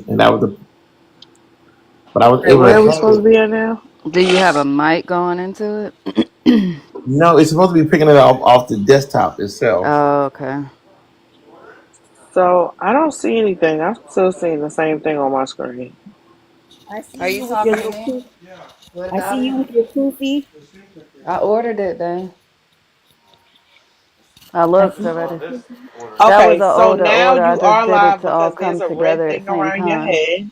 and that was the. But I was Okay, able to where are we have supposed it. to be at now? Do you have a mic going into it? No, it's supposed to be picking it up off the desktop itself. Oh, okay. So I don't see anything. I'm still seeing the same thing on my screen. I see Are you you with your talking to little me? poof. What I about see it? you with your poofy. I ordered it, babe. I I looked see you with already. your poofy. That was Okay, an so older now order. I you just are did it live to all because there's come a red together at thing the same around your time. head.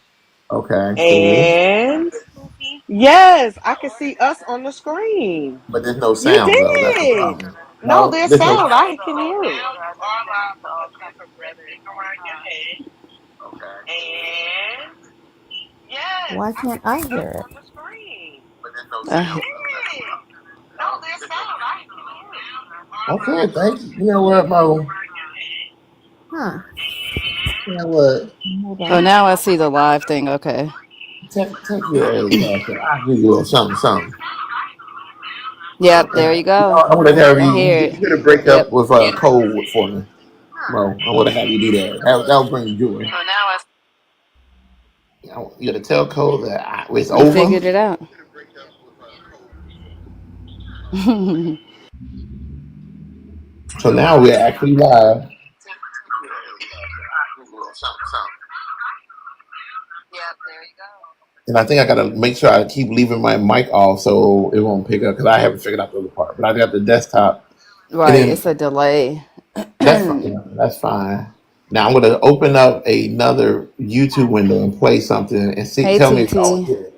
Okay, cool. And Poofy. yes, I can see us on the screen. But there's no You sound though. That's the did. problem. No, No, there's there's no. sound. I can hear it. Now you are live because there's a red thing around your head. And yes, Why I can't can I see us hear it? on the screen. But there's no Uh, sound. You did. No, there's sound. I can hear it. Okay, thank you. You know what, Mo? Huh. You know what? Hold oh, on. now I see the live thing. Okay. Take your cash. I'll give you a little something, something. Yep, there you go. I want to have I you. hear You it. get a break up Yep. with Cole for me, Huh. Mo. I want to have you do that. That'll bring you joy. So now You got to tell Cole that it's you over. figured it out. So now we're actually live. And I think I gotta make sure I keep leaving my mic off so it won't pick up because I haven't figured out the other part. But I got the desktop, and Right, then it's a delay. that's fine. Yeah, that's fine. Now I'm gonna open up another YouTube window and play something and see. Hey, Tell me if y'all TT. hear it.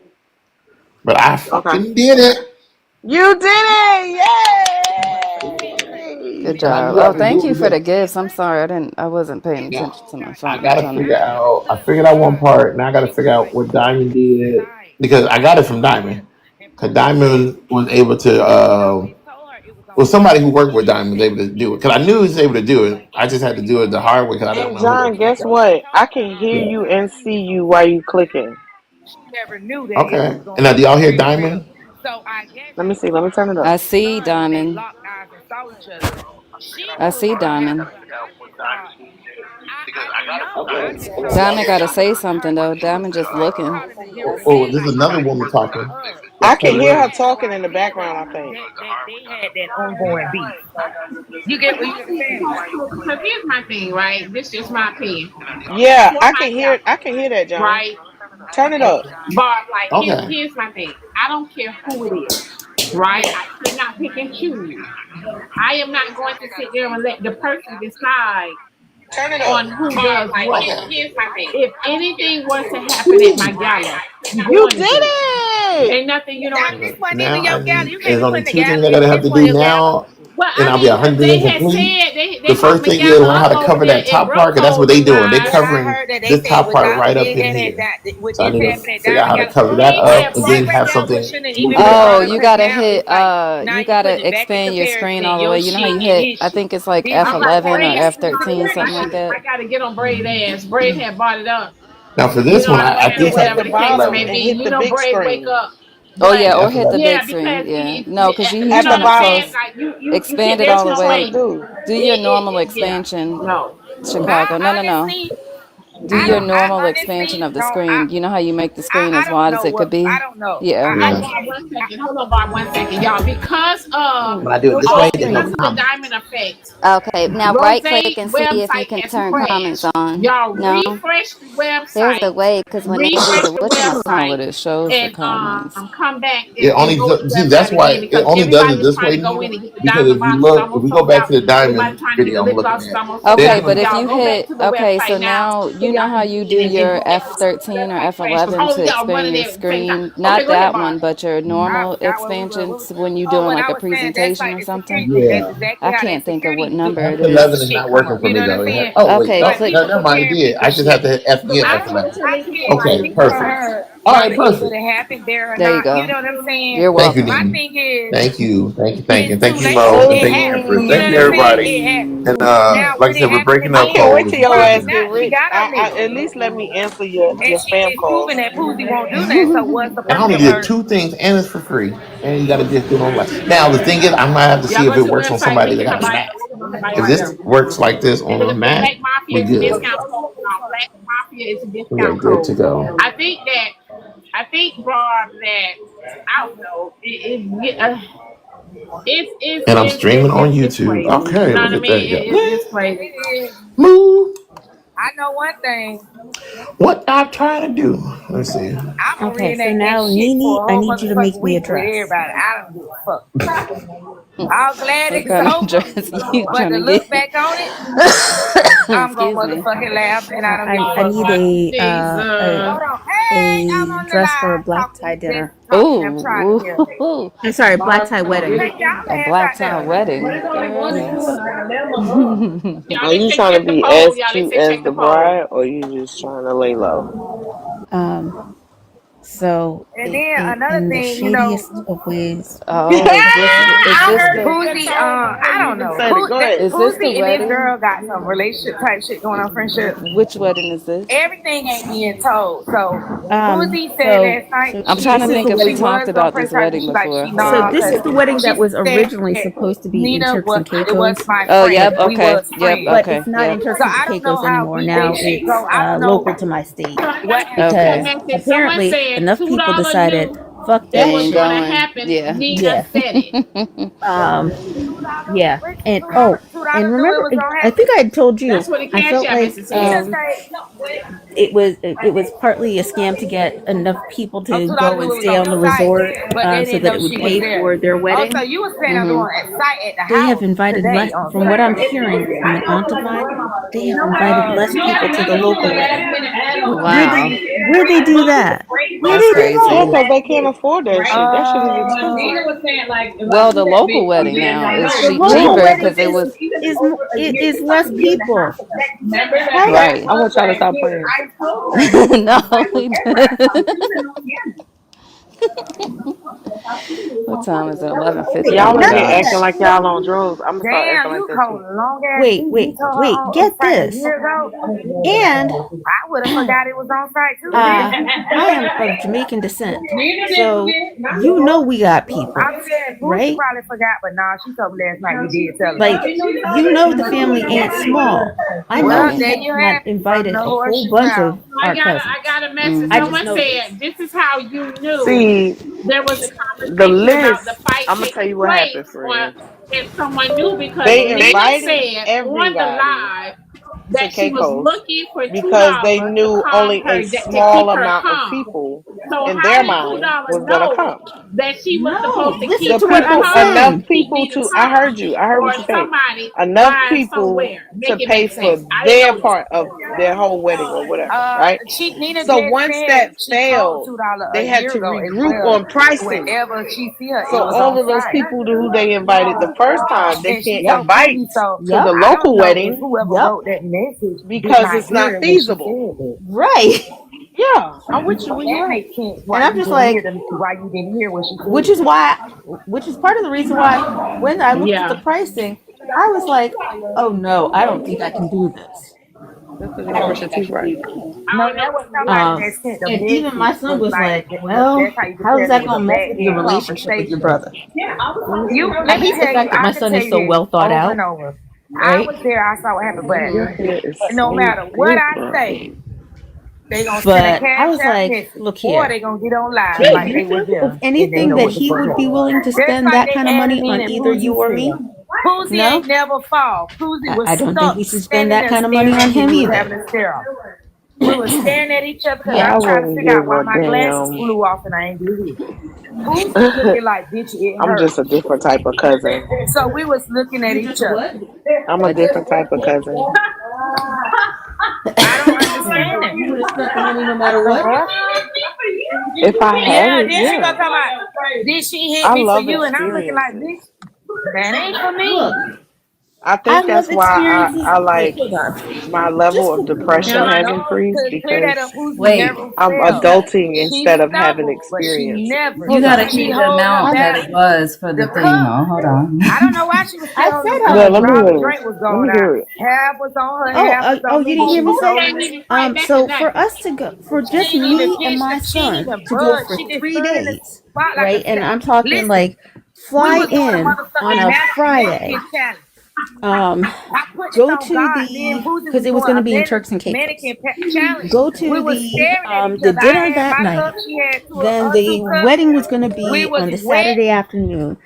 But I Okay. fucking did it, You did it! Good Yay! and I job. knew I Oh, could do thank it you for because the gifts. I'm sorry, I wasn't paying now attention to my I phone. I'm gotta trying to. figure out. I figured out one part. Now I gotta figure out what Diamond did because I got it from Diamond. Cause Diamond was able to. Well, somebody who worked with Diamond was able to do it. Because I knew he was able to do it. I just had to do it the hard way because I didn't And know who to John, check guess out. what? I can hear Yeah. you and see you while you clicking. Okay. And now, do y'all hear Diamond? Let me see. Let me turn it up. I see Diamond. I see Diamond. Okay. Diamond got to say something though. Diamond just looking. Oh, this is another woman talking. I Let's play can hear her this. talking in the background, I think. They had that ongoing beef. You get what you saying? Because here's my thing, right? This is my opinion Yeah, for I my can hear it. gala, I can hear that, John. right? Turn it up. But like, Okay. here's my thing. I don't care who it is, right? I cannot pick and choose. I am not going to sit there and let the person decide Turn it up. on who does what. Okay. If anything was to happen at my gala, you You going to did do it. it. Ain't nothing you don't This Okay. wasn't even Now your I gala. need. You can't There's be only putting the two gala. things I gotta have This to wasn't do your gala. now, Well, and I I'll be mean, because 100% they had complete. said The they hooked first my thing is gala learn how up to over cover there that at top Bro part because that's what Code, they you doing. They But guys. I covering heard that they this said top with part right Diamond up did in that, here. with So I this need to happened at figure out how Diamond to Gala. cover that They up had and Right, then brought right have now, something Bushina, even moving before Oh, all around. you because gotta now hit. it's like now You you putting gotta it back in expand your screen comparison, all the your way. You know how shit you and hit? his I shit. think it's like This I'm is like F11 or Braid. F13, something like I that. gotta get on Braid ass. Braid had bought it up. Now for You this know one, what I'm I I saying? think Or just hit have whatever the to the hit case bottom may and be. F11. hit You the know, big Braid wake screen. up. Oh But yeah, Yeah, or hit the F11. big yeah, screen. because Yeah, see, no, because you At know the what you I'm bottom. saying? close. Like you can't. Expand it There's all the That's no all you way. way. do. Do your normal Yeah. expansion, No. Chicago. No, I no, no. honestly, Do your normal I expansion honestly of the don't. I screen. You know how you make the screen I as don't wide as know it could what I be? don't know. Yeah. Hold I on, Yeah. Bob, can't. one second. Hold on, Bob, one second, y'all. When I do it this way, there's no Because of the comment. diamond effect, Okay, now Rose right click and see if you website can has turn comments crashed. on. Y'all No, refresh the there's a website, way because when they do the whatchamacallit, website, it shows the and comments. come back It and only go to the see that's website why again it because only does everybody it was this trying way to go now in and get the because diamond if you box. It's look, if almost we go sold back out. to the Everybody diamond trying to get the video I'm lip looking gloss. It's at, almost sold they're Okay, out. So but doing if y'all you go back hit, to the okay, so website now now so you know y'all how can you get do in and your get that because the F13 or website crashed. F11 Oh, to y'all expand running your there at the same time. screen, Okay, not go ahead, that Bob. one, but your I normal forgot where we were. expansions when you're Oh, doing what like I a was saying, that's presentation like or the something. security. That's yeah. I exactly how that can't think of what security number it make the F11 is. is shit not come working up. for You me know what I'm though. saying? Oh wait, Okay, Like no, click. people never mind. It comparing did. people's I just have shit. to hit F So again I F11. feel like Okay, perfect. All right, whether it would perfect. have happened there or There you not, you go. know what I'm saying? You're Thank you, welcome. My Dean. thing is, Thank you, it's thank too you, late. Mo, and It thank you, happened. Empress. You know Thank what you, I'm saying? everybody. It happened. And Now, like I when it said, we're happened breaking I up can't again, wait cold. till If you your now, guys ass can. get now she rich. got to leave. At least let me answer And your she spam is calls. proving that Poosie won't do that. So what's the And I only purpose of did her? two things, and it's for free. And you got to just do it online. Now the thing is, I might have to Y'all see go if to it the works on website. somebody Look that at her got a bio. Mac. Look at her bio If right this there. works like this And on look a at the Mac, Black we Mafia good. discount code on Black Philadelphia is a We are discount good to code. go. I think, Barb, that I don't know. And I'm streaming on It's YouTube. crazy. You Okay, know what look I at that. mean? Yeah. It's crazy. Move. I know one thing. What I'm trying to do. Let's see. I'm gonna Okay, so reenact that now shit for Nini, a I whole need you to make motherfucking me a week with dress. everybody. I don't give a fuck. I'm glad What it's kind of over, dress you but trying to to look get? back on it, I'm gonna Excuse me. motherfucking laugh, and I don't give a I fuck need why. Jesus. Hold on. Hey, I'm a on the dress for a live black talking, tie just dinner. talking. I'm trying to hear. Ooh, I'm sorry, black tie wedding. Take y'all a ass black out tie there. wedding, girl. Yes. Y'all, Are they you say trying to check the be poll. as Y'all, they cute say as check the the poll. bride, or you just trying to lay low? Um, so And then another in the thing, shadiest of ways. Oh, is this the Poozy, I don't know. Say it. Go ahead. is this the Poozy and this wedding? girl got some relationship type shit going on, friendship. Which wedding is this? Everything ain't being told. So Poozy said So last night I'm so trying to this is think the if we she wedding. talked was gonna about press this her, but wedding she like before. she Hold So nah, on. this cause is the wedding that she was said originally that supposed to be in Nina Turks and was Caicos, my Oh, friend. yep. but We Okay. was Yep. friends. it's Okay. not Yep. in Turks So and I don't know Caicos how anymore. we did Now shit. So it's I don't know local to my state what Okay. because Someone said, apparently enough people $2 decided knew fuck They it that was ain't shit. gonna going. happen. Yeah. Nina Yeah. said it. Um. Yeah. And $2 and knew it remember, was gonna I happen. think I had told That's you. what the I cash felt app like message It's said. okay. it was partly a scam to get enough people Oh, to $2 go knew and it was stay on on the the site, resort, but they so didn't that know it would she was pay there. for their Oh, so wedding. you was planning on Mhm. doing a site at the They have house invited today less, on from what I'm Saturday. hearing from an aunt of mine. They have invited Oh, less people to the local wedding. Wow. Where they do that? Where That's they do Yeah, crazy. that? because they can't afford that shit. That shit is expensive. Nina was saying Well, the local wedding now is The local Yeah. cheaper wedding because it was is less people. How? Right. I want y'all to stop playing. no. What time is it? Y'all 11:50. in Not here only Gosh. acting that. like y'all on drugs. I'm gonna start damn, acting you like that cold too. long ass Wait, D. You wait, told her wait. on Get site a this. year ago. And I would have forgot it was on site too. uh, Then I am of Jamaican descent, Nina didn't so forget. you know we got people, I'm saying Boosie right? probably forgot, but nah, she told me last night you did tell her. Like, you know the family ain't small. I know Well, Right. we there have you not have it from invited the a whole horse's bunch of mouth. our I cousins. got a message. I Mhm. just Someone know said this. this is how you knew See, there was a the conversation about the list, fight I'm gonna tell taking you what happened, place, or friend. if someone knew, because They Nina invited said on the everybody live to that she was Caicos looking for two because they dollars to knew calm only a her to small keep her amount of calm. people So in how their did two mind dollars was gonna know come. that she was No, supposed to listen keep The to her what I'm people, calm, enough saying. keep people Nina to, calm, I heard what or you said. somebody Enough lying people somewhere? to Make it pay make for sense. I didn't their know this. part of their whole wedding or whatever, right? Nina So just once said that she told failed, $2 they a had year to ago as regroup well. on pricing. Whenever she see her, it So was all on of those site. people who they invited the first time, they And she can't Yep, told invite Poogie, so to the yep, I don't local know if wedding whoever yep. wrote that message did because not it's hear not it when she feasible. said that. Right. Yeah, I'm with you So when you're that right. makes sense And why I'm you just didn't hear like, them, why you didn't hear what she which said. is why, which is part of the reason why when I looked at the Yeah. pricing, I was like, oh no, I don't think I can do this. That's because you don't brush your teeth right. I No, don't know that was what to do. somebody that sent the And even my message. son Was was like like, well, that's how you can how is tell it that was a gonna mess with your backhand relationship with your conversation. brother? Let me You see. I let me hate the tell you, fact that I my can son tell is you so this well thought over and out, over. I right? was there, I saw what happened, but Your hair is no so matter what I different. say, they gonna send a But I cash was out like, message, look or here, they gonna get on live can like you they was think of there and they anything know that what the he fuck would be happened. willing to Just spend like that they kind of added money in on and either Poozy you or me? fell. Poozy No, ain't never fall. Poozy was I don't think stuck he should spend standing that there kind of money staring on at me. him We was either. having a stare off. We was staring at each other because Yeah. I I'm trying to wouldn't figure out give why a my glasses damn. flew off and I ain't do this. Poozy looking like, bitch, it I'm hurt. just a different type of cousin. So we was looking at You're each just a other. what? I'm a I different type of cousin. I don't understand it. You would have spent the money no matter The what. fuck? If I had Yeah, it, then she yeah. gonna come out. Did she hit I me for love you? And I'm looking like, bitch, experiences. that ain't for Look, me. I I think love that's why experiences. I Wait, like hold on. my Just level of hold on. depression Hello. has No, increased to clear that up, because Uzi Wait, never I'm you fell. got. adulting She instead of having stumbled, but she experiences. never. You Hold gotta on. She keep the hold her amount that balance. it was for the The thing, cup, though. Hold on. I don't know why she was I still holding them said Yeah, cups. let me While hear the this. drink was Let going me out. hear it. Half was on her, Oh, half was oh, on you me. didn't hear She me was say? Can't holding it. even fight back or So for nothing. us to go, for She just ain't even me and pitched my the, she ain't son even to go budged. for She just 3 days, spot like a right? And scat. I'm talking Listen, like we fly was doing a in on motherfucking a napkin Friday, challenge. um, I put this go on to God. Me and the Boozy because was it was doing going to a be in Turks and mannequin Caicos. challenge. Go to We was staring at each the other. I dinner had that my night. cup. She had Then two the cups. wedding was going to We be was on the wet, Saturday afternoon.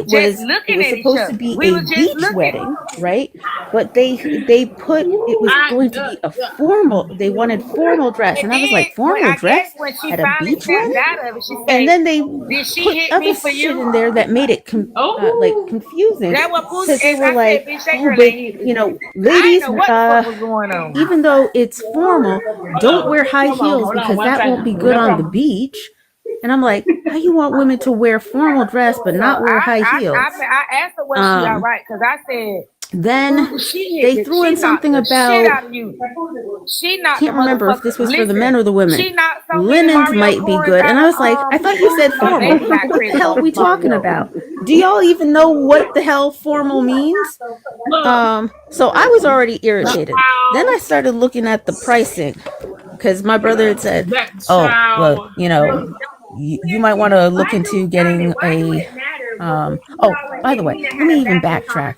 just It looking was at each supposed to other. be We a was just beach looking. wedding, right? But they put it was going to be a formal. They wanted formal dress, And and I was then like, formal I guess dress when she at a finally beach snapped wedding? out of it, she And said, then they "Did she put hit other me for shit you?" in there that made it like Oh, confusing That what Boozy because they is. were I said, like, "Bitch, that oh, girl but ain't hit me." you know, I didn't ladies, know what the fuck was going on. even though it's formal, don't wear high heels hold on because one that won't second. be good No on the problem. beach. And I'm like, how you want women to wear formal dress but So not wear high heels? I asked her was she all Um, right because I said, then "Boozy, they threw she in knocked something the shit about out of you. She knocked the can't remember if motherfucker. this was for the men Listen, or the women. she knocked so many Linens Mario might be coins good. And out I of was like, I thought you Boozy. said Oh, formal. baby got What the credit hell are for we talking Mario. about? Do y'all even know what the hell formal means? Look, So I was already irritated. Then I child, started looking at the pricing because my brother had said, that oh, well, child. you know, you might want to look into getting a, oh, by the way, let me even backtrack.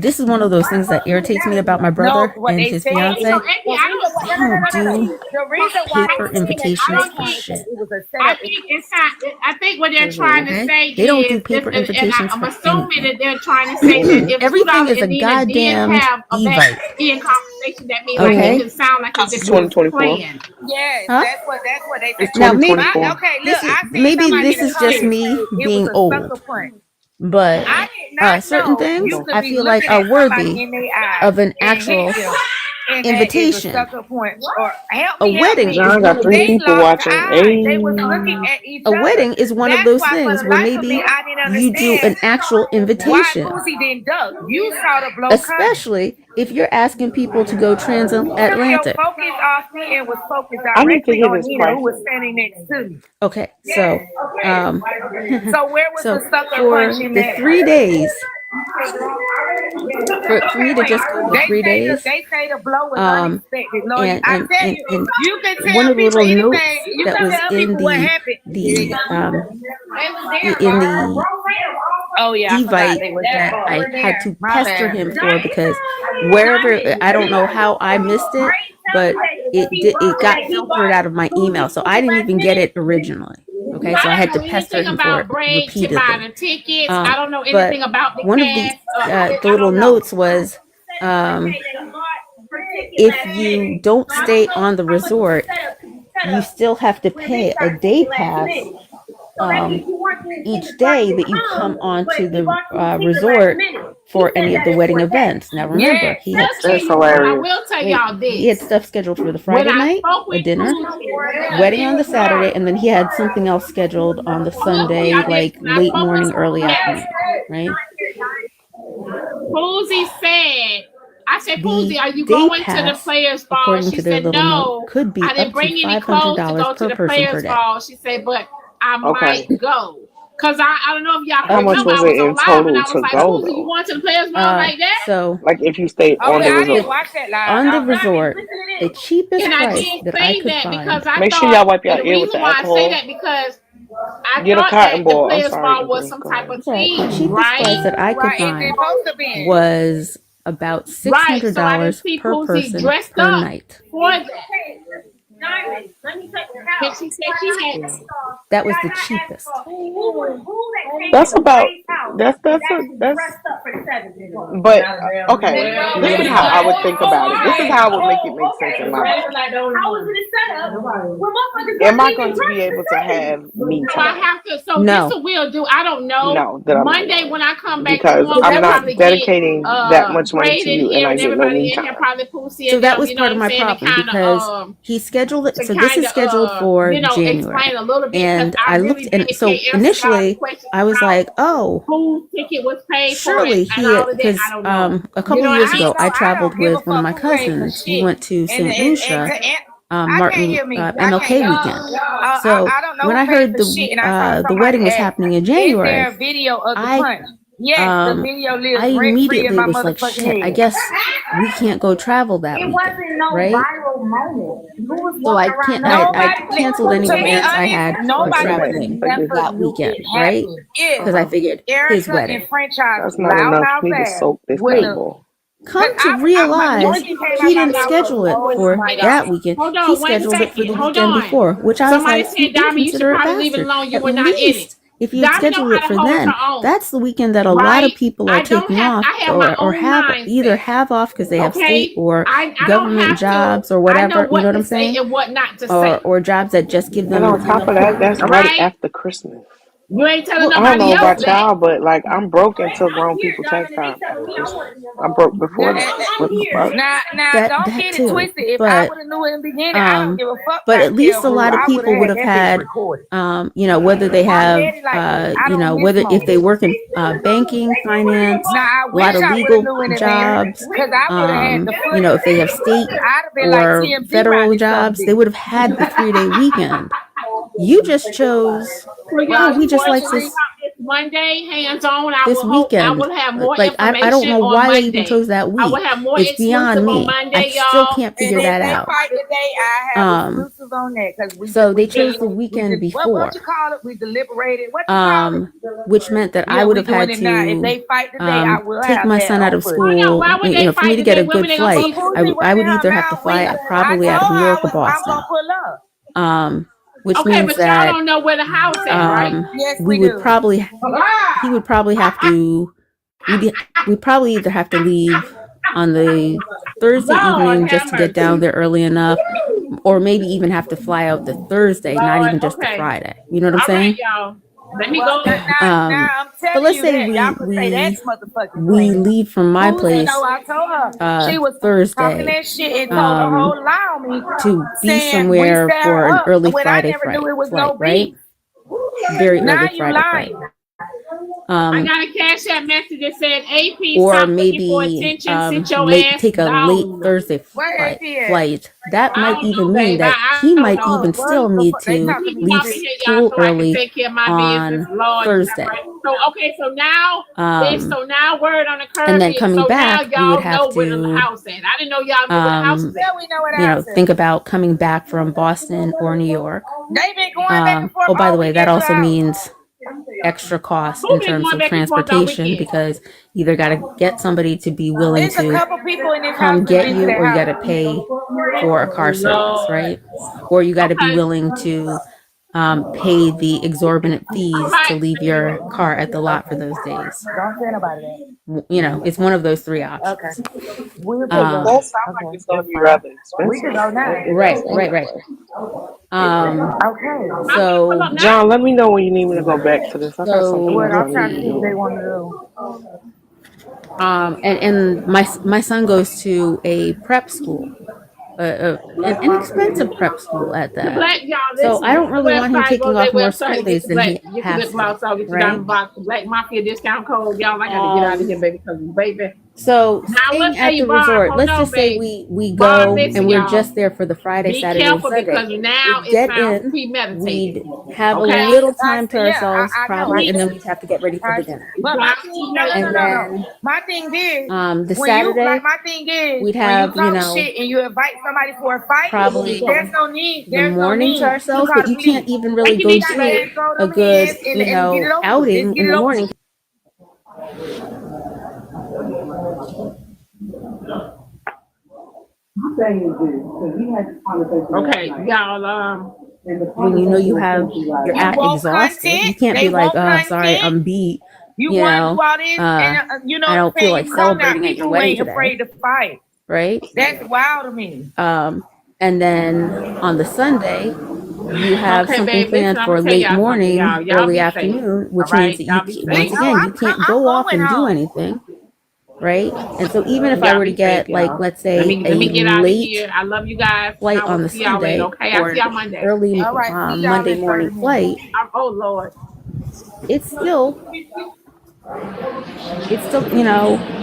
This is one of those things that irritates me about my No, brother what and they his said Okay, is so fiance. Amy, the I reason don't. why They don't do the reason why paper they said that I invitations I don't for think. came because shit. it was a I setup. think it's not. I think what they're trying Mhm. to Okay, say they don't do is, paper and invitations I'm for assuming anything. that they're trying to say that if Everything $2 is a and Nina did goddamned have a back evite. end conversation, that means like it Mhm. Okay, can sound like as Because if it's it was 2024. planned. Yes, huh? that's what they said. It's Now maybe My 2024. okay, look, this is I seen maybe somebody in this the is just comments me say it was being a sucker old, punch. but I did not certain know you things could I be feel like looking are at somebody worthy in their eyes of an and hit actual them, and that is a invitation. sucker punch. Or help A me, help wedding me. is John one got of three those They people locked watching. eyes. They was looking Hey. at each a other. wedding is one of That's those why, for things the where life of me, maybe I didn't you do understand an actual why invitation, Boosie didn't duck. You saw the blow coming. especially if you're asking people to go Took your transatlantic. focus off me and was focused I need to directly hear on this Nina, who was pricing. standing next to me. Okay, so So where was the so sucker punch for in the that? 3 days, for me to just go the 3 days, They say the blow was um, unexpected. Lord, I tell you, and you can one tell of the people little anything. notes You that can was tell in people what happened. in the Oh yeah, I forgot evite they was that there. I had to My pester bad. him for because wherever I don't know how I missed it, but it got filtered out of my email, so I didn't even get it originally. Okay, so I I had don't to know pester anything him for it about Braid to buy repeatedly. the tickets. I don't know anything But about the one of cast. the I little don't know. notes was if you don't stay on the resort, you still have to pay a day pass um, each day that you come onto the resort for any of the wedding events. Now remember, Yes. That's I hilarious. will tell y'all he had this. stuff scheduled for the When Friday I night, spoke a with dinner, wedding on the Saturday, Pookie, and then he had something else scheduled on the Sunday, I did. like When I late spoke with morning, early yes, afternoon, right? Poozie said, I said, The Poozie, are you day going to the pass, Players Ball? according She to their said, little note, no, could I be didn't up to bring any clothes to $500 go to per the person per Players day. Ball. She said, but I might Okay. go. Because I don't know if y'all can How much remember, was I it was in on live and total I was to like, go Poozie, you though? going to the Players Ball like that? So Like if you stayed Oh on yeah, the I if didn't resort. watch that live. on the resort, the cheapest And I price did that I say could that because find, I Make sure y'all thought, wipe and your the ear with reason the why I say alcohol. that because I Get a thought cotton that the ball. I'm Players sorry, Ball was Empress. some Go type ahead. of okay, the theme, cheapest price right? that I could Right, it's find supposed to be. was about Right. So I didn't $600 see per Poozie person dressed per up night. for that. And she said she had. Yeah. That was the cheapest. That's about that's but okay, this is how I would think about it. This is how I would make it make sense in my mind. Am I going to be able to have me So I time? have to. So this No, a will do. I don't know. No, that I'm not Monday going when I come back because on, I'm we'll not probably get dedicating that much money Braid to in you and here I and get no me everybody in here, time. probably Pussy so and that them. was You know part what of I'm my saying? To problem kind because of he scheduled it. to So this kind is scheduled of for explain January. a little bit because And I I really looked, and so can't answer y'all the initially questions I was about like, oh, whose ticket was paid for surely and he, all of that. I because don't know. a You couple know of what years I mean? ago, I I don't traveled give a with one of fuck my who paid for cousins. We shit. went to And St. and Lucia, I can't hear me. I can't MLK hear me. weekend. So I don't know when who I paid heard for shit, and I saw the somebody wedding was ask, happening in "Is January, there a video of the I punch?" Yes, the video I lives rent free in immediately my was like, motherfucking shit, I head. guess we can't go travel that It weekend, wasn't no right? viral moment. You was So walking around. I Nobody, canceled any to be plans I honest, had for nobody would have traveling Forget never that knew it weekend, right? happened Because I if figured his Erica and wedding. franchise That's was not loud enough. mouth Need to ass soak this wouldn't have. edible. Come Cause to my realize Jordan came he out my didn't mouth schedule it was, for oh my that god. weekend. Hold He on, wait a scheduled it for the second. Hold weekend on. before, which I was Somebody like, you said, Diamond, you should inconsiderate probably leave it bastard. alone. You At were not in it. least if you had Diamond know scheduled it how to for hold her then, own, that's the weekend that a lot right? of people are I don't taking have. off I have my or own have either mindset. have off because they have state Okay, or I don't government have to. jobs or I know whatever. You know what what to I'm say saying? and what not to say. Or jobs that just give And them, on top of that, that's All right right, after Christmas. you ain't telling well, I don't nobody know else about that. y'all, but like I'm broke until I'm grown here, people tax Diamond, and they time telling after me I Christmas. want to be I'm involved. broke before Now, that. What I'm the here. fuck? now, don't that get it too. twisted. If I But would have knew in the beginning, I don't give a fuck but about at least a Kelvin. lot of I would people have would had have that bitch had recorded. whether they I'm have ready like that. I don't miss whether if they moments. work in banking, finance, Now I a lot wish of I would have legal knew in advance, jobs, cause I would have had the if they have footage. state I'd have been like or TMZ around federal this something jobs, they bitch. would have had the 3-day weekend. You just chose, So oh, y'all, we just like unfortunately, this this Monday, hands on. I this will hope I weekend. will have more Like I don't information know on why they even Monday. chose that I will week. have more It's beyond exclusive on me. I Monday, still y'all. can't And figure if that they out. fight today, I have exclusives on that because So they we chose the weekend what you before, call it? We deliberated. What you call it? which meant that I Yeah, would we have had doing it now. If to they fight today, I will take have my that son out on of footage. Hold on, why school. would they For me fight to get today? a When were good they gonna flight, see? But Poochie, I when would it either come have to out, fly I probably out of told New her York or I'm gonna Boston, pull up. which Okay, means but y'all that don't know where the house at, right? Yes, we we would do. probably he would probably have to we'd probably either have to leave on the Thursday Lord evening have just to get down mercy. there early enough, or maybe even have to fly out the Thursday, not Lord, even just the okay. Friday. You know what I'm All right, saying? y'all. Let me Well, go. now I'm So telling let's you say that y'all could say that's motherfucking we clean. leave from my Poochie, know place I told her she was talking Thursday that shit and told the whole lie on me, to be saying we somewhere set for her an up early when I Friday never knew it was flight, no right? beef. Very Now early you Friday flight. lying. I got a cash app message that said, AP, Or stop looking for maybe attention. Sit your ass take a late down. Thursday Where AP at? flight. That I might don't know, even mean babe. that I he don't might know. even What still the need fuck? They to talking to Keep me, leave off bitch. of here, y'all, school so I can early take care of my business. on Lord, Thursday. right? So okay, so now word on the And curb then is coming so now back, we would y'all have know where the to house at. I didn't know y'all knew where the house was Yeah, at. we know what else is. think about coming back from Boston or New York. They been going back and forth Oh, by the all way, that weekend to the also house. means extra costs Who in been terms going of back and forth all transportation weekend? because you either got to get somebody to be willing There's a to couple people in this house come that's get been to you, that or you got to house. pay for a car service, Lord. right? Or you got to be Okay. willing to pay the exorbitant All fees to right. leave your car at the lot for those days. Don't tell nobody that. It's one of those three Okay. options. We'll Because figure it that out. sounds like Okay, it's going to that's be fine. rather We can expensive. go now. Right. Anyway. Okay. I'm gonna pull So up now. John, let me know when you need me to go back to this. I got something Well, else I I'm need trying to to see what they do. want to do. and my son goes to a prep school, an inexpensive prep school at The that. black y'all So listen. I Go don't to the really want him website. Go taking to their off more website school and get days the than black. he Get the has lip to, gloss. I'll get your right? diamond box. The Black Mafia discount code. Y'all, I gotta get out of here, baby. Because baby. So Now I will staying tell at you, the Barb. resort, Hold let's on, just say babe. we Barb, go and listen, we're y'all. just there for the Friday, Be Saturday, and careful Sunday. because now We'd it get sounds in, premeditated. we'd have a Okay. little time to ourselves I know. probably, and then we'd have to get ready for the dinner. But my thing, And no. then My thing is, the when you Saturday my thing is, we'd when you have, talk shit and you invite somebody for a fight, probably the there's no morning to need to ourselves, call but the you can't police. even Thank really you, go Nisha, Got babe. do that throw a them good, hands and get it over with. Let's outing get in it the over morning. with. Okay, y'all. When you know you have you're You want exhausted, content? you can't They be like, want oh, sorry, content. I'm beat. You want to do all this, and you know I what I'm don't feel saying? like You calling out celebrating at your people who wedding ain't today, afraid to fight. right? That's wild to me. And then on the Sunday, you have Okay, something babe. Listen, planned I'm for gonna tell late y'all something, morning, y'all. Y'all early be safe. afternoon, All which means right, that y'all be once safe. again, you can't I'm go off going and do home. anything, right? And so even if I Y'all were to be safe, get, like, y'all. let's Let say me a get out of late here. I love you guys, and flight I on will the see y'all later. Sunday Okay, I'll or see an y'all Monday. early All right, see y'all Monday in 30 morning minutes. flight, Oh Lord. it's still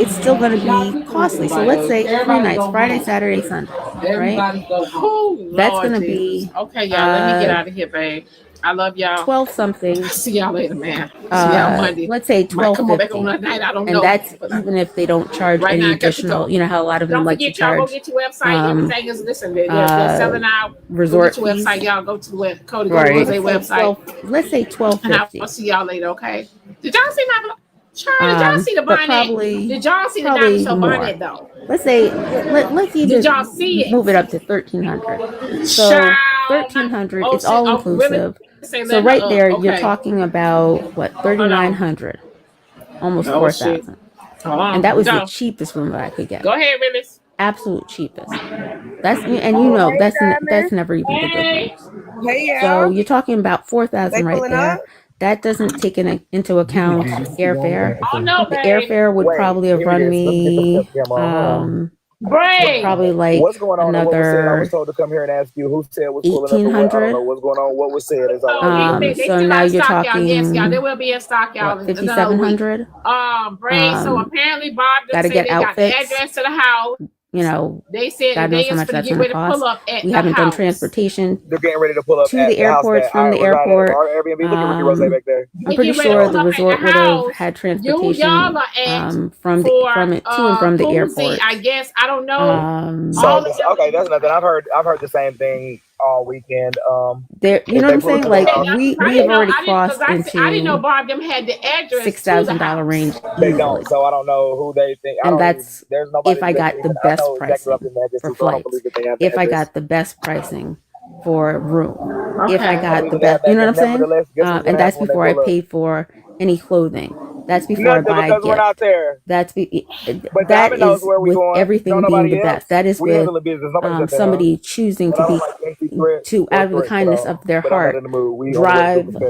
it's still going to be costly. So let's say 3 nights, Friday, Saturday, Sunday, right? Oh That's going Lord to Jesus. be Okay, y'all. Let me get out of here, babe. I love y'all. 12 something. See y'all later, man. See y'all Monday. Let's say Might come on back on 12.50. that night. I don't And know. that's But even if they don't charge right now, any I got to go. additional, you know how a lot of them Don't like to forget, y'all go charge get your website. Everything is listen. They're selling out. Go resort get your fees. website, y'all. Go to the web. Cody, go Right. to the website. Let's say And 12.50. I'll see y'all later, okay? Did y'all see my Charlie? Did y'all see the But bonnet? Did y'all see the diamond probably show more. bonnet though? Let's say let's Did even y'all see it? move it up to 1,300. So Child, 1,300, oh it's shit! all Oh, really? inclusive. Say So let her right up. there, you're Okay. talking about what, Hold on. 3,900, almost Oh shit! 4,000. Hold on. And that was the Go. cheapest room that I could get. Go ahead, Willis. Absolute cheapest. And you know that's never even the good Hey. rooms. Hey, So y'all. you're talking about 4,000 They right pulling there. up? That doesn't take into account airfare. Oh no, The babe. airfare would probably have run me Bray. probably like What's going on? And what was said? I was another told to come here and ask you who said was pulling up and what. I don't know 1,800. what's going on. What was said is all I So need to they know. So still now out of you're stock, y'all. Yes, y'all. They talking will be in stock, y'all. what, In another week. 5,700? Bray. So apparently Bob Gotta said get they got the outfits. address to the house. You know, They said God they knows how is much for to that's get gonna ready to cost. pull up at We the haven't done house. transportation They're getting ready to pull up to at the the house airport that from I the reside at airport. our Airbnb. Look at Ricky Rose back there. I'm pretty Get ready to sure pull the up at resort the would have house. had Y'all transportation are at from it to and from the Cozy, airport. I guess. I don't know. So okay, that's nothing. I've heard the same thing all weekend. There, you If know what they I'm pull up saying? to the Like house, we have already crossed I didn't know into Bob them had the address to the $6,000 house. range they easily, don't. So I don't know who they think. I and don't even. that's There's nobody if I that got the even. I best know exactly what I'm pricing getting the address for to, so I don't flights. believe that they have the If I address. got the best pricing for room. If I Okay. got the Believe that they have best, you that. know what I'm saying? Nevertheless, guess what's And gonna that's happen when they before I pull up? pay for any clothing. That's before I Nothing, buy a because we're not gift. there. That's But that Diamond knows is where we're with going. Don't everything being the nobody else. best. That is We with handling business. Nobody's at the house. somebody choosing But to I don't be like empty threats or out of the threats at kindness all. of their But I'm not in heart the mood. We on the way to drive respect.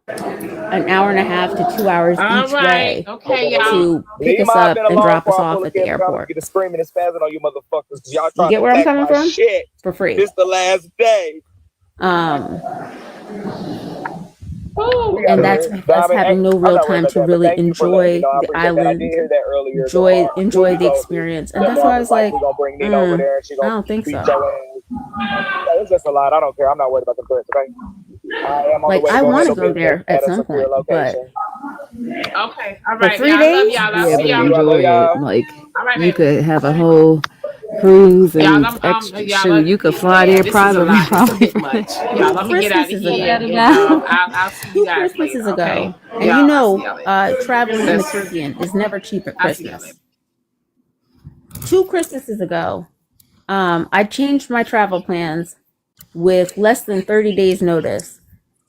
an hour and a half to 2 hours All each right. way Okay, y'all. to pick Leave us my up been and alone drop before us I pull off a at the kid trying to airport. get a screaming and spazzing on you motherfuckers because y'all You trying get to where I'm attack coming my from? shit. For free. This the last day. Um, We out and of that's here. with us Diamond, having no I'm real not worried time about to that, but really thank you for letting me enjoy know. I the appreciate that. I did island, hear that earlier. So enjoy Cooley the told me experience. And that that's why Bob I was was like, like, we're going to bring Nina over there and she's I going don't to think beat so. your ass. So it's just a lot. I don't care. I'm not worried about the threats, okay? I am on the Like, way to I go want to handle go business there at at a some secure point, but location. Okay. All for right. 3 Yeah, I love days, y'all. Be I'll able see to Love y'all you. I later. enjoy love it. y'all. Like All right, you baby. could have a whole cruise Y'all, and extra shoot. y'all, You could fly yeah, there this is a privately, lot. It's a probably. bit much. Y'all, two let me get out of Christmases here, Shut ago, it and down. I'll see you two guys later. Christmases Okay, ago, and y'all, I'll see y'all later. traveling in the That's, Caribbean is never cheap at I'll see y'all later. Christmas. 2 Christmases ago, I changed my travel plans with less than 30 days notice,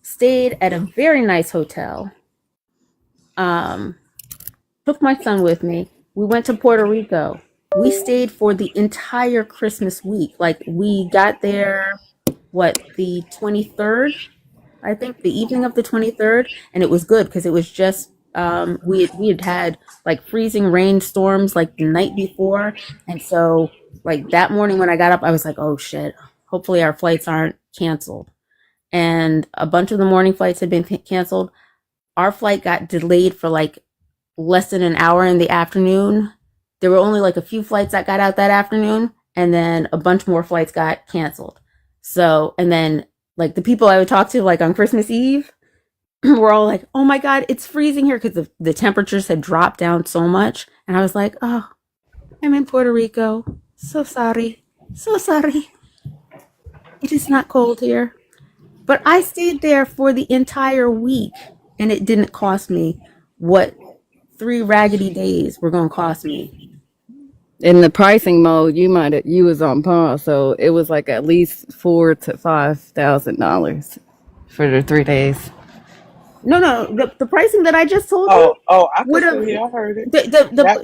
stayed at a very nice hotel, took my son with me. We went to Puerto Rico. We stayed for the entire Christmas week. Like, we got there, the 23rd? I think the evening of the 23rd, and it was good because it was just we had like freezing rainstorms like the night before, and so like that morning when I got up, I was like, oh shit, hopefully our flights aren't canceled. And a bunch of the morning flights had been canceled. Our flight got delayed for like less than an hour in the afternoon. There were only like a few flights that got out that afternoon, and then a bunch more flights got canceled. So, and then like the people I would talk to like on Christmas Eve were all like, oh my God, it's freezing here because the temperatures had dropped down so much. And I was like, oh, I'm in Puerto Rico. So sorry. So sorry. It is not cold here. But I stayed there for the entire week, and it didn't cost me what 3 raggedy days were going to cost me. In the pricing mode, you was on par, so it was like at least $4,000 to $5,000 for the 3 days. No, the pricing that I just told you I would could have still hear. I heard it.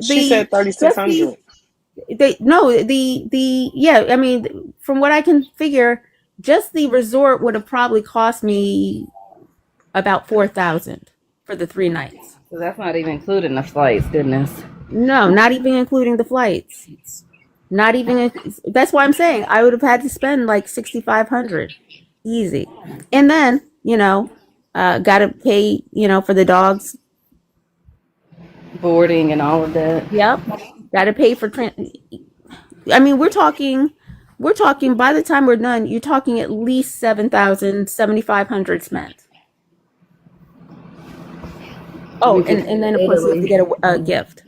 She the said 3,600. yeah, I mean, from what I can figure, just the resort would have probably cost me about 4,000 for the 3 nights. So that's not even including the flights, goodness. No, not even including the flights. Not even. That's why I'm saying I would have had to spend like 6,500 easy, and then got to pay for the dogs. Boarding and all of that. Yep, got to pay for. I mean, we're talking we're talking, by the time we're done, you're talking at least 7,000, 7,500 spent. Oh, We could and go then to of course you have to Italy. get a gift.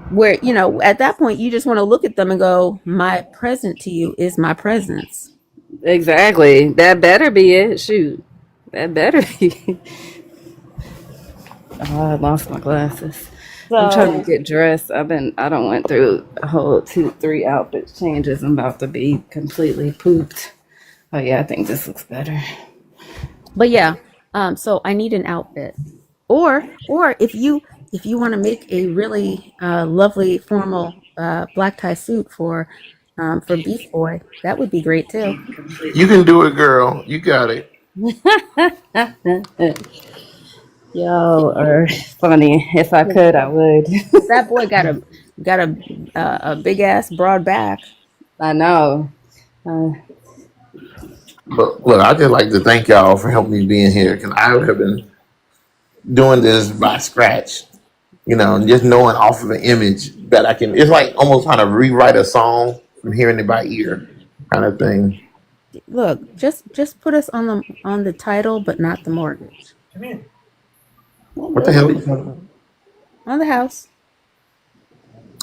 Where, at that point you just want to look at them and go, my present to you is my presence. Exactly. That better be it. Shoot. That better be. Oh, I lost my glasses. I'm trying to So get dressed. I don't went through a whole 2, 3 outfit changes. I'm about to be completely pooped. Oh yeah, I think this looks better. but yeah, so I need an outfit. Or if you want to make a really lovely formal black tie suit for Beast Boy, that would be great too. You can do it, girl. You got it. Y'all are funny. If I could, I would. That boy got a big ass broad back. I know. Uh, But look, I just like to thank y'all for helping me being here because I have been doing this by scratch. Just knowing off of an image that I can. It's like almost trying to rewrite a song from hearing it by ear, kind of thing. Look, just put us on the title, but not the mortgage What the hell are you talking about? on the house.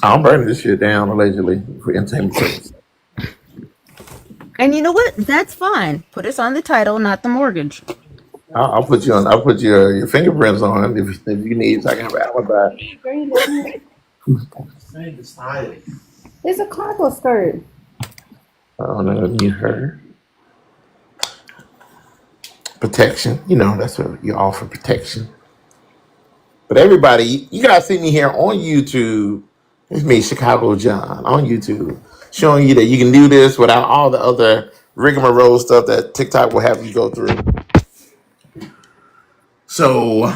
I'm burning this shit down allegedly for entertainment purposes. And you know what? That's fine. Put us on the title, not the mortgage. I'll put you on. I'll put your fingerprints on if you need, so I can have an alibi. it's a cargo skirt. I don't know. Need her protection. That's what you offer protection. But everybody, you guys see me here on YouTube. It's me, Chicagojon, on YouTube, showing you that you can do this without all the other rigmarole stuff that TikTok will have you go through. So,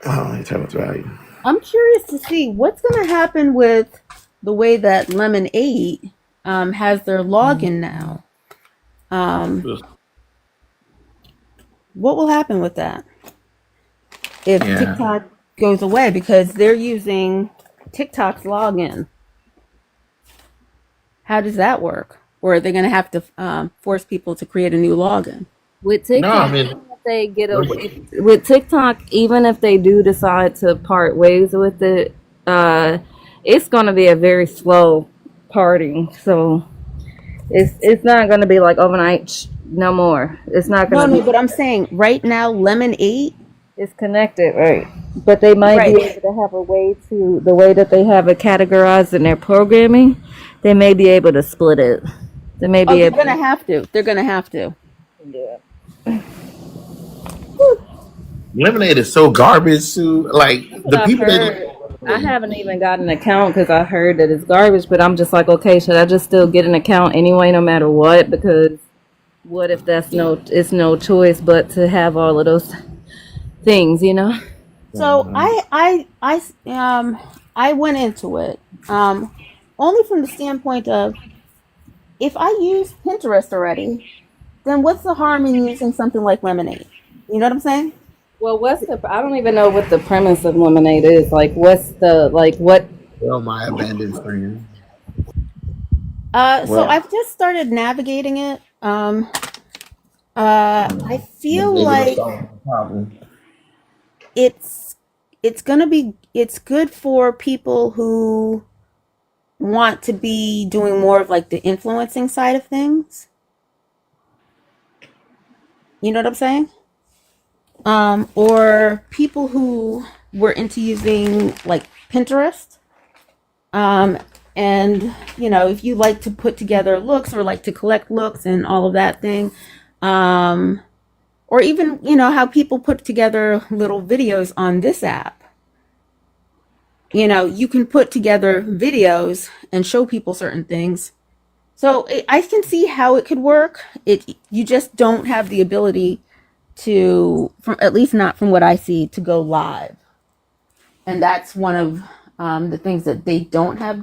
let me turn it value. I'm curious to see what's going to happen with the way that Lemonade has their login now. What will happen with that if Yeah. TikTok goes away because they're using TikTok's login? How does that work? Or are they going to have to force people to create a new login? With No, I TikTok, mean, even if they get a with TikTok, even if they do decide to part ways with it, it's going to be a very slow parting. So it's not going to be like overnight. No more. It's not going to No, be. but I'm saying right now, Lemonade, It's connected, right? But they might be right? able to have a way to the way that they have it categorized in their programming. They may be able to split it. They may Oh, be they're able going to to have to. They're going to have to. do it. lemonade is so garbage. Too. Like That's what the I've people heard. I that. haven't even got an account because I heard that it's garbage. But I'm just like, okay, should I just still get an account anyway, no matter what? Because what if that's it's no choice but to have all of those things, you know? So I went into it only from the standpoint of if I use Pinterest already, then what's the harm in using something like Lemonade? You know what I'm saying? Well, I don't even know what the premise of Lemonade is. Like, what's the, like, what? Well, my abandoned friend. So Well, I've just started navigating it. I I'm feel able to like solve the problem. it's it's good for people who want to be doing more of like the influencing side of things. You know what I'm saying? Or people who were into using like Pinterest. Um, and if you like to put together looks or like to collect looks and all of that thing, um, or even how people put together little videos on this app. You can put together videos and show people certain things. So I can see how it could work. You just don't have the ability to, from at least not from what I see, to go live, and that's one of the things that they don't have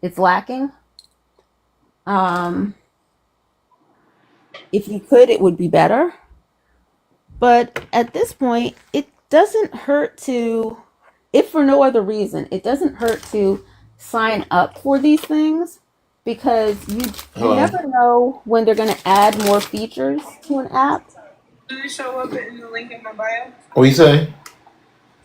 it's lacking. Um, if you could, it would be better. But at this point, it doesn't hurt to. if for no other reason, it doesn't hurt to sign up for these things because you Hello. never know when they're going to add more features to an app. Does it show up in the link in my bio? What you say?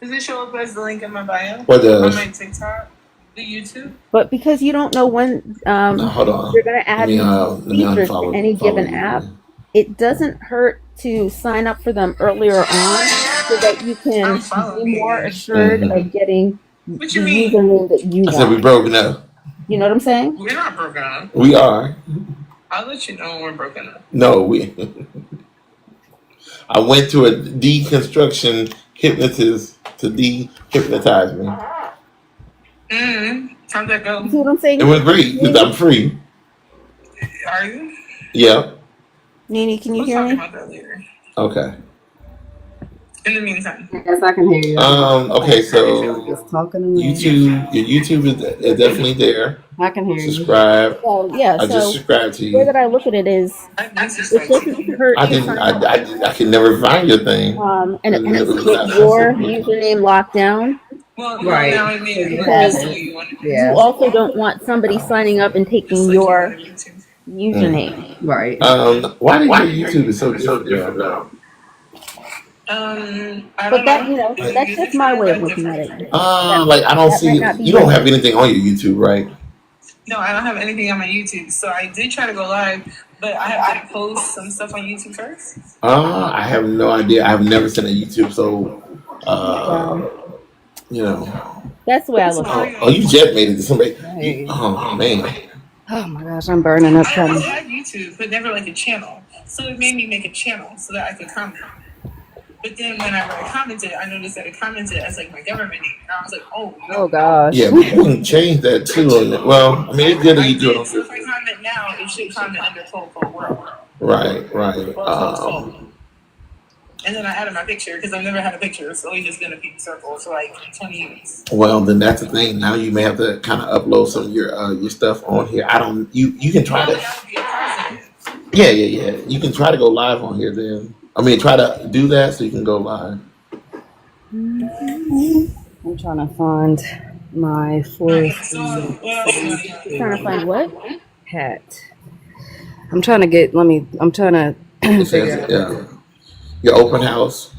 Does it show up as the link in my bio? What On does? my TikTok? The YouTube? But because you don't know when No, hold on. you're going to add Let me features to unfollow any given you. app, it doesn't hurt to sign up for them earlier on so that you can be more assured of getting What the you mean? username that you I said we want. broken up. You know what I'm saying? We're not broken up. We are. I'll let you know when we're broken up. No, we. I went to a deconstruction hypnotist to de-hypnotize me. How'd that go? You see what I'm saying? It went great because I'm free. Are you? Yeah. Nene, can you We'll hear talk me? about that later. Okay. In the meantime. Yes, I can hear you. Okay, so Just talking to me. your YouTube is definitely there. I can hear you. Subscribe. So yeah, I just so subscribed to the way you. that I look at it is I just it doesn't hurt I to didn't. sign up I could never find your thing. and at least get your username locked down. Well, Right. now I made it Because so you want to you also don't want somebody signing up and taking your YouTube. username. Right. Why do your YouTube is so different now? I But don't that, know. you know, that's just my way of looking at it. Like I don't That see. might not be You don't yours. have anything on your YouTube, right? No, I don't have anything on my YouTube. So I did try to go live, but I have to post some stuff on YouTube first. I have no idea. I have never seen a YouTube, so you know. That's the way I look at it. Oh, you just made it to somebody. Hey. Oh man. Oh my gosh, I'm burning up I from. had YouTube, but never like a channel. So it made me make a channel so that I could comment. But then whenever I commented, I noticed that it commented as like my government name. And I was like, oh, no. Oh gosh. Yeah, we can change that too. Well, I mean, it's good that you do it. So if I comment now, it should comment under Cold World. Right. And then I added my picture because I've never had a picture. It's always just been a pink circle for like 20 years. Well, then that's the thing. Now you may have to kind of upload some of your stuff on here. I don't. You can try to. That would be a positive. Yeah. You can try to go live on here. Then I mean, try to do that so you can go live. I'm trying to find my forest So what else do you want to do? Trying to find what? hat. I'm trying to get. I'm trying to figure out. Yeah. Your open house.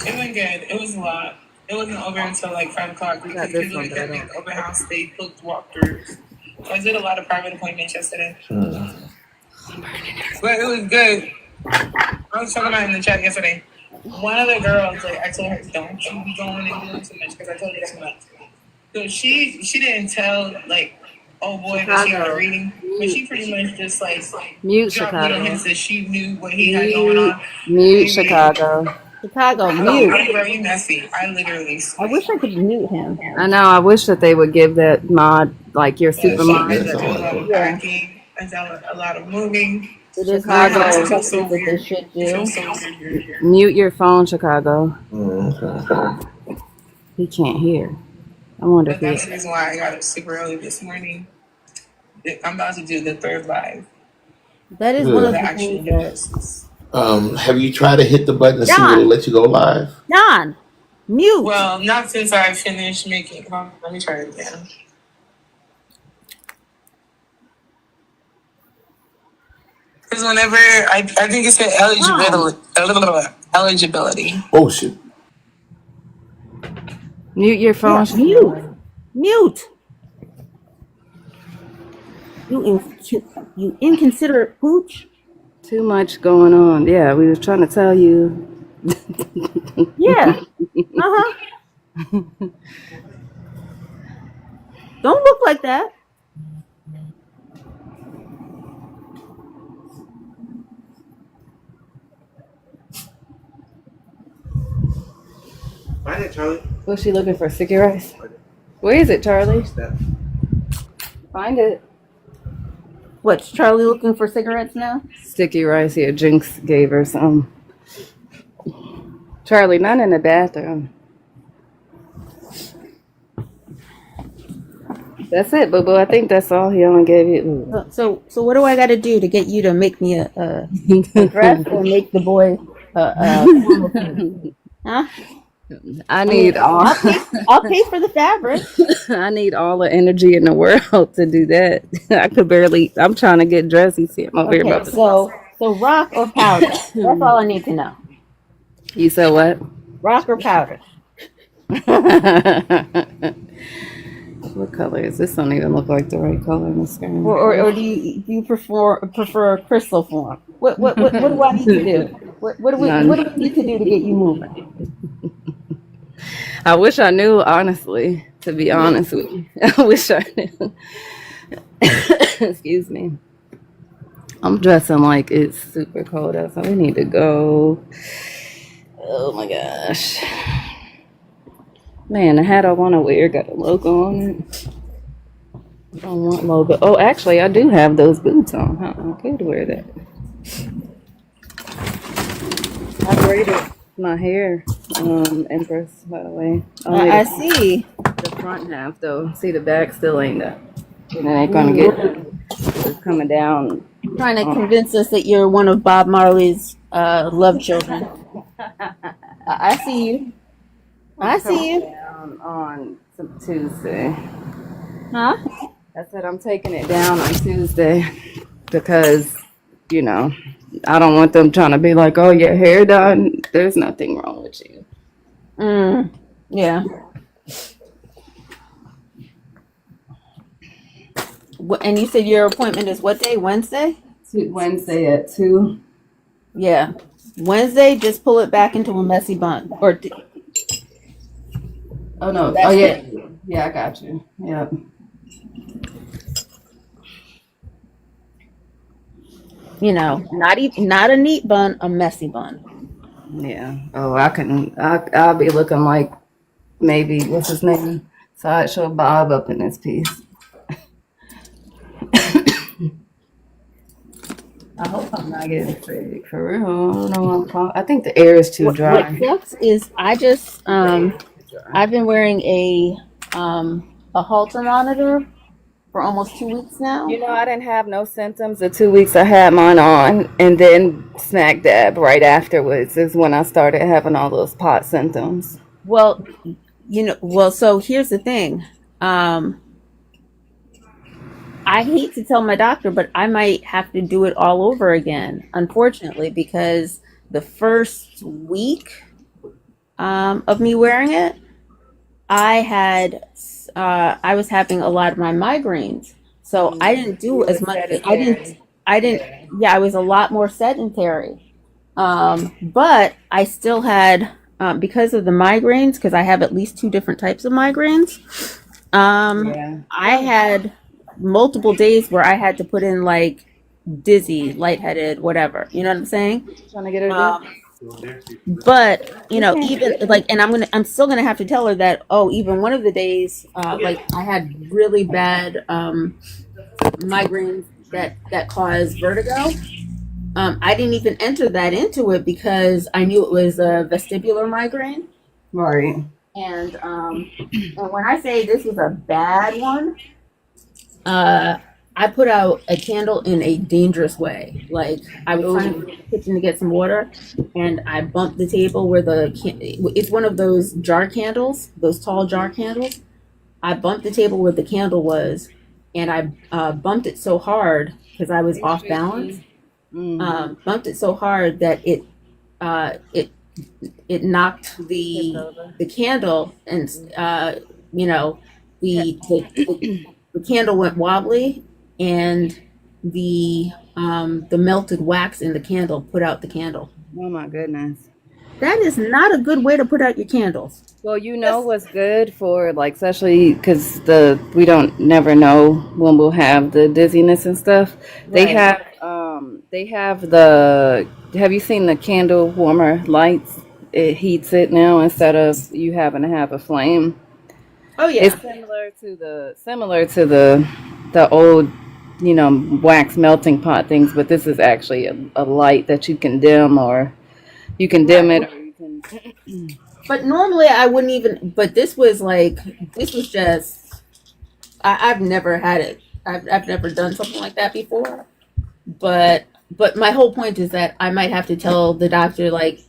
It went good. It was a lot. It wasn't over until like 5 o'clock because this people one, that but I kept me don't- at the open house, they booked walkthroughs. So I did a lot of private appointments yesterday. But it was good. I was talking about it in the chat yesterday. One of the girls, like, I told her, don't you be going and doing too much because I told her too much. So she didn't tell, like, oh boy, that she had a reading. But she pretty much just, like Mute dropped little Chicago. hints that she knew what he had going on. Mute Chicago. Chicago, mute. I'm very messy. I literally. I wish I could mute him. I know. I wish that they would give that mod like your super mod. I do a lot of packing. I do a lot of moving. It is Chicago. one of the questions that they should It do. feels so weird here. Mute your phone, Chicago. Okay. He can't hear. I wonder But if that's he. the reason why I got up super early this morning. I'm about to do the 3rd live. That is one of The the actual things that. hypnosis. Have you tried to hit the button to see will it let you go live? Don, mute. Well, not since I finished making. Let me try it again. Because whenever I think it said eligibility. Oh shit. Mute your phone. Yeah, mute. You inconsiderate pooch. Too much going on. Yeah, we was trying to tell you. Yeah. Uh-huh. Don't look like that. Find it, Charlie. What's she looking for? Sticky rice? Where is it, Charlie? Find it. What's Charlie looking for cigarettes now? Sticky rice here. Jinx gave her some. Charlie, none in the bathroom. That's it, boo boo. I think that's all he only gave you. So what do I got to do to get you to make me a dress or make the boy huh? I I mean, need all I'll pay for the fabric. I need all the energy in the world to do that. I could barely. I'm trying to get dressed. You see, I'm over here Okay, about to. so rock or powder? That's all I need to know. You said what? Rock or powder? What color is this? Don't even look like the right color in the screen. Or do you prefer crystal form? What do I need to do? What None. do we need to do to get you moving? I wish I knew, honestly. To be honest with you, I wish I knew. Excuse me. I'm dressing like it's super cold outside. We need to go. Oh my gosh. Man, the hat I want to wear got a logo on it. I don't want logo. Oh, actually, I do have those boots on. Huh? I could wear that. I braided my hair, Empress, by the way. Only I see. the front half, though. See, the back still ain't up. And it ain't gonna get it's coming down. Trying to convince us that you're one of Bob Marley's love children. I see you. I see you. Down on Tuesday. Huh? I said I'm taking it down on Tuesday because, you know, I don't want them trying to be like, oh, your hair done. There's nothing wrong with you. Yeah. And you said your appointment is what day? Wednesday? Wednesday at 2. Yeah. Wednesday, just pull it back into a messy bun. Oh, no. That's Oh, yeah. Yeah, I got you. Yep. Not a neat bun, a messy bun. Yeah. Oh, I'll be looking like maybe, what's his name? Sideshow Bob up in this piece. I hope I'm not getting sick for real. I don't know what I'm calling. I think the air is too What dry. sucks is I've been wearing a Holter monitor for almost 2 weeks now. You know, I didn't have no symptoms the 2 weeks I had mine on, and then smack dab right afterwards is when I started having all those pot symptoms. Well, so here's the thing. I hate to tell my doctor, but I might have to do it all over again, unfortunately, because the first week of me wearing it, I was having a lot of my migraines, so I didn't do as much. Yeah, I was a lot more sedentary. But I still had, because of the migraines, because I have at least 2 different types of migraines. I had multiple days where I had to put in like dizzy, lightheaded, whatever. You know what I'm saying? Trying to get her done. But even like, and I'm still gonna have to tell her that. Oh, even one of the days, like I had really bad migraines that caused vertigo. I didn't even enter that into it because I knew it was a vestibular migraine. Right. And when I say this was a bad one, I put out a candle in a dangerous way. Like I was trying to go to the kitchen to get some water, and I bumped the table where it's one of those jar candles, those tall jar candles. I bumped the table where the candle was, and I bumped it so hard because I was off balance. Bumped it so hard that it knocked the candle, and the candle went wobbly, and the melted wax in the candle put out the candle. Oh my goodness. That is not a good way to put out your candles. Well, you know what's good for, like, especially because we don't never know when we'll have the dizziness and stuff. They Right. have have you seen the candle warmer lights? It heats it now instead of you having to have a flame. Oh yeah. It's similar to the old, wax melting pot things, but this is actually a light that you can dim, or you can dim it, or you can. But normally I wouldn't even. But this was just. I've never had it. I've never done something like that before. But my whole point is that I might have to tell the doctor, like,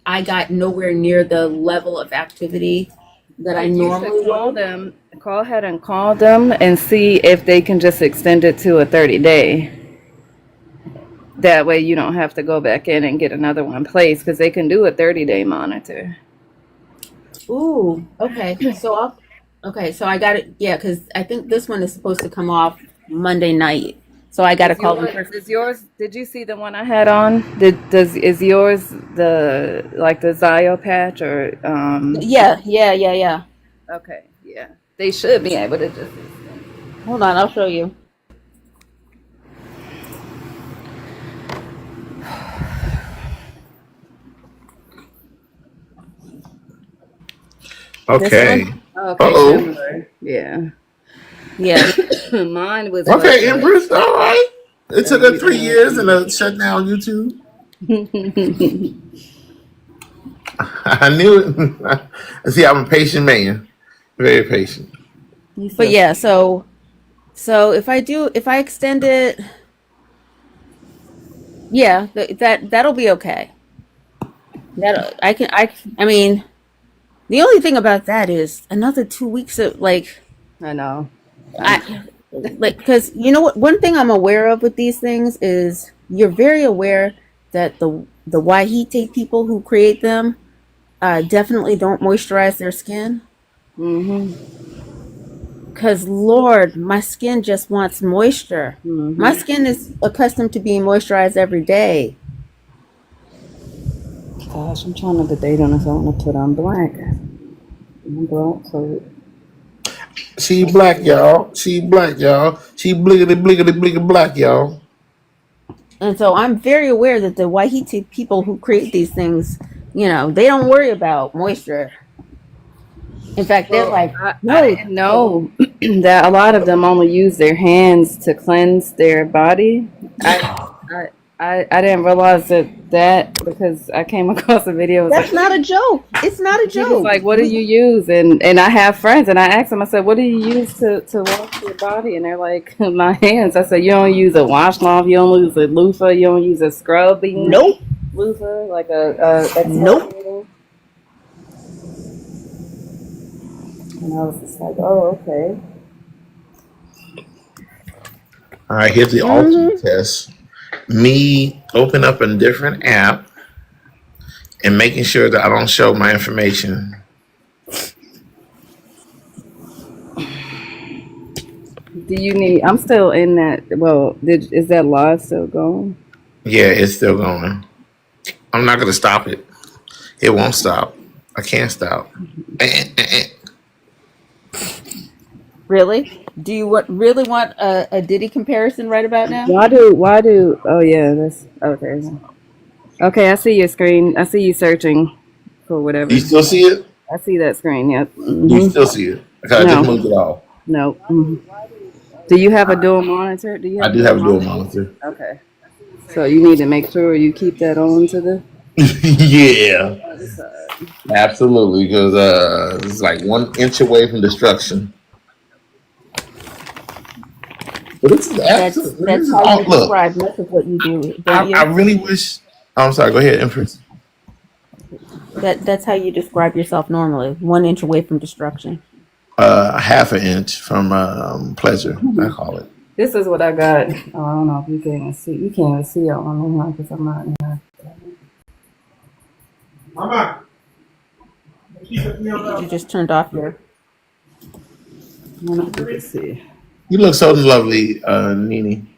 I got nowhere near the level of activity that I You should normally call would. them. Call ahead and call them and see if they can just extend it to a 30-day. That way you don't have to go back in and get another one placed because they can do a 30-day monitor. Ooh, okay. So I got it. Yeah, because I think this one is supposed to come off Monday night. So I got to call them first. Is yours? Did you see the one I had on? Is yours the like the Zio patch or Yeah. Okay, yeah. They should be able to just. Hold on, I'll show you. This Okay. one? Okay, Uh-oh. similar. Yeah. Yeah. Mine was Okay, Empress. All right. It took her 3 years and a shut down YouTube. I knew it. See, I'm a patient man. Very patient. But yeah, so if I extend it, yeah, that'll be okay. I mean, the only thing about that is another 2 weeks of like I know. because you know what, one thing I'm aware of with these things is you're very aware that the Wahite people who create them definitely don't moisturize their skin. Because Lord, my skin just wants moisture. My skin is accustomed to being moisturized every day. Gosh, I'm trying to debate on this. I want to put on black. I'm black, so She black, y'all. She black, y'all. She bliggity black, y'all. And so I'm very aware that the Wahiti people who create these things, they don't worry about moisture. In fact, they're like, I know that a lot of them only use their hands to cleanse their body. I didn't realize that because I came across a video. That's not a joke. It's not a joke. Was like, what do you use? And I have friends, and I asked them. I said, what do you use to wash your body? And they're like, my hands. I said, you don't use a washcloth, you don't use a loofah, you don't use a scrubbing. Nope. Loofah, like a nope. And I was just like, oh, okay. All right, here's the ultimate test. Me open up a different app and making sure that I don't show my information. Do you need? I'm still in that. Well, is that live still going? Yeah, it's still going. I'm not gonna stop it. It won't stop. I can't stop. Really? Do you really want a Diddy comparison right about now? Why do? Oh yeah, that's okay. Okay, I see your screen. I see you searching for whatever. You still see it? I see that screen. Yep. You still see it? Okay, I just moved it off. No. Do you have a dual monitor? I do have a dual monitor. Okay. So you need to make sure you keep that on to the. Yeah. Absolutely, because it's like 1 inch away from destruction. But this is that's how you describe most of what you do. I really wish. I'm sorry. Go ahead, Empress. That's how you describe yourself normally. 1 inch away from destruction. Half an inch from pleasure. I call it. This is what I got. Oh, I don't know if you can even see. You can't even see it on here because I'm not in here. Mama. You just turned off your. I don't know if you can see. You look so lovely, Nene.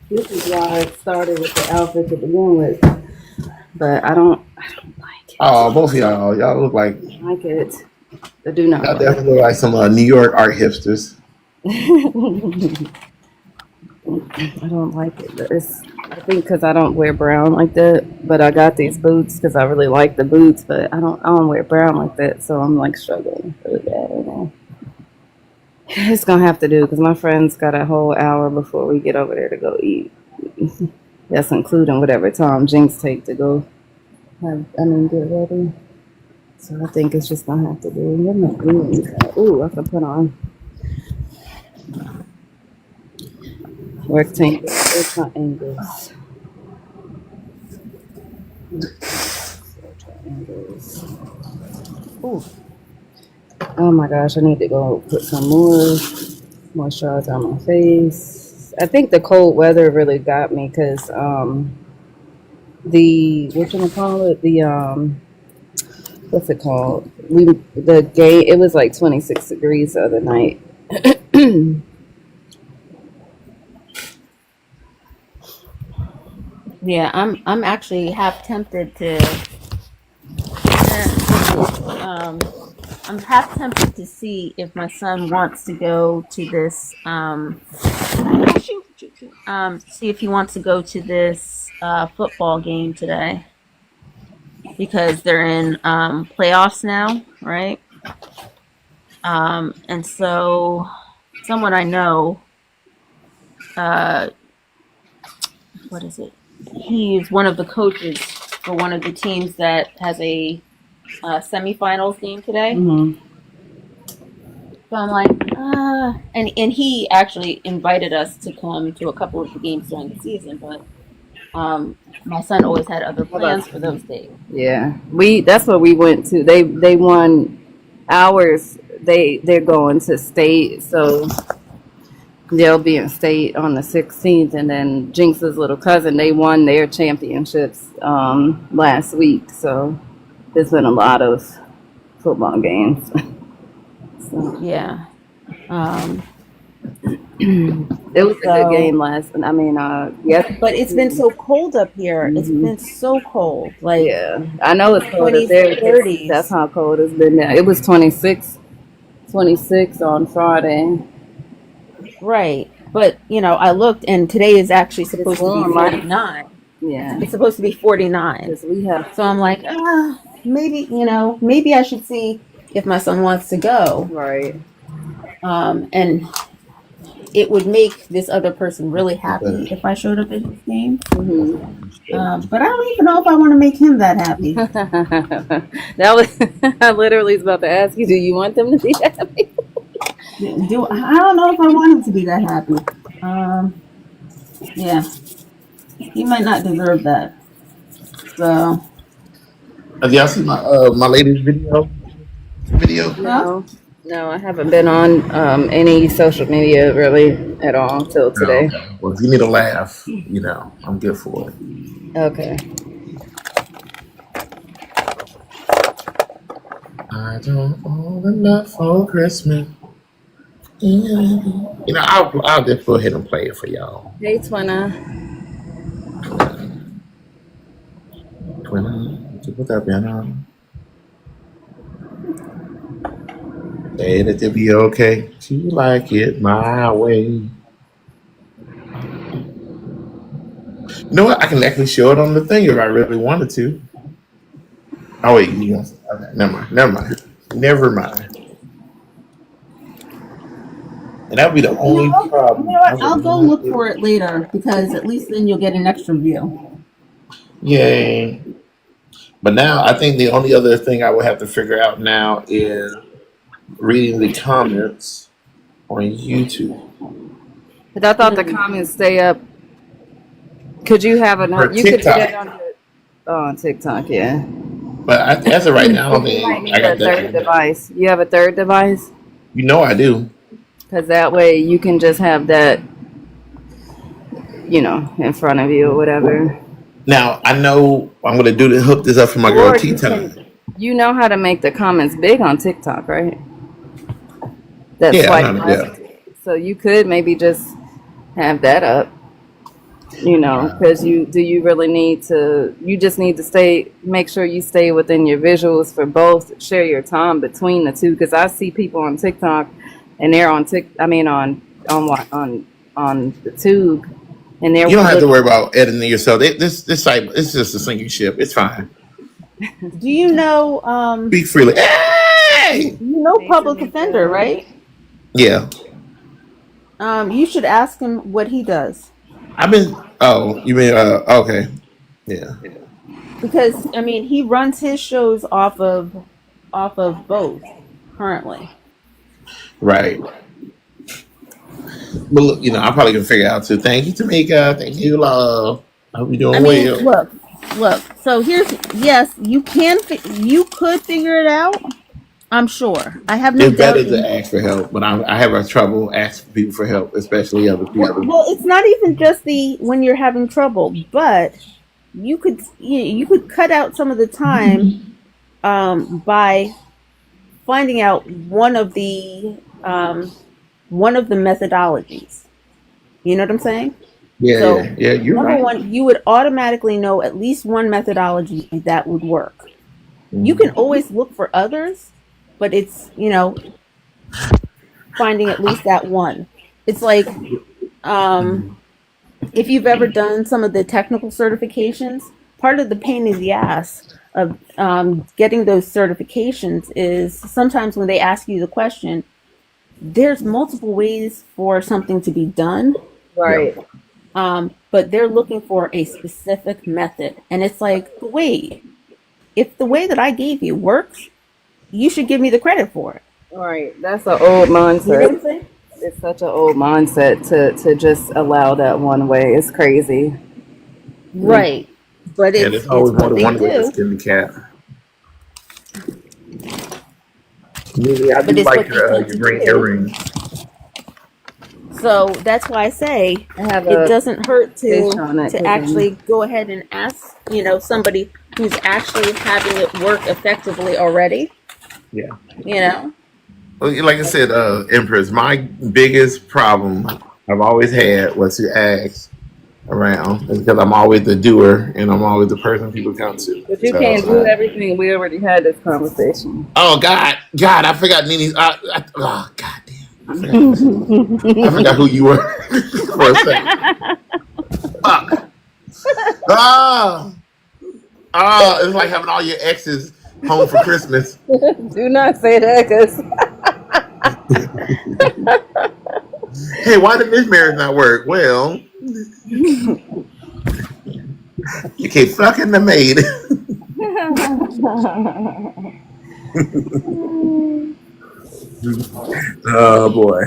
This is why I started with the outfit to begin with, but I don't like it. Oh, both of y'all look like. I like it. I do not. Y'all definitely look like some New York art hipsters. I don't like it. I think because I don't wear brown like that, but I got these boots because I really like the boots, but I don't wear brown like that, so I'm like struggling really bad right now. It's gonna have to do because my friends got a whole hour before we get over there to go eat. That's including whatever time Jinx take to go get ready. So I think it's just gonna have to do. Ooh, I can put on rectangles. Ooh. Oh my gosh, I need to go put some more moisturizer on my face. I think the cold weather really got me because the what's it called? The game, it was like 26 degrees the other night. Yeah, I'm actually half tempted to I'm half tempted to see if my son wants to go to this see if he wants to go to this football game today because they're in playoffs now, right? And so someone I know, uh, what is it? He's one of the coaches for one of the teams that has a semifinals game today. Mm-hmm. So I'm like, and he actually invited us to come to a couple of the games during the season, but my son always had other plans for those days. Yeah, that's what we went to. They won ours. They're going to state, so they'll be in state on the 16th, and then Jinx's little cousin, they won their championships last week. So there's been a lot of football games. So, Yeah. it was a good game yes. But it's been so cold up here. It's been so cold. Like, Yeah, I know it's cold up 20s, there. 30s. That's how cold it's been there. It was 26 on Friday. Right. But, I looked, and today is actually supposed to be 49. Yeah, It's supposed to be 49. because we have So I'm like, maybe I should see if my son wants to go. right. And it would make this other person really happy if I showed up at his game. Mm-hmm. But I don't even know if I want to make him that happy. That was I literally was about to ask you, do you want them to be happy? I don't know if I want him to be that happy. Yeah, he might not deserve that. So Have y'all seen my latest video? No, I haven't been on any social media really at all till No. today. Well, if you need a laugh, I'm good for it. Okay. I don't want enough for Christmas. I'll just go ahead and play it for y'all. Hey, Twina. What's up, y'all? Say that it'll be okay. She like it my way. You know what? I can actually show it on the thing if I really wanted to. Oh wait, okay, never mind. And that would be the only problem. I'll go look for it later because at least then you'll get an extra view. Yay. But now I think the only other thing I would have to figure out now is reading the comments on YouTube. But I thought the comments stay up. Could you have Or you could do TikTok. that on TikTok, yeah. But as of right now, I You think might need I got a third that. device. You have a third device? You know I do. Because that way you can just have that, in front of you or whatever. Now I know I'm gonna hook this up for my girl Or T you Time. You know how to make the comments big on TikTok, right? That's Yeah, I swipe know, left. So you could maybe just have that up, because you really need to, you just need to make sure you stay within your visuals for both, share your time between the two, because I see people on TikTok and they're on on the tube, and they're You don't have to worry about editing yourself. This site, it's just a sinking ship. It's fine. Do you know Speak freely. Hey! Public Defender, right? Yeah. You should ask him what he does. Oh, you mean, okay. Yeah. Because he runs his shows off of both currently. Right. But look, I probably can figure it out too. Thank you, Tamika. Thank you, love. I hope you're doing well. Look, Look, so yes, you could figure it out. I'm sure. I have no It's doubt. better to ask for help, but I have a trouble asking people for help, especially other people. Well, it's not even just the when you're having trouble, but you could cut out some of the time by finding out one of the methodologies. You know what I'm saying? Yeah, So yeah, yeah. You're number right. one, you would automatically know at least one methodology that would work. You can Mhm. always look for others, but it's finding at least that one. It's like if you've ever done some of the technical certifications, part of the pain in the ass of getting those certifications is sometimes when they ask you the question, there's multiple ways for something to be done, Yeah. Right. but they're looking for a specific method. And it's like, wait, if the way that I gave you works, you should give me the credit for it. Right. That's an old You know what I'm mindset. saying? It's such an old mindset to just allow that one way. It's crazy. Mm. Right. But Yeah, there's it's always more what than they one way to do. skin the cat. Mimi, I But do it's like what they tend your to green do. earrings. So that's why I say I have it a doesn't hurt fish on it to because I'm. actually go ahead and ask, somebody who's actually having it work effectively already. Yeah. You know, Well, like I said, Empress, my biggest problem I've always had was to ask around. It's because I'm always the doer and I'm always the person people come to. But you So, can't do everything. We already had this conversation. oh God, I forgot Nini's. Oh God damn, I forgot who you were for a second. Fuck. Oh, it's like having all your exes home for Christmas. Do not say that, cause Hey, why did this marriage not work? Well, you keep fucking the maid. Oh boy.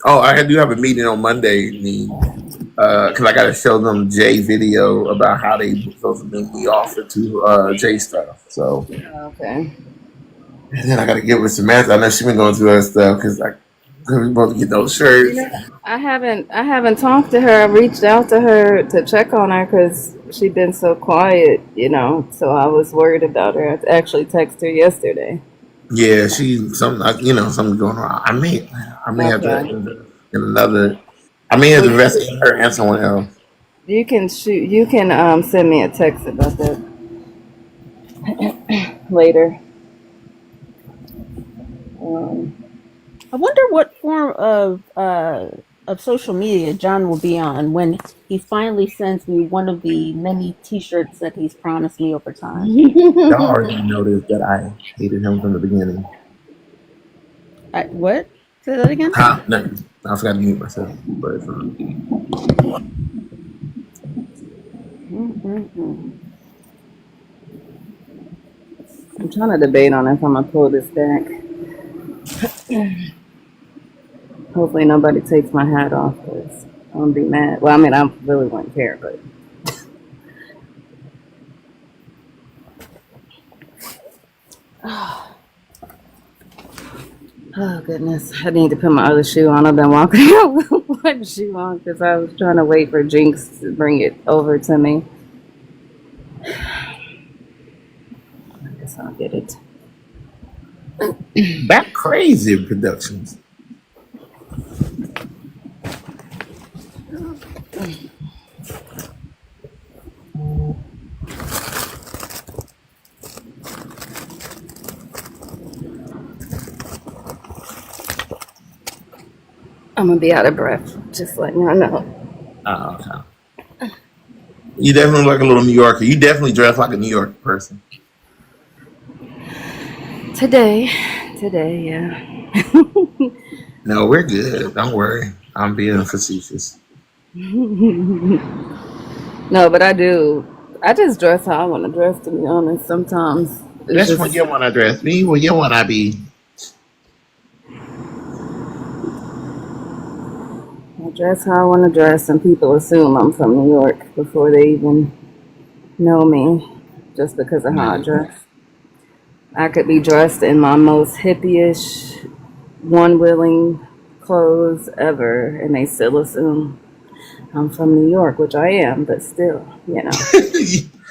I do have a meeting on Monday, because I got to show them Jay video about how they supposed to make me offer to Jay stuff. So, okay. and then I got to get with Samantha. I know she been going through her stuff because we supposed to get those shirts. I haven't talked to her. I reached out to her to check on her because she'd been so quiet, So I was worried about her. I actually texted her yesterday. Yeah, something going on. I may have to Okay. in another. I may have Well, to invest in her and someone else. you can shoot. You can send me a text about that later. Um, I wonder what form of social media John will be on when he finally sends me one of the many T-shirts that he's promised me over time. Y'all already noticed that I hated him from the beginning. What? Say that again. Huh? No, I forgot to mute myself. But Mm-mm-mm. I'm trying to debate on if I'm gonna pull this back. Hopefully nobody takes my hat off because I'm gonna be mad. Well, I mean, I really wouldn't care, but oh goodness, I need to put my other shoe on. I've been walking out with one shoe on because I was trying to wait for Jinx to bring it over to me. I guess I'll get it. that crazy productions. I'm gonna be out of breath. Just letting y'all know. Oh, okay. You definitely look like a little New Yorker. You definitely dress like a New York person. Today, yeah. No, we're good. Don't worry. I'm being facetious. No, but I do. I just dress how I want to dress. To be honest, sometimes it's That's when just you want to dress me. When you want to be. I dress how I want to dress, and people assume I'm from New York before they even know me just because of how I dress. I could be dressed in my most hippie-ish, one-willing clothes ever, and they still assume I'm from New York, which I am, but still, you know.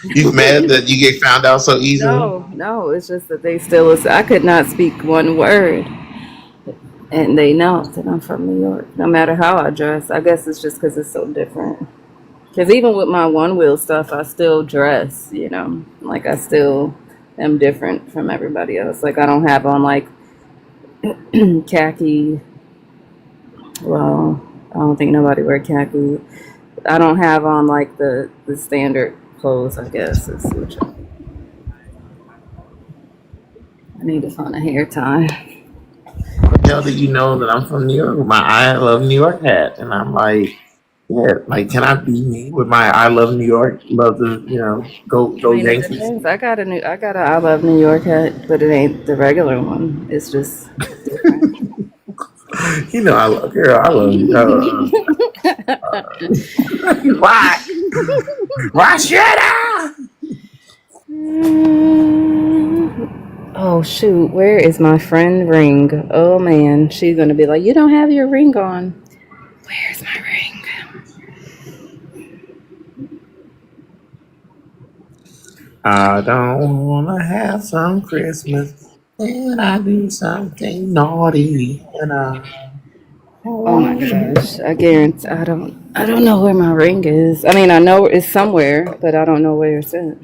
You mad that you get found out so easily? No, it's just that they still assume. I could not speak one word, and they know that I'm from New York, no matter how I dress. I guess it's just because it's so different. Because even with my one-wheel stuff, I still dress, you know. Like, I still am different from everybody else. Like, I don't have on, like, khaki. Well, I don't think nobody wear khaki. I don't have on like the standard clothes. I guess is which I need to find a hair tie. How do you know that I'm from New York with my I love New York hat? And I'm like, yeah, like can I be me with my I love New York, love to, I go mean, it Yankees. depends. I got a I love New York hat, but it ain't the regular one. It's just different. I love girl, I love you. Why? Why should I? Oh shoot, where is my friend ring? Oh man, she's gonna be like, you don't have your ring on. Where's my ring? I don't wanna have some Christmas and I do something naughty and Oh my gosh, I guarantee I don't know where my ring is. I mean, I know it's somewhere, but I don't know where it's at.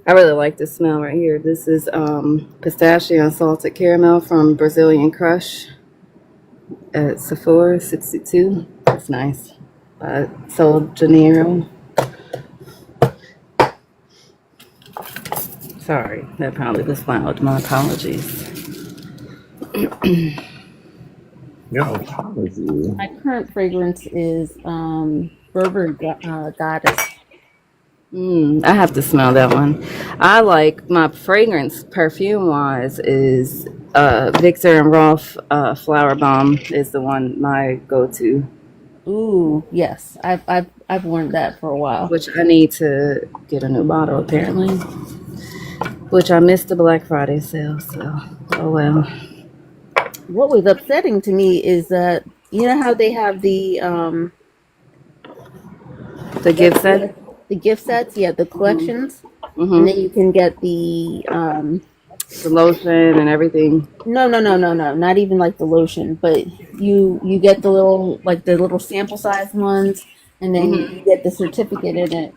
I really like this smell right here. This is pistachio and salted caramel from Brazilian Crush at Sephora 62. It's nice. Sol Janeiro. Sorry, that probably was loud. My apologies. your apology. My current fragrance is Berber Goddess. I have to smell that one. I like my fragrance perfume wise is Victor and Rolf Flower Bomb is the one my go to, Ooh, yes, I've worn that for a while. which I need to get a new bottle apparently. Which I missed the Black Friday sale, so oh well. What was upsetting to me is that you know how they have the The gift set. the gift sets, yeah, the collections, and Mm-hmm. then you can get the The lotion and everything. no, not even like the lotion, but you get the little sample size ones, and then Mm-hmm. you get the certificate in it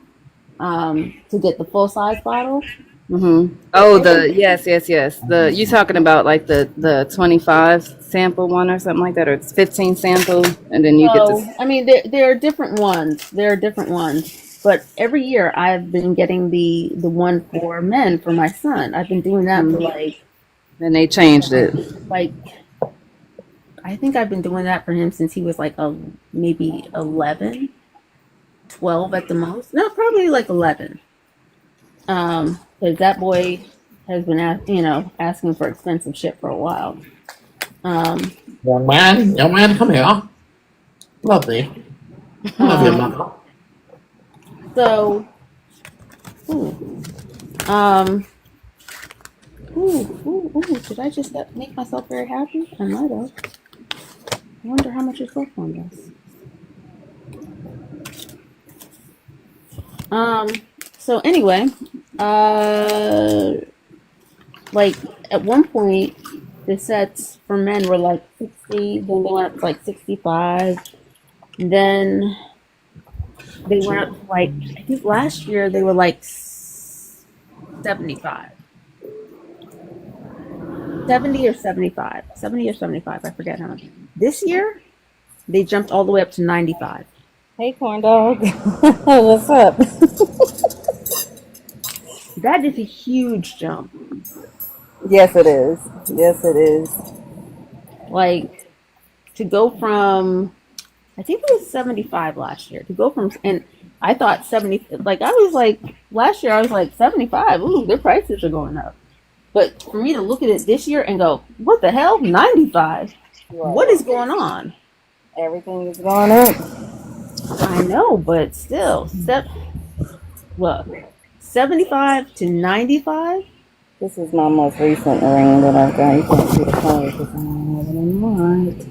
to get the full size bottle. Mm-hmm. But Oh, yes. The you talking about like the 25 sample one or something like that, or it's 15 sample, and then you get so this. I mean, there are different ones. There are different ones, but every year I've been getting the one for men for my son. I've been doing that for And they changed it. like I think I've been doing that for him since he was like maybe 11, 12 at the most. No, probably like 11. Because that boy has been asking for expensive shit for a while. Young man, come here. Love me. Love your Um, mother. so, ooh, um, did I just make myself very happy? I might have. I wonder how much is left on this. So anyway, uh, like at one point, the sets for men were like 60, then they went up to like 65, then they went up to like, I think last year they were like 75. 70 or 75. 70 or 75, I forget how much. This year, they jumped all the way up to 95. Hey, corn dog. What's up? That is a huge jump. Yes, it is. Yes, it is. Like, to go from, I think it was 75 last year, to go from, and I thought 70, like, I was like, last year I was like 75, ooh, their prices are going up. But for me to look at it this year and go, what the hell, 95? What is going on? Everything is going up. I know, but still, look, 75 to 95. This is my most recent ring that I've got. You can't see the color because I don't have it in white.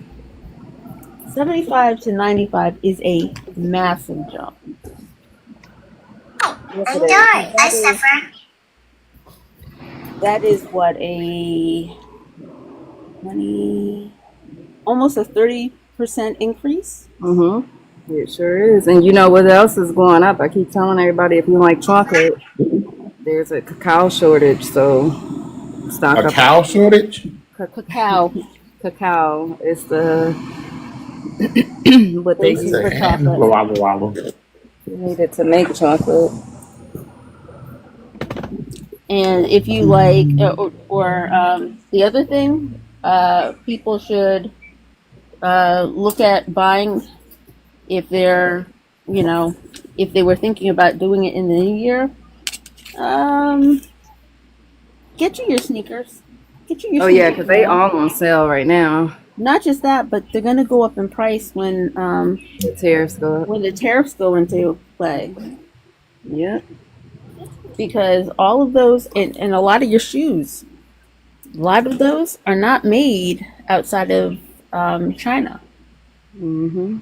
75 to 95 is a massive jump. Yes, it is. 'Cause That is what a 20, almost a 30% increase. It sure is. And you know what else is going up? I keep telling everybody if you like chocolate, there's a cacao shortage. So stock A up. cow shortage? Cacao. Cacao is the what they It's use a for hand chocolate. wobble wobble. You need it to make chocolate. And if you like, the other thing, people should look at buying if they're, if they were thinking about doing it in the new year. Get you your sneakers. Get you your Oh yeah, sneakers because they now. all on sale right now. Not just that, but they're gonna go up in price when The tariffs go up. the tariffs go into play. Yep. Because all of those and a lot of your shoes, a lot of those are not made outside of China. Mm-hmm.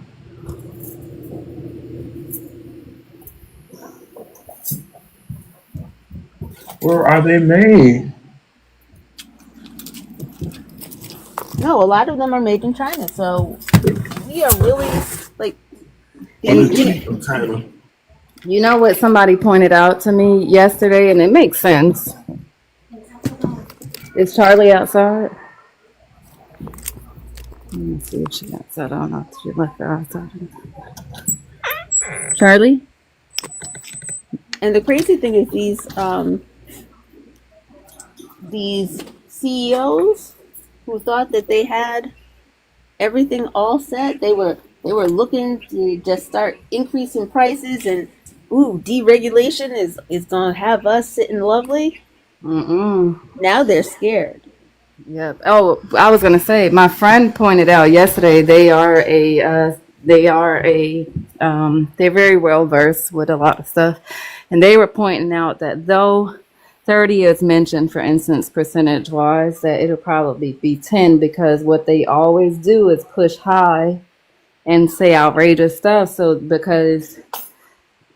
Where are they made? No, a lot of them are made in China. So we are really like, And you know what somebody pointed out to me yesterday, and it makes sense. Is Charlie outside? Let me see if she outside. I don't know if she left her outside. Charlie? and the crazy thing is these CEOs who thought that they had everything all set, they were looking to just start increasing prices and deregulation is gonna have us sitting lovely. Now they're scared. Yep. Oh, I was gonna say, my friend pointed out yesterday they're very well versed with a lot of stuff, and they were pointing out that though 30 is mentioned, for instance, percentage wise, that it'll probably be 10 because what they always do is push high and say outrageous stuff. So because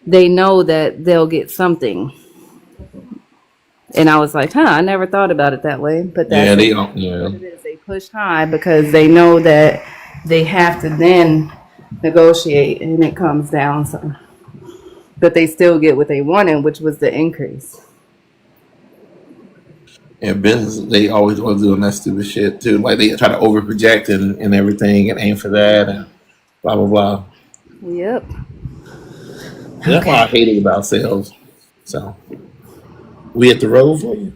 they know that they'll get something. And I was like, I never thought about it that way. But that's Yeah, they don't. Yeah. what it is. They push high because they know that they have to then negotiate and it comes down. So, but they still get what they wanted, which was the increase. And business, they always want to do that stupid shit too. Like they try to over project and everything and aim for that and blah blah blah. Yep. That's why I hate it about sales. So we hit the road for you.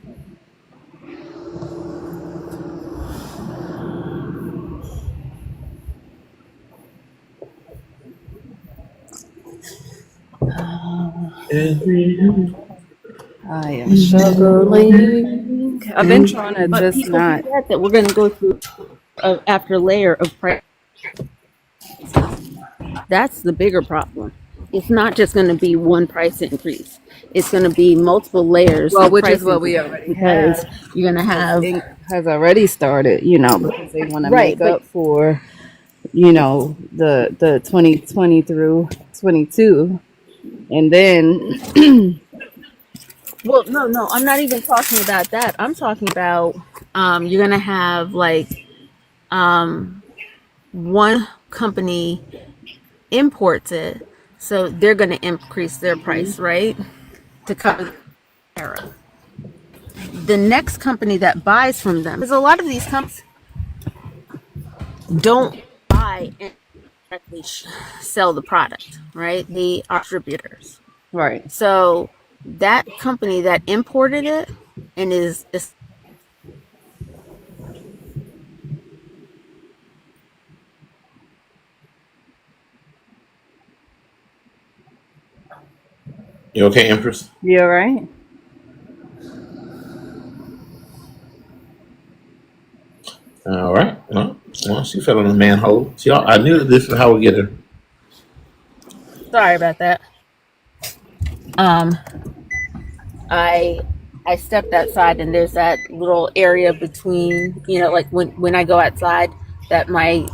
I am struggling. I've been trying to But just people not. forget that we're going to go through after layer of price. That's the bigger problem. It's not just going to be one price increase. It's going to be multiple layers. Well, of which price is what we increase already because have. you're going to have It has already started, because they want to right, make up for, the 2020 through 22. And then, well, no, I'm not even talking about that. I'm talking about you're going to have like one company imports it, so they're going to increase their price, right, to cover the tariff. The next company that buys from them, because a lot of these companies don't buy and directly sell the product, right? They are distributors. right. So that company that imported it and is You okay, Empress? You all right? All right. Well, she fell in a manhole. I knew this is how we get her. Sorry about that. Um, I I stepped outside and there's that little area between, like when I go outside, that my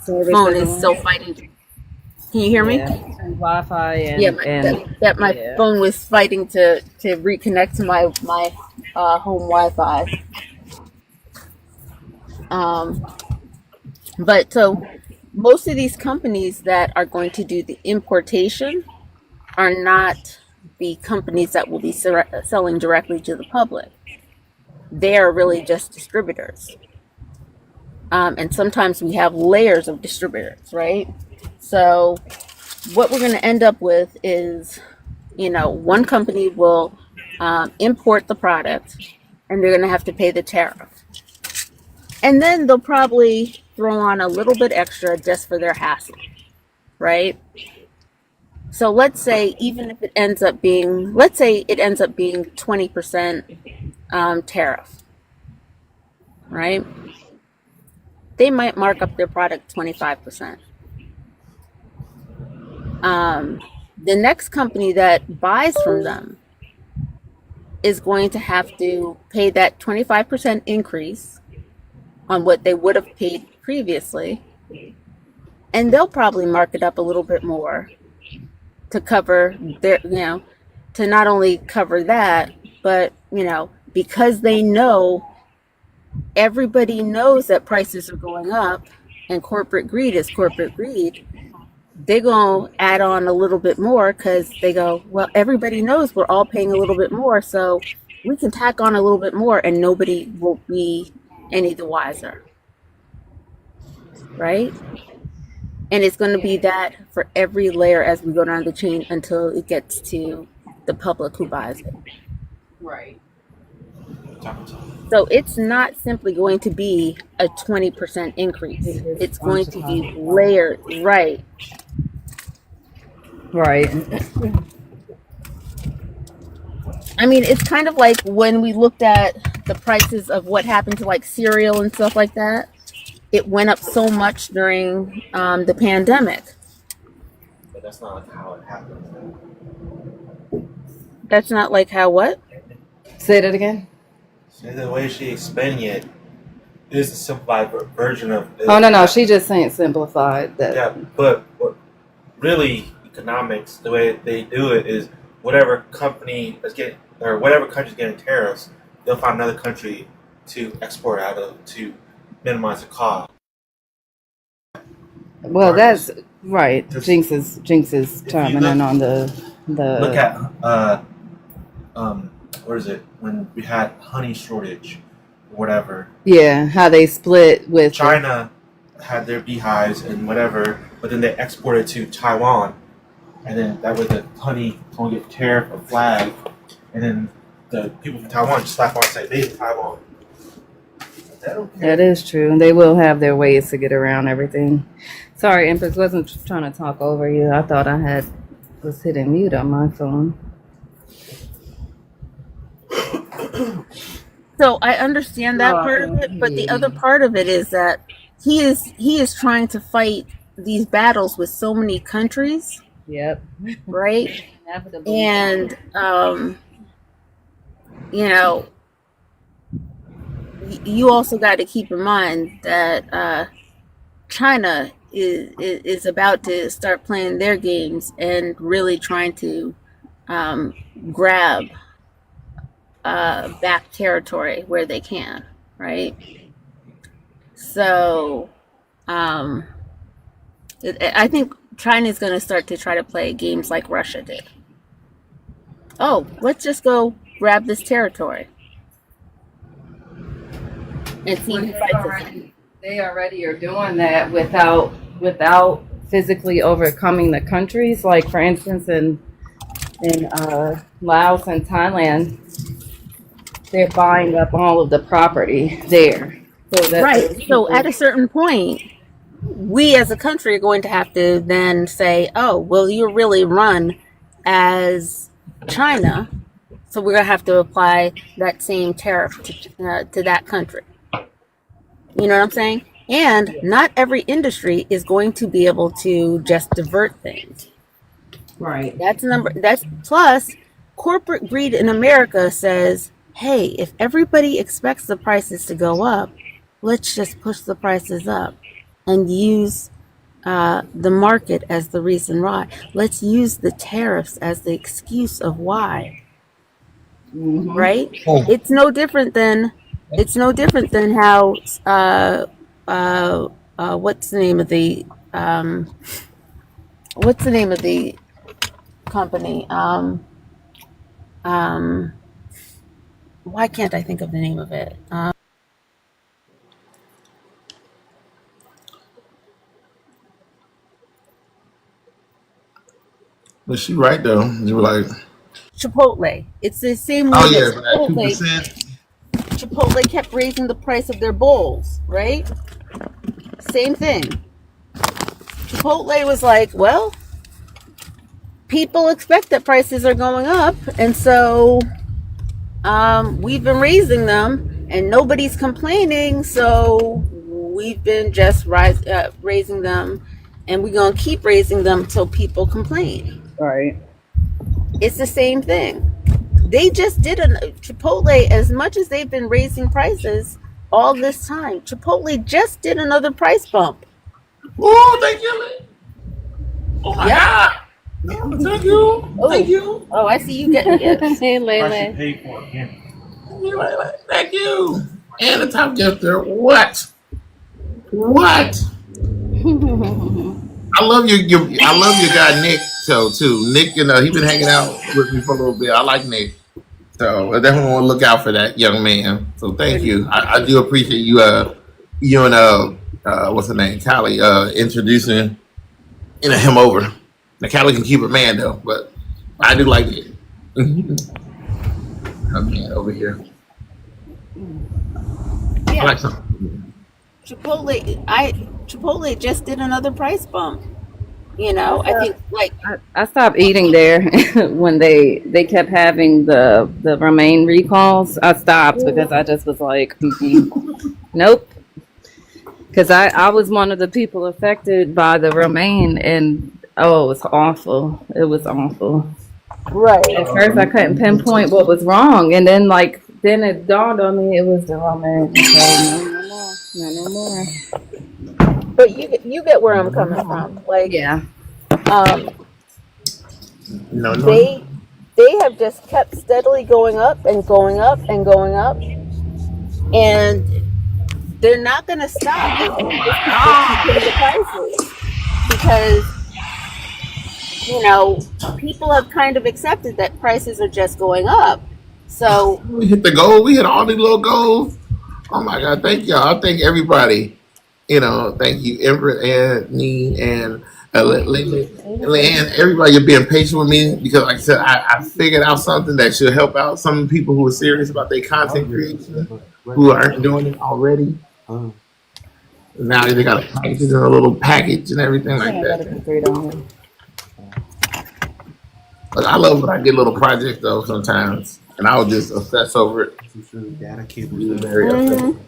Service phone is isn't still on. fighting. Can you hear me? Yeah, and Wi-Fi Yeah, and that my yeah. phone was fighting to reconnect to my home Wi-Fi. Um, but so most of these companies that are going to do the importation are not the companies that will be selling directly to the public. They are really just distributors. And sometimes we have layers of distributors, right? So what we're going to end up with is, one company will import the product and they're going to have to pay the tariff. And then they'll probably throw on a little bit extra just for their hassle, right? So let's say even if it ends up being, let's say it ends up being 20% tariff, right? They might mark up their product 25%. The next company that buys from them is going to have to pay that 25% increase on what they would have paid previously. And they'll probably mark it up a little bit more to cover their, to not only cover that, but, because they know everybody knows that prices are going up and corporate greed is corporate greed, they're going to add on a little bit more because they go, well, everybody knows we're all paying a little bit more, so we can tack on a little bit more and nobody will be any the wiser, right? And it's going to be that for every layer as we go down the chain until it gets to the public who buys it. Right. So it's not simply going to be a 20% increase. It's going to be layered, right? Right. I mean, it's kind of like when we looked at the prices of what happened to like cereal and stuff like that. It went up so much during the pandemic. But that's not like how it happened. That's not like how what? Say that again. So the way she explaining it is a simplified version of it. Oh no, she just saying simplified that. Yeah, but really economics, the way they do it is whatever company is getting or whatever country's getting tariffs, they'll find another country to export out of to minimize the cost. Well, that's right. Just- Jinx is chiming in on the Look at what is it when we had honey shortage or whatever. yeah, how they split with China had their beehives and whatever, but then they exported to Taiwan, and then that way the honey won't get tariff or flag, and then the people from Taiwan just slap on and say made in Taiwan. That is true. They will have their ways to get around everything. Sorry, Empress, wasn't trying to talk over you. I thought I was hitting mute on my phone. So I understand that part of it, but the other part of it is that he is trying to fight these battles with so many countries, Yep. right? Inevitable. And you also got to keep in mind that China is about to start playing their games and really trying to grab back territory where they can, right? So I think China's going to start to try to play games like Russia did. Oh, let's just go grab this territory and see who fights us. They already are doing that without physically overcoming the countries. Like for instance, in Laos and Thailand, they're buying up all of the property there. Right. So at a certain point, we as a country are going to have to then say, oh, well, you're really run as China, so we're going to have to apply that same tariff to that country. You know what I'm saying? And not every industry is going to be able to just divert things. Right. That's plus corporate greed in America says, hey, if everybody expects the prices to go up, let's just push the prices up and use the market as the reason why. Let's use the tariffs as the excuse of why. Right? Oh, It's no different than how what's the name of the what's the name of the company? Um, why can't I think of the name of it? but she right though. You were like, Chipotle. It's the same oh way that yeah, but that 2%. Chipotle kept raising the price of their bowls, right? Same thing. Chipotle was like, well, people expect that prices are going up, and so we've been raising them, and nobody's complaining, so we've been just raising them, and we're gonna keep raising them until people complain. Right. It's the same thing. They just did Chipotle, as much as they've been raising prices all this time. Chipotle just did another price bump. Oh, thank you. Oh my Yep. God. Thank you. Thank you. Oh, I see you getting gifts. Hey, Price you Lele. paid for it. Yeah. Thank you. And the top gifter. What? What? I love I love your guy Nick. So too, Nick. He been hanging out with me for a little bit. I like Nick. So I definitely want to look out for that young man. So thank you. I do appreciate you. You and what's her name, Callie, introducing him over. Now Callie can keep it man though, but I do like it. Oh man, over here. I Yeah, like something. Chipotle just did another price bump. I think like I stopped eating there when they kept having the romaine recalls. I stopped because I just was like, nope. Because I was one of the people affected by the romaine, and oh, it was awful. It was awful. At right. first, I couldn't pinpoint what was wrong, and then it dawned on me it was the romaine. So no more. But you get where I'm coming from. Like Yeah. um, No, no. they have just kept steadily going up and going up and going up, and they're not going to stop if we just keep keeping the prices because people have kind of accepted that prices are just going up. So We hit the goal. We hit all these little goals. Oh my God! Thank y'all. I thank everybody. Thank you, Everett and me and and everybody. You're being patient with me because, like I said, I figured out something that should help out some people who are serious about their content creation, who aren't doing it already. Now they got to package it in a little package and everything like Yeah, that'd that. be $3. But I love when I get little projects though sometimes, and I'll just obsess over it. Data cable. Be very upset. mhm.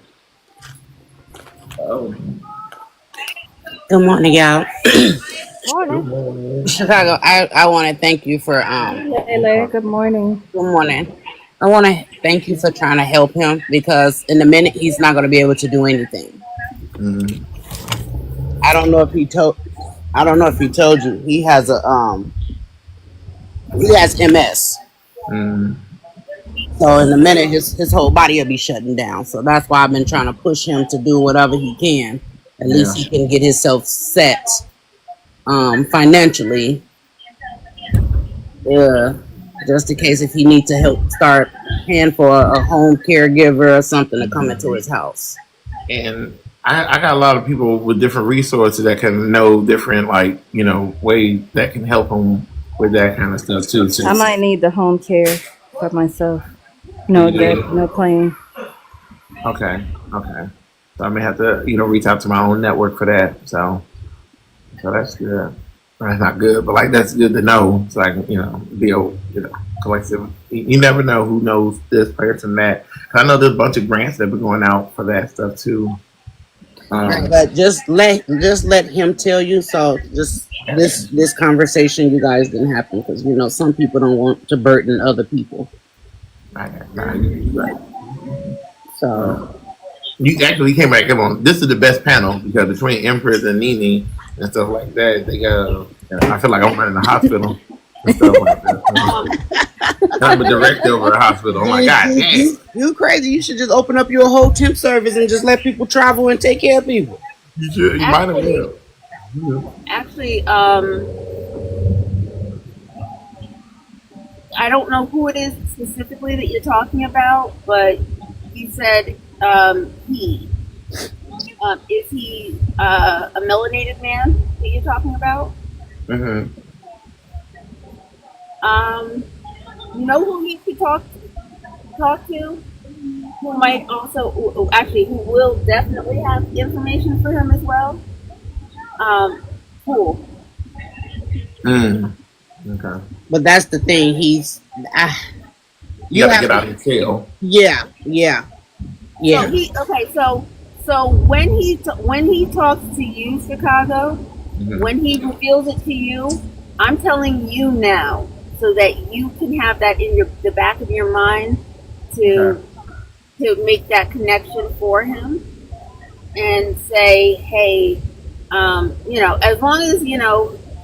Oh, Good morning, y'all. good Morning. morning. Chicago, I want to thank you for Lele, good morning. good morning. I want to thank you for trying to help him because in a minute he's not going to be able to do anything. Mm, I don't know if he told I don't know if he told you he has MS. mm, So in a minute his whole body will be shutting down. So that's why I've been trying to push him to do whatever he can. At yeah. least he can get himself set financially. Yeah, just in case if he needs to help start paying for a home caregiver or something to come into his house. And I got a lot of people with different resources that can know different, like, ways that can help them with that kind of stuff too. I Since, might need the home care for myself. No, no claim. okay, okay. So I may have to, reach out to my own network for that. So that's good. That's not good, but like that's good to know. So I can, be able, collective. You never know who knows this person that. 'Cause I know there's a bunch of grants that have been going out for that stuff too. Um, But just let him tell you. So just this conversation, you guys didn't happen because some people don't want to burden other people. you're right. So Uh, you actually came back. Come on, this is the best panel because between Empress and Nene and stuff like that, they got. I feel like I'm running a hospital and stuff like that. I'm a director over a hospital. Oh my god, you, dang! you crazy? You should just open up your whole temp service and just let people travel and take care of people. You should. You might have Actually, well. Yeah. actually, I don't know who it is specifically that you're talking about, but you said he. Is he a melanated man that you're talking about? Mm-hmm. You know who he could talk to? Who might also, actually, who will definitely have information for him as well? Cool. Mm. Okay. But that's the thing. You You got to have get out to. and tell. Yeah. So when he talks to you, Chicago, Mm-hmm. when he reveals it to you, I'm telling you now, so that you can have that in the back of your mind Okay. to make that connection for him and say, hey, as long as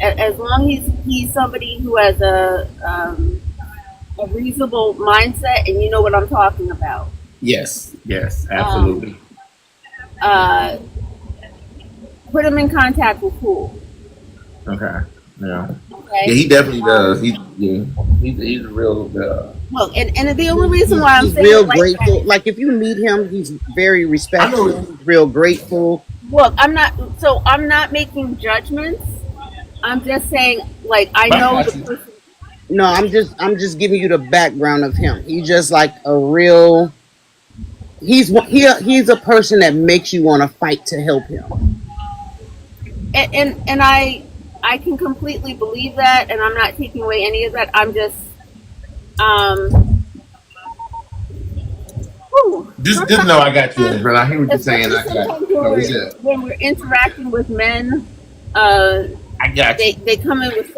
as long as he's somebody who has a reasonable mindset, and you know what I'm talking about. Yes. Yes. Um, Absolutely. uh, Put him in contact with Cool. Okay. Yeah. Yeah. Okay. He definitely does. He's a real. Look, and the only reason why I'm He's saying it real like that grateful. is, Like if you meet him, he's very I know. respectful. He's real grateful. look, I'm not making judgments. I'm just saying, like, I But I know got the you. person. No, I'm just giving you the background of him. He's just like a real. He's a person that makes you want to fight to help him. And I can completely believe that, and I'm not taking away any of that. I'm just um Just know I got you, Empress. I hear what you're saying. especially I got sometimes you. No, we good. when we're interacting with men, uh I got you. they come in with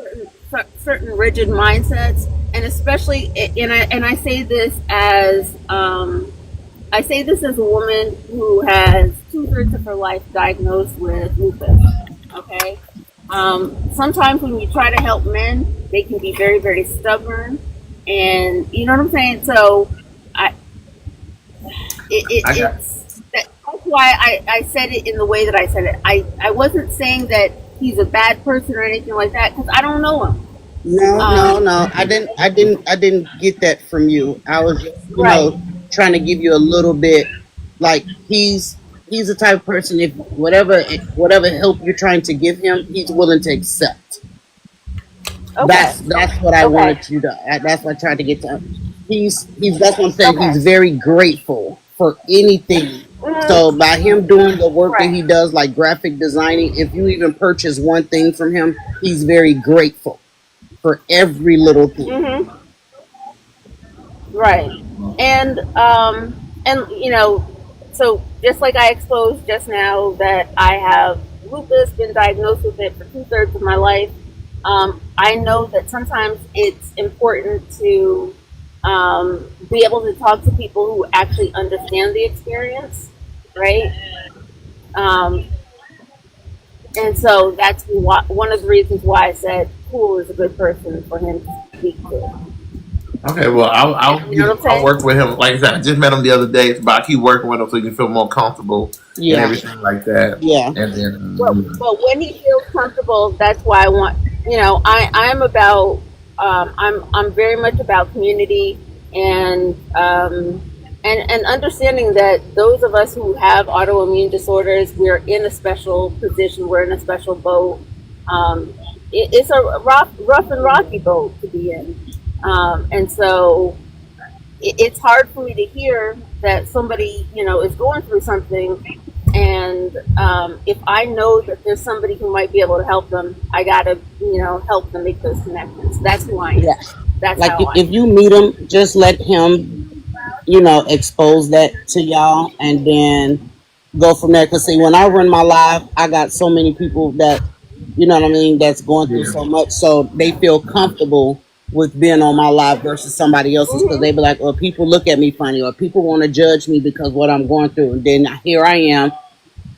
certain rigid mindsets, and especially, and I say this as a woman who has 2/3 of her life diagnosed with lupus. Okay. Sometimes when you try to help men, they can be very, very stubborn, and you know what I'm saying. So, I I got you. that's why I said it in the way that I said it. I wasn't saying that he's a bad person or anything like that, because I don't know him. No. I didn't get that from you. I was just, Right. trying to give you a little bit. Like he's the type of person, if whatever help you're trying to give him, he's willing to accept. Okay. That's what I Okay. wanted you to. That's what I tried to get to. He's that's what I'm saying. Okay. He's very grateful for anything. Mhm. So by him doing the work that Right. he does, like graphic designing, if you even purchase one thing from him, he's very grateful for every little thing. Mhm. Right. And so just like I exposed just now that I have lupus, been diagnosed with it for 2/3 of my life. I know that sometimes it's important to be able to talk to people who actually understand the experience, right? Um, and so that's one of the reasons why I said Cool is a good person for him to speak to. Okay, well, You know what I'm I'll saying? work with him. Like I said, I just met him the other day, but I keep working with him so he can feel more comfortable and Yeah, everything like that. yeah. And then, But when he feels comfortable, that's why I want. I'm about. I'm very much about community and and understanding that those of us who have autoimmune disorders, we're in a special position. We're in a special boat. Um, it's a rough and rocky boat to be in, and so it's hard for me to hear that somebody is going through something, and if I know that there's somebody who might be able to help them, I gotta help them make those connections. That's who I Yeah. am. That's Like how I if am. you meet him, just let him, expose that to y'all, and then go from there. Cause see, when I run my live, I got so many people that, you know what I mean, that's going through Yeah. so much, so they feel comfortable with being on my live versus somebody else's. Cause they be like, "Well, people look at me funny, or people want to judge me because what I'm going through." And then here I am.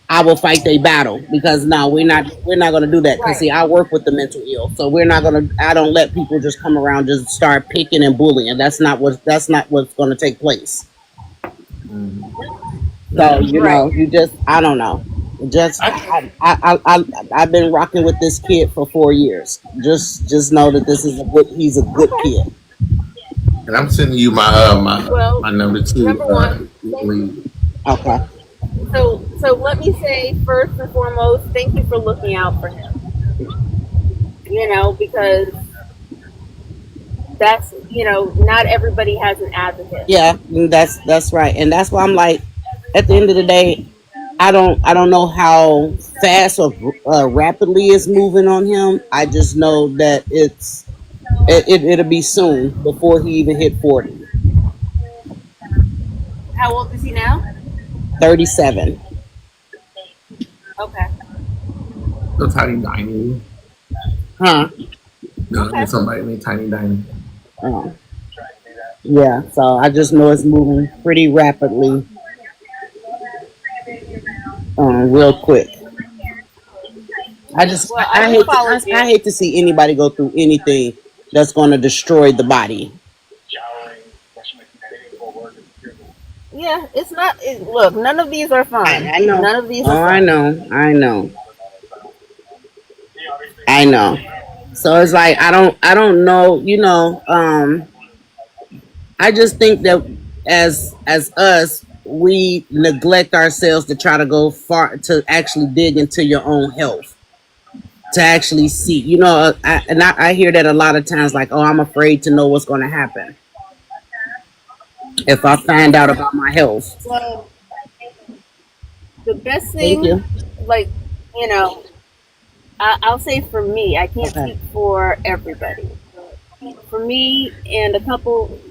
I will fight their battle because no, we're not gonna do that. Cause Right. see, I work with the mental ill, so we're not gonna. I don't let people just come around just start picking and bullying. That's not what's gonna take place. Mhm. So Yeah. Right. you just I don't know. Just I've been rocking with this kid for 4 years. Just know that this is a good. He's a good Okay. kid. And I'm sending you my Well, my number two. number one, Lead. Okay. so let me say first and foremost, thank you for looking out for him. Because not everybody has an advocate. Yeah, that's right, and that's why I'm like, at the end of the day, I don't know how fast or rapidly it's moving on him. I just know that it'll be soon before he even hit 40. How old is he now? 37. Okay. So Tiny Dining. Huh? No, Okay. there's somebody named Tiny Dining. Oh. Yeah, so I just know it's moving pretty rapidly, real quick. I just Well, I I just hate to, followed I you. hate to see anybody go through anything that's going to destroy the body. Yeah, it's not. Look, none of these are fun. I know. None of these Oh, are I fun. know. I know. I know. So it's like I don't know. I just think that as us, we neglect ourselves to try to go far to actually dig into your own health to actually see. I hear that a lot of times, like, oh, I'm afraid to know what's going to happen if I find out about my health. Well, the best Thank thing, you. like, you know, I'll say for me, I can't Okay. speak for everybody. For me, and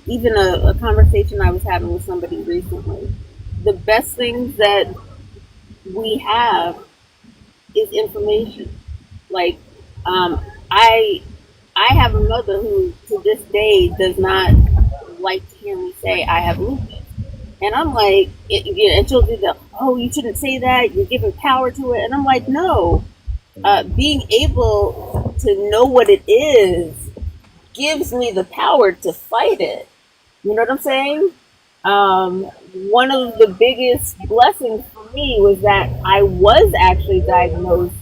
even a conversation I was having with somebody recently, the best things that we have is information. Like, um, I I have a mother who to this day does not like to hear me say I have lupus. And I'm like, and she'll do oh, you shouldn't say that. You're giving power to it. And I'm like, no. Being able to know what it is gives me the power to fight it. You know what I'm saying? One of the biggest blessings for me was that I was actually diagnosed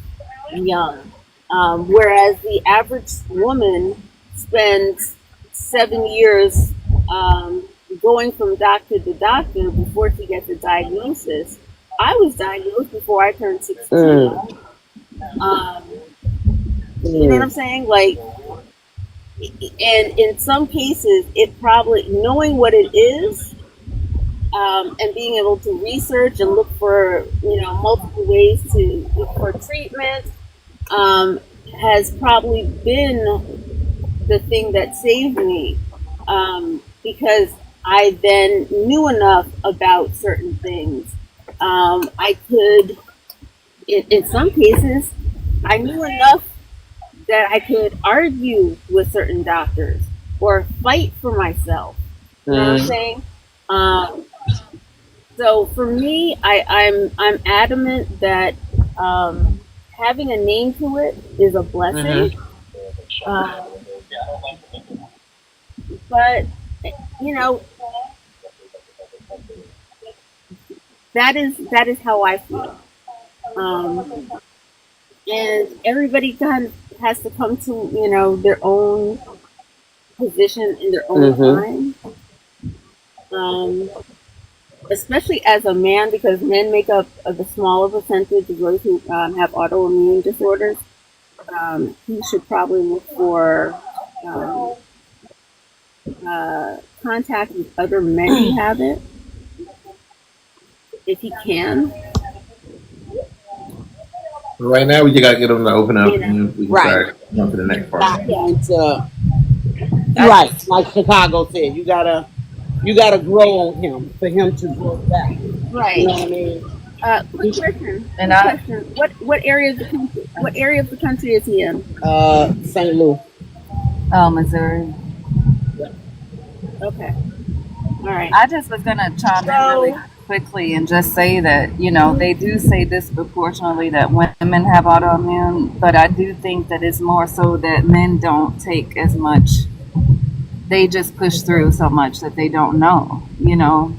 young, whereas the average woman spends 7 years um, going from doctor to doctor before she gets a diagnosis. I was diagnosed before I turned 16. Mm, Um, you know what I'm mm, saying? Like, and in some cases, it probably knowing what it is, and being able to research and look for multiple ways to look for treatment, um, has probably been the thing that saved me, because I then knew enough about certain things. I could, in some cases, I knew enough that I could argue with certain doctors or fight for myself. You know what I'm mm, saying? Um, so for me, I'm adamant that having a name to it is a blessing. mm-hmm. Um, but you know that is how I feel. Um, and everybody kind of has to come to their own position in their own Mm-hmm. time. Um, Especially as a man, because men make up the smaller percentage of those who have autoimmune disorders. He should probably look for um, contact with other men who have it, if he can. But right now, we just gotta get them to open up, You know, and then we can Right. start on to the next part. Not yeah. going to. You're I right. just Like Chicago said, you gotta grow on him for him to grow back. You right. know what I mean? Quick question. And Quick I question. What area of the country? What area of the country is he in? St. Louis. Missouri. Okay. All right. I just was gonna chime in really So quickly and just say that they do say disproportionately that women have autoimmune, but I do think that it's more so that men don't take as much. They just push through so much that they don't know,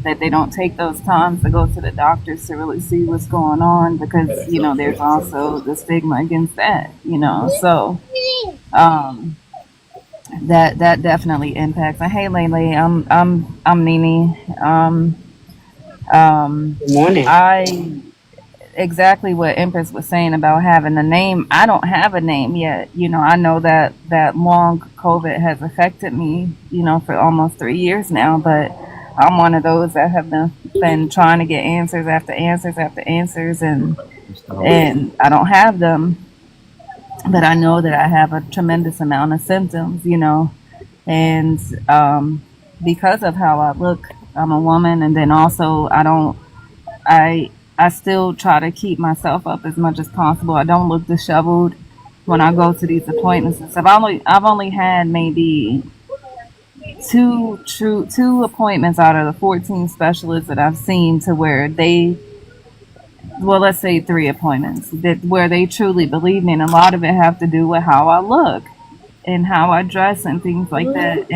that they don't take those times to go to the doctors to really see what's going on because there's also the stigma against that. So that definitely impacts. And hey, Lele, I'm Nene. Good morning. I exactly what Empress was saying about having a name. I don't have a name yet. I know that long COVID has affected me. For almost 3 years now, but I'm one of those that have been trying to get answers after answers after answers, and I don't have them. But I know that I have a tremendous amount of symptoms. And because of how I look, I'm a woman, and then also I I still try to keep myself up as much as possible. I don't look disheveled when I go to these appointments and stuff. I've only had maybe two appointments out of the 14 specialists that I've seen to where let's say 3 appointments where they truly believe me, and a lot of it have to do with how I look and how I dress and things like that.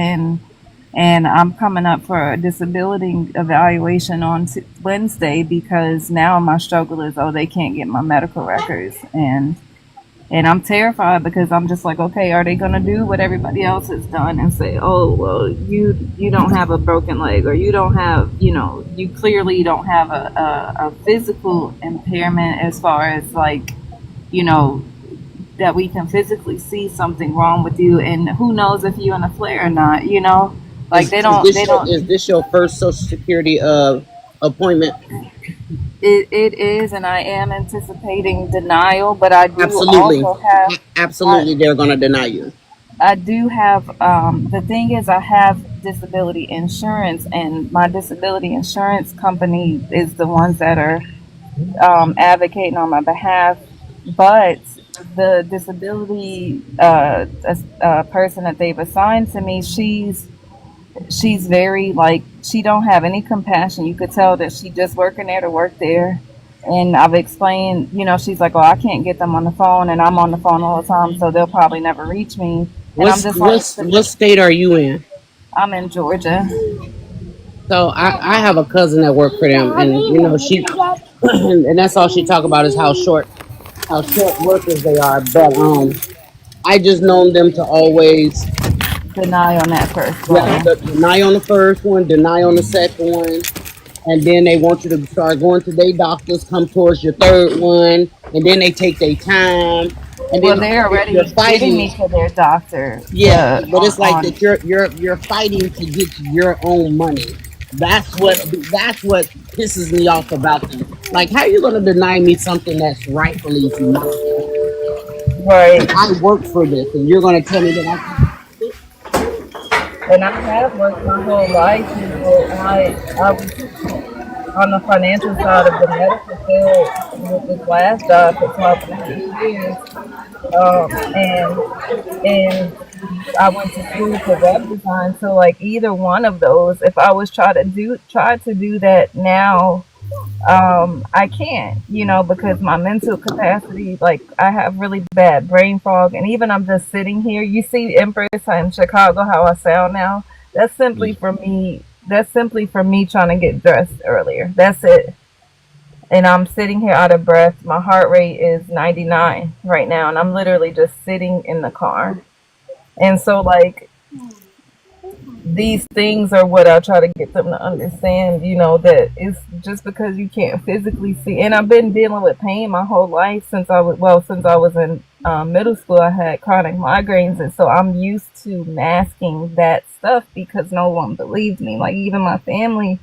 And I'm coming up for a disability evaluation on Wednesday because now my struggle is, they can't get my medical records. And I'm terrified because I'm just like, okay, are they going to do what everybody else has done and say, oh, well, you don't have a broken leg, or you don't have, you clearly don't have a physical impairment as far as like, that we can physically see something wrong with you, and who knows if you're in a flare or not. Like Is this your first Social Security appointment? It is, and I am anticipating denial, but I do Absolutely. also have Absolutely, they're going to deny you. I do have the thing is I have disability insurance, and my disability insurance company is the ones that are advocating on my behalf, but the disability person that they've assigned to me, she's very like, she don't have any compassion. You could tell that she just working there to work there. And I've explained, she's like, oh, I can't get them on the phone, and I'm on the phone all the time, so they'll probably never reach me. And I'm just like, What state are you in? I'm in Georgia. So I have a cousin that worked for them, and she and that's all she talk about is how short workers they are. But I just known them to always Deny on that first one. deny on the first one, deny on the second one, and then they want you to start going to their doctors, come towards your third one, and then they take their time, and Well, then they're already you're getting me fighting. to their doctor. Yeah, but it's like On that you're fighting to get your own money. That's what pisses me off about them. Like, how you gonna deny me something that's rightfully mine? right. I work for this, and you're gonna tell me that I can't. And I have worked my whole life. I was on the financial side of the medical field with this last job for 12.5 years. And I went to school for web design. So like either one of those, if I was try to do that now, I can't, because my mental capacity, like I have really bad brain fog, and even I'm just sitting here. You see, Empress in Chicago, how I sound now. That's simply for me. That's simply for me trying to get dressed earlier. That's it. And I'm sitting here out of breath. My heart rate is 99 right now, and I'm literally just sitting in the car. And so, like, these things are what I try to get them to understand, that it's just because you can't physically see. And I've been dealing with pain my whole life since I was in middle school. I had chronic migraines, and so I'm used to masking that stuff because no one believed me. Like even my family,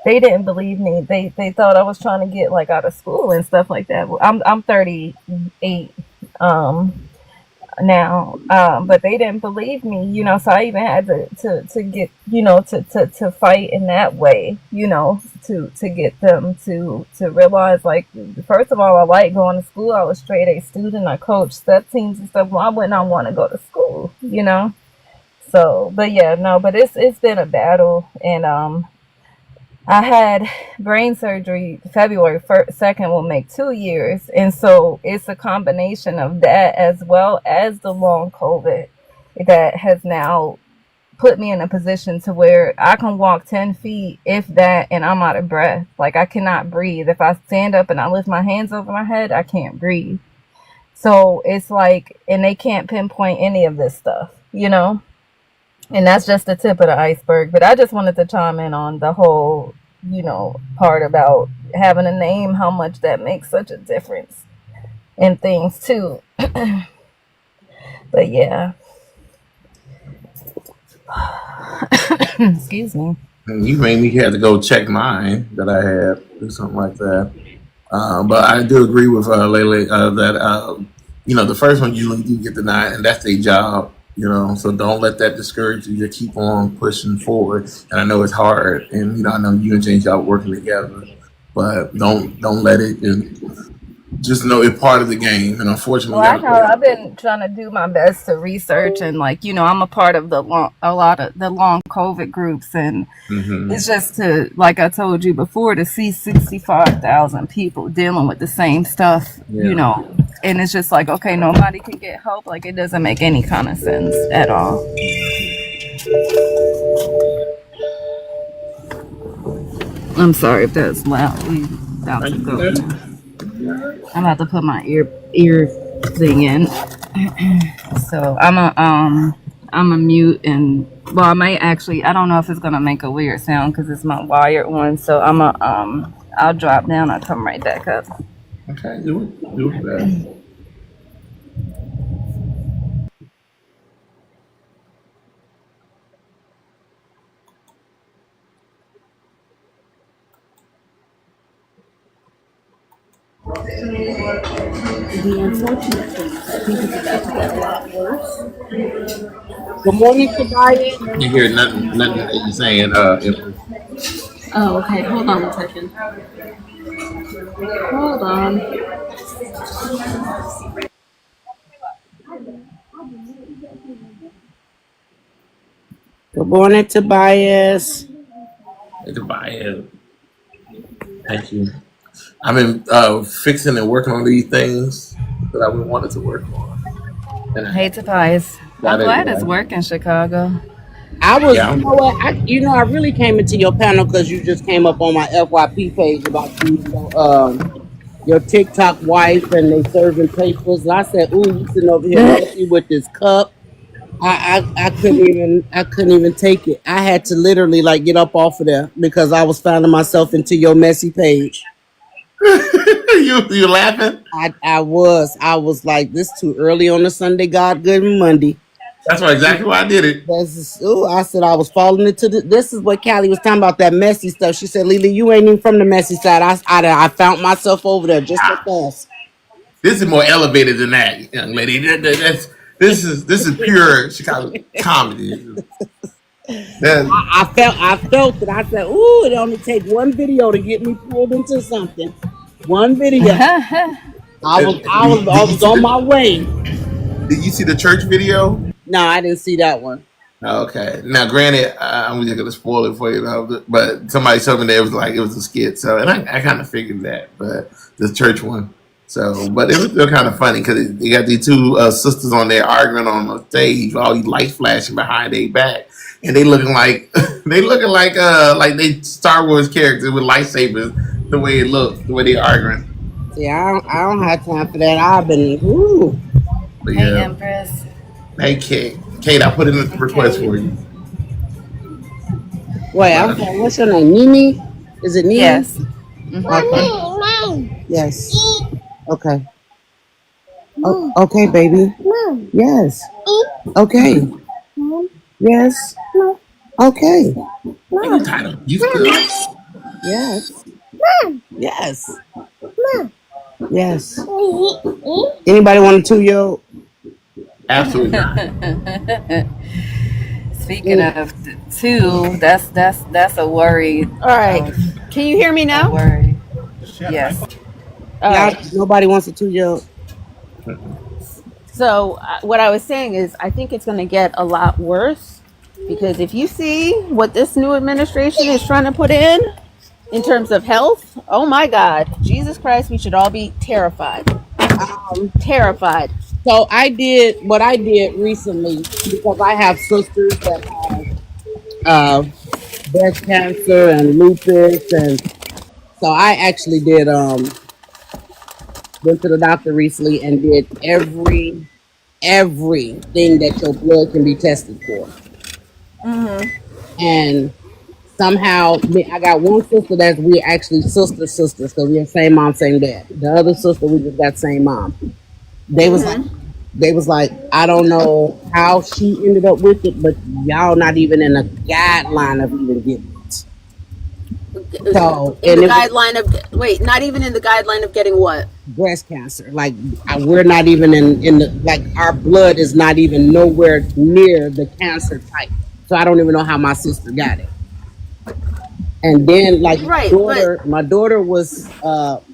they didn't believe me. They thought I was trying to get like out of school and stuff like that. I'm 38. now, but they didn't believe me, so I even had to get, to fight in that way, to get them to realize, like, first of all, I like going to school. I was straight A student. I coached step teams and stuff. Why wouldn't I want to go to school, So, but yeah, no, but it's been a battle, and I had brain surgery February 2nd will make 2 years. And so it's a combination of that as well as the long COVID that has now put me in a position to where I can walk 10 feet, if that, and I'm out of breath. Like, I cannot breathe. If I stand up and I lift my hands over my head, I can't breathe. So it's like, and they can't pinpoint any of this stuff, And that's just the tip of the iceberg. But I just wanted to chime in on the whole, part about having a name, how much that makes such a difference in things too. But yeah. Excuse me. You made me have to go check mine that I had or something like that. But I do agree with Lele that the first one usually do get denied, and that's their job. So don't let that discourage you. Just keep on pushing forward. And I know it's hard, and I know you and James y'all working together, but don't let it. Just know it's part of the game, and unfortunately, well, I know I've been trying to do my best to research, and I'm a part of a lot of the long COVID groups, and it's just to, like I told you before, to see 65,000 people dealing with the same stuff, and it's just like, okay, nobody can get help. Like, it doesn't make any kind of sense at all. I'm sorry if that's loud. We about to go. I'm about to put my ear thing in. So I'm a mute, and I might actually, I don't know if it's gonna make a weird sound because it's my wired one. So I'll drop down. I'll come right back up. Okay, do that. The unfortunate thing is, I think it's about to get a lot worse. Good morning, Tobias. You hear nothing that you're saying. Oh, okay. Hold on a second. Hold on. Good morning, Tobias. Hey, Tobias. Thank you. I've been fixing and working on these things that I've been wanting to work on. Hey, Tobias. I'm glad it's working, Chicago. I was, you know what? I really came into your panel because you just came up on my FYP page about your TikTok wife and they serving papers. And I said, "Ooh, you sitting over here messy with this cup." I couldn't even take it. I had to literally get up off of there because I was finding myself into your messy page. You laughing? I was like, this too early on a Sunday. God, good Monday. That's exactly why I did it. I said I was falling into this is what Callie was talking about, that messy stuff. She said, "Lily, you ain't even from the messy side." I found myself over there just so fast. This is more elevated than that, young lady. This is pure Chicago comedy. I felt it. I said, "Ooh, it only take one video to get me pulled into something. One video." I was on my way. Did you see the church video? No, I didn't see that one. Okay. Now, granted, I'm just gonna spoil it for you, but somebody told me that it was a skit. So, and I kind of figured that, but the church one. So, but it was still kind of funny because you got these two sisters on there arguing on the stage, with all these lights flashing behind their back, and they looking like they Star Wars characters with lightsabers. The way it looks, the way they arguing. See, I don't have time for that. I've been But yeah. Hey, Empress. Hey, Kate, I put in a request for you. Wait, okay. What's your name? Nini? Is it Nini? Yes. Okay. Yes. Okay. Oh, okay, baby. Yes. Okay. Yes. Okay. You still? Yes. Yes. Yes. Anybody want a 2-year-old? Absolutely not. Speaking of two, that's a worry. All right. Can you hear me A now? worry. Yes. All Y'all, right. nobody wants a 2-year-old. So what I was saying is, I think it's going to get a lot worse because if you see what this new administration is trying to put in terms of health, oh my God, Jesus Christ, we should all be terrified. Um, Terrified. so I did what I did recently because I have sisters that have breast cancer and lupus, and so I actually did went to the doctor recently and did everything that your blood can be tested for. And somehow I got one sister that we're actually sisters because we're same mom, same dad. The other sister we just got same mom. They was like I don't know how she ended up with it, but y'all not even in a guideline of even getting it. So In and the it was guideline of, wait, not even in the guideline of getting what? breast cancer. Like we're not even in the like our blood is not even nowhere near the cancer type. So I don't even know how my sister got it. And then like Right, but my daughter was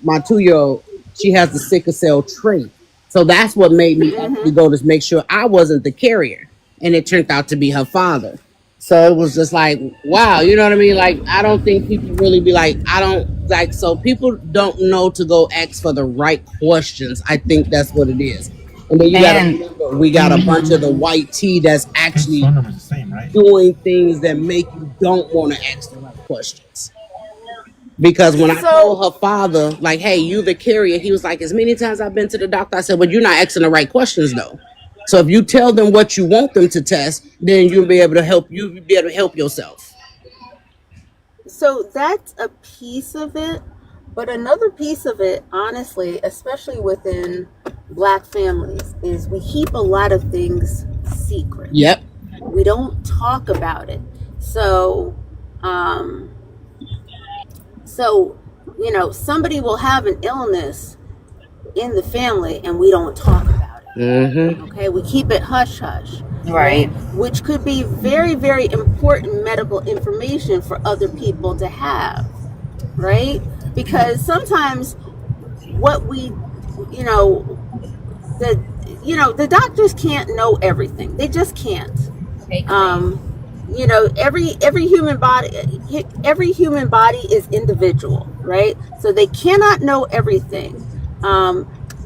my 2-year-old, she has the sickle cell trait. So that's what made me actually go to make sure I wasn't the carrier. And it turned out to be her father. So it was just like, wow, you know what I mean? Like I don't think people really be like, I don't like so people don't know to go ask for the right questions. I think that's what it is. And then you gotta And remember we got a bunch of the white tea that's actually doing things that make you don't want to ask the right questions. Because when I so told her father, like, hey, you the carrier, he was like, as many times I've been to the doctor, I said, well, you're not asking the right questions though. So if you tell them what you want them to test, then you'll be able to help yourself. so that's a piece of it, but another piece of it, honestly, especially within black families, is we keep a lot of things secret. Yep. We don't talk about it. So um so somebody will have an illness in the family and we don't talk about it. Mm-hmm. Okay, we keep it hush hush, right. which could be very, very important medical information for other people to have, right? Because sometimes what we, you know, the doctors can't know everything. They just can't. Every human body is individual, right? So they cannot know everything.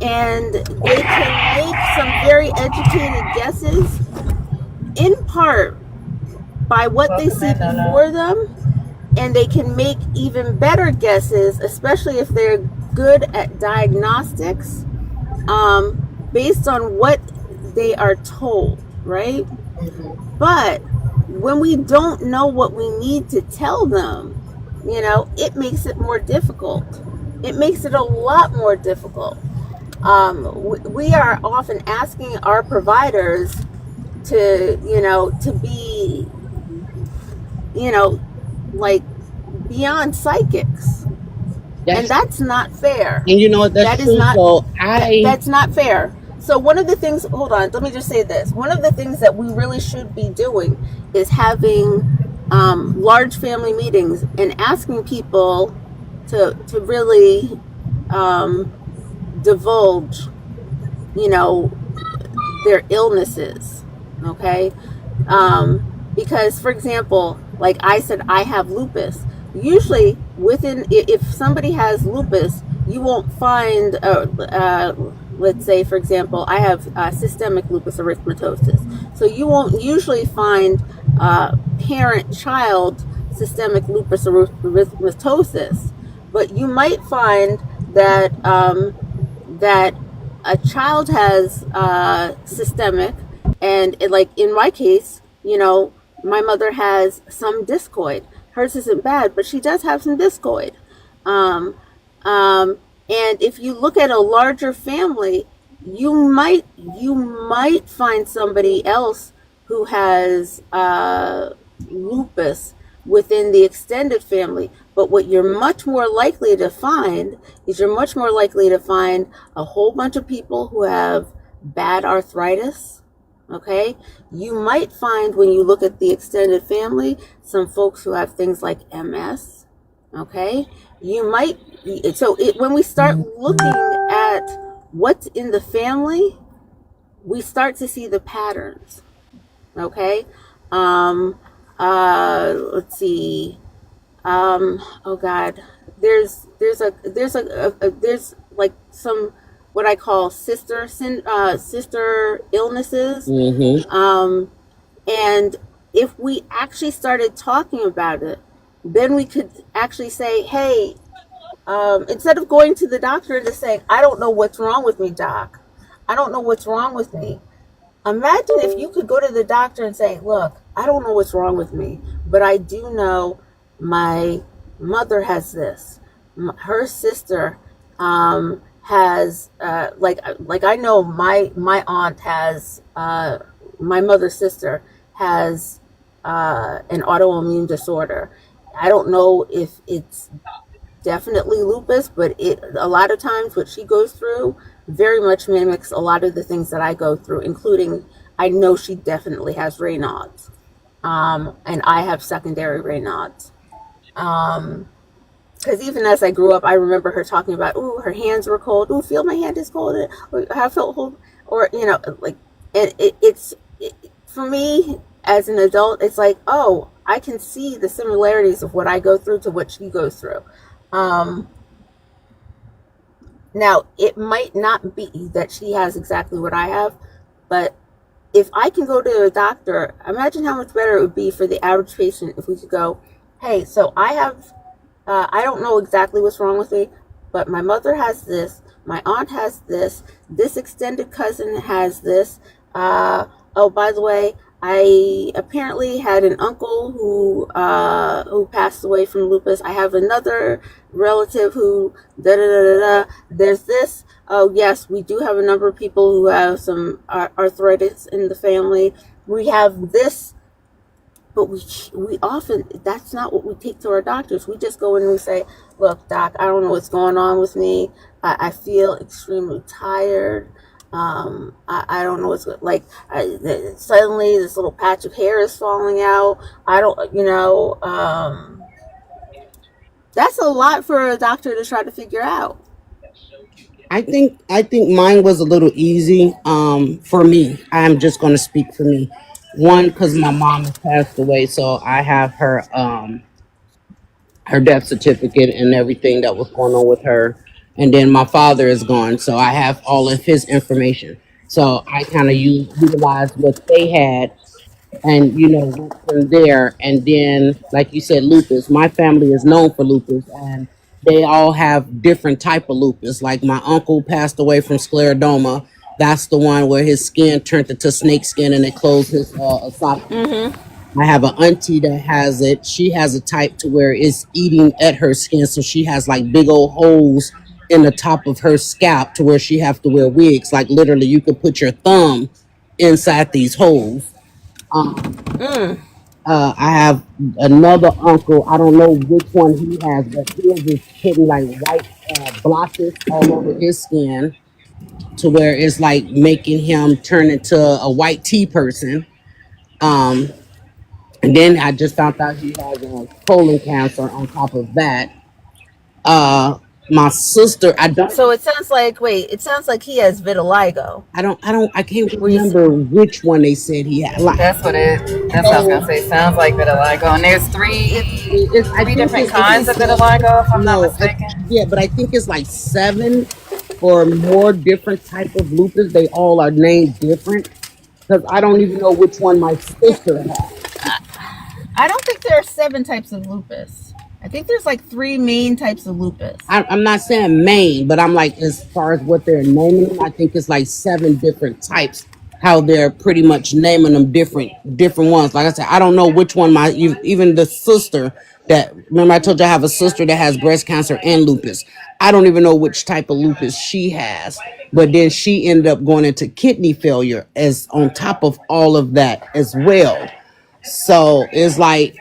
And they can make some very educated guesses in part by what they see before them, and they can make even better guesses, especially if they're good at diagnostics, based on what they are told, right? But when we don't know what we need to tell them, it makes it more difficult. It makes it a lot more difficult. We are often asking our providers to be, like beyond psychics, and that's not fair. And you know what? That's That is true. not So that's not fair. So one of the things, hold on, let me just say this. One of the things that we really should be doing is having large family meetings and asking people to really divulge, their illnesses, okay? Because, for example, like I said, I have lupus. Usually, if somebody has lupus, you won't find, let's say, for example, I have systemic lupus erythematosus. So you won't usually find parent-child systemic lupus erythematosis, but you might find that that a child has systemic, and like in my case, my mother has some discoid. Hers isn't bad, but she does have some discoid. Um, and if you look at a larger family, you might find somebody else who has lupus within the extended family. But what you're much more likely to find is a whole bunch of people who have bad arthritis, Okay, you might find when you look at the extended family some folks who have things like MS. Okay, you might when we start looking at what's in the family, we start to see the patterns. Okay, um, let's see. Oh God, there's like some what I call sister illnesses. Mm-hmm. And if we actually started talking about it, then we could actually say, hey, instead of going to the doctor and just saying, I don't know what's wrong with me, doc. I don't know what's wrong with me. Imagine if you could go to the doctor and say, look, I don't know what's wrong with me, but I do know my mother has this. Her sister has like I know my aunt has my mother's sister has an autoimmune disorder. I don't know if it's definitely lupus, but it a lot of times what she goes through very much mimics a lot of the things that I go through, including I know she definitely has Raynaud's, and I have secondary Raynaud's. Because even as I grew up, I remember her talking about, "Ooh, her hands were cold. Ooh, feel my hand is cold. Or I felt cold." Or like, and for me as an adult, it's like, oh, I can see the similarities of what I go through to what she goes through. Um, Now, it might not be that she has exactly what I have, but if I can go to a doctor, imagine how much better it would be for the average patient if we could go, hey, so I don't know exactly what's wrong with me, but my mother has this, my aunt has this extended cousin has this. Oh, by the way, I apparently had an uncle who passed away from lupus. I have another relative who da da da da da. There's this. Oh yes, we do have a number of people who have some arthritis in the family. We have this, but we often that's not what we take to our doctors. We just go in and we say, "Look, doc, I don't know what's going on with me. I feel extremely tired. I don't know what's like. Suddenly, this little patch of hair is falling out. I don't, that's a lot for a doctor to try to figure out." I think mine was a little easy. For me, I'm just going to speak for me. One, because my mom has passed away, so I have her death certificate and everything that was going on with her. And then my father is gone, so I have all of his information. So I kind of utilized what they had, and went from there. And then, like you said, lupus. My family is known for lupus, and they all have different type of lupus. Like my uncle passed away from sclerodoma. That's the one where his skin turned into snake skin and it closed his esophagus. Mm-hmm. I have an auntie that has it. She has a type to where it's eating at her skin, so she has like big old holes in the top of her scalp to where she have to wear wigs. Like literally, you could put your thumb inside these holes. Um, Mm. I have another uncle. I don't know which one he has, but his is hitting like white blotches all over his skin to where it's like making him turn into a white tea person. Um, and then I just found out he has colon cancer on top of that. Uh, my sister, So it sounds like it sounds like he has vitiligo. I can't Where you remember which one they said he had. Like, That's what I was gonna so say. Sounds like vitiligo, and there's it's I three think different it's kinds of vitiligo, if I'm not no, mistaken. yeah, but I think it's like seven or more different type of lupus. They all are named different because I don't even know which one my sister had. I don't think there are 7 types of lupus. I think there's like 3 main types of lupus. I'm not saying Maine, but I'm like, as far as what they're naming them, I think it's like seven different types. How they're pretty much naming them different ones. Like I said, I don't know which one even the sister that remember I told you I have a sister that has breast cancer and lupus. I don't even know which type of lupus she has. But then she ended up going into kidney failure as on top of all of that as well. So it's like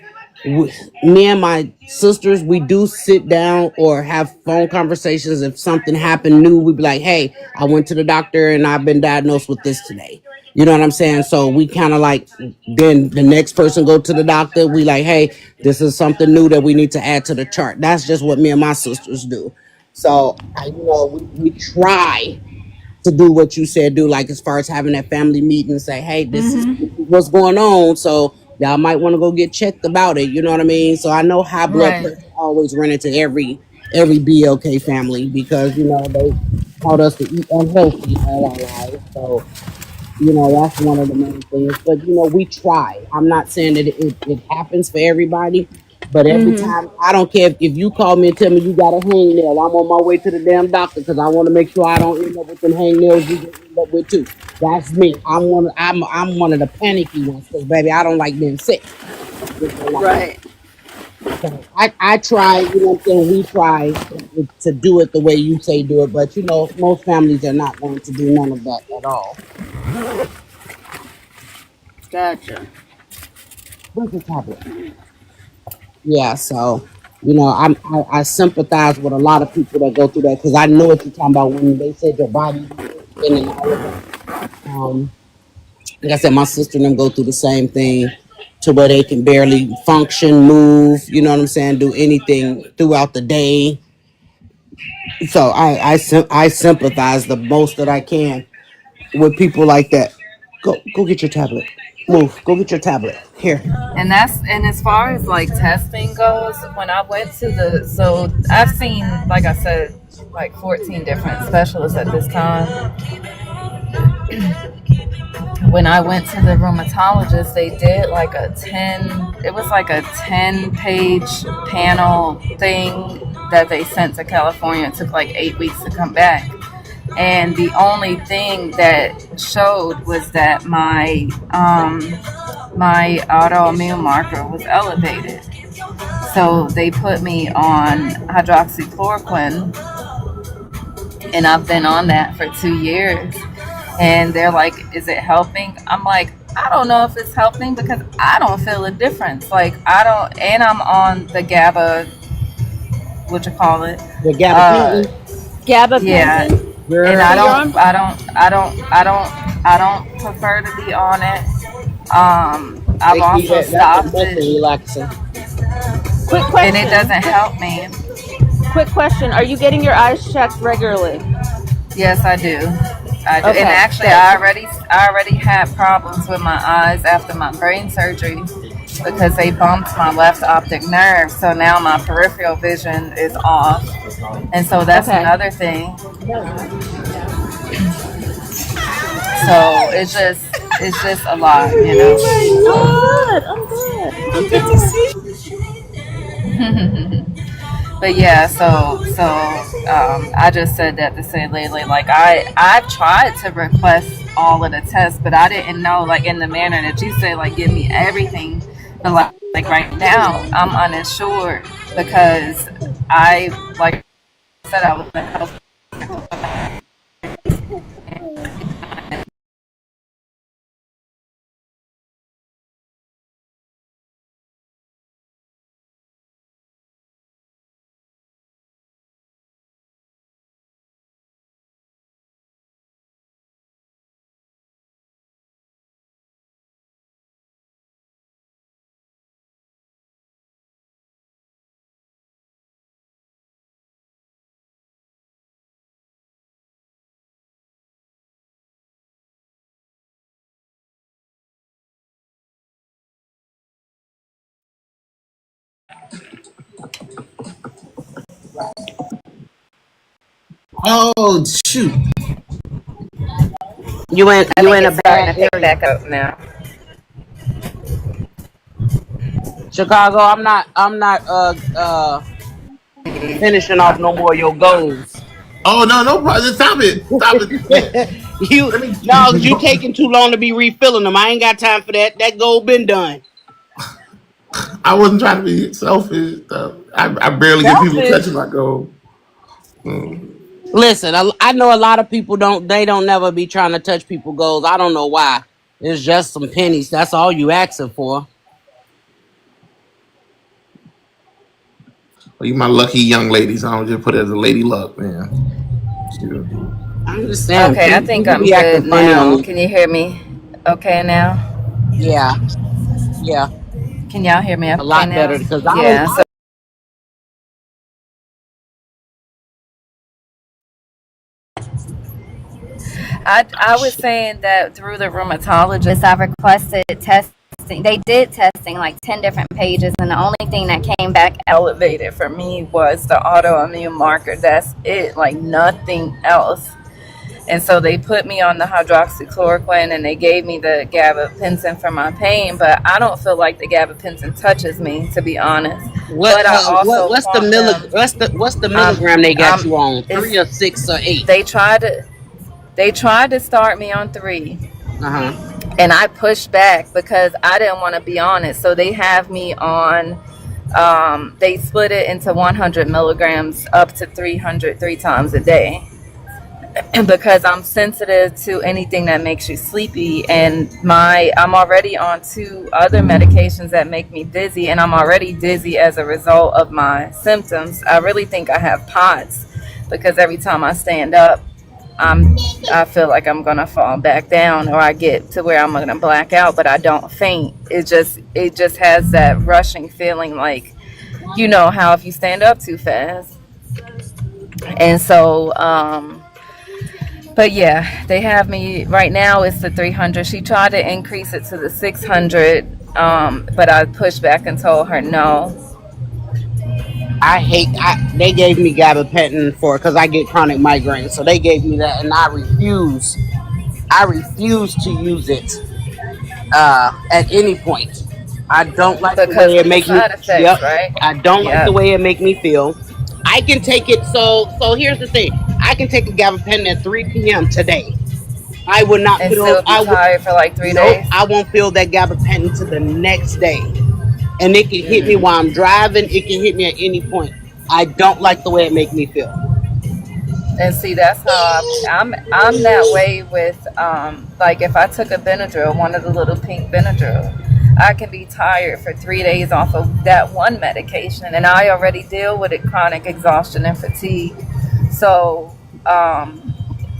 me and my sisters, we do sit down or have phone conversations. If something happened new, we'd be like, hey, I went to the doctor and I've been diagnosed with this today. You know what I'm saying? So we kind of like, then the next person go to the doctor. We like, hey, this is something new that we need to add to the chart. That's just what me and my sisters do. So we try to do what you said do, like as far as having that family meeting and say, hey, this is what's going on. So y'all might want to go get checked about it. You know what I mean? So I know high blood Right. pressure always run into every BLK family because they taught us to eat unhealthy all our lives. So that's one of the main things. But we try. I'm not saying that it happens for everybody, but every time, I don't care if you call me and tell me you got a hangnail, I'm on my way to the damn doctor because I want to make sure I don't end up with them hangnails you gonna end up with too. That's me. I'm one of the panicky ones because baby, I don't like being sick. I just don't like it. Right. So I try, what I'm saying, we try to do it the way you say do it, but most families are not going to do none of that at all. Gotcha. Where's the tablet? Yeah, so I sympathize with a lot of people that go through that because I know what you're talking about when they said your body weakening and all of that. Like I said, my sister and them go through the same thing to where they can barely function, move. You know what I'm saying? Do anything throughout the day. So I sympathize the most that I can with people like that. Go get your tablet. Move. Go get your tablet. Here. And as far as like testing goes, when I went to so I've seen, like I said, like 14 different specialists at this time. When I went to the rheumatologist, they did like it was like a 10-page panel thing that they sent to California. It took like 8 weeks to come back. And the only thing that showed was that my autoimmune marker was elevated. So they put me on hydroxychloroquine, and I've been on that for 2 years. And they're like, is it helping? I'm like, I don't know if it's helping because I don't feel a difference. Like, I don't, and I'm on the GABA, what you call it? The Uh, gabapentin. yeah. Gabapentin. And Girl. I So you're don't, on. I don't, I don't, I don't, I don't prefer to be on it. I've They give you also that's a stopped muscle it, relaxer. Quick and it question. doesn't help me. Quick question. Are you getting your eyes checked regularly? Yes, I do. I do. And Okay, actually, good. I already had problems with my eyes after my brain surgery because they bumped my left optic nerve. So now my peripheral vision is off. And so that's Okay. another thing. So it's just a lot, you know. I'm good. I'm good. I'm good. But yeah, I just said that to say lately, like I've tried to request all of the tests, but I didn't know, like, in the manner that you say, like, give me everything. But like right now, I'm uninsured because I, like I said, I was in health. Oh shoot! You in I you think in a it's starting bad to pick area, back up now. Chicago. I'm not finishing off no more of your goals. Oh no, no problem. Stop it. Stop it. you Let me. no, you taking too long to be refilling them. I ain't got time for that. That goal been done. I wasn't trying to be selfish. I barely get people touching Selfish. my goal. Mm. Listen, I know a lot of people don't never be trying to touch people goals. I don't know why. It's just some pennies. That's all you asking for. Well, you my lucky young ladies. I don't just put it as a lady luck, man. Shoot. I understand. Okay, I think People I'm be acting good funny on now. these. Can you hear me? Okay, now Yeah, yeah, can y'all hear me? a Okay, lot now better because I don't. yeah. So I was saying that through the rheumatologist, I requested testing. They did testing like 10 different pages, and the only thing that came back elevated for me was the autoimmune marker. That's it, like nothing else. And so they put me on the hydroxychloroquine and they gave me the gabapentin for my pain, but I don't feel like the gabapentin touches me, to be honest. What But I also what's the caught them. what's the Um, milligram they got you on? it's 3 or 6 or 8? they tried to they tried to start me on 3, Uh huh. and I pushed back because I didn't want to be on it. So they have me on. They split it into 100 milligrams up to 300 3 times a day. And because I'm sensitive to anything that makes you sleepy, and I'm already on 2 other medications that make me dizzy, and I'm already dizzy as a result of my symptoms. I really think I have POTS because every time I stand up, I'm I feel like I'm gonna fall back down, or I get to where I'm gonna black out, but I don't faint. It just has that rushing feeling, like you know how if you stand up too fast. And so but yeah, they have me right now. It's the 300. She tried to increase it to the 600, but I pushed back and told her no. I hate. They gave me gabapentin for because I get chronic migraines, so they gave me that, and I refuse. I refuse to use it at any point. I don't like the Because way of it the make me. side effects, Yep. right? I don't like the Yep. way it make me feel. I can take it. So here's the thing. I can take a gabapentin at 3 p.m. today. I would not And feel. still be tired for like three Nope. days. I won't feel that gabapentin to the next day, and it can hit me Mm. while I'm driving. It can hit me at any point. I don't like the way it make me feel. And see, that's how I'm that way with like if I took a Benadryl, one of the little pink Benadryl, I can be tired for 3 days off of that one medication, and I already deal with it, chronic exhaustion and fatigue. So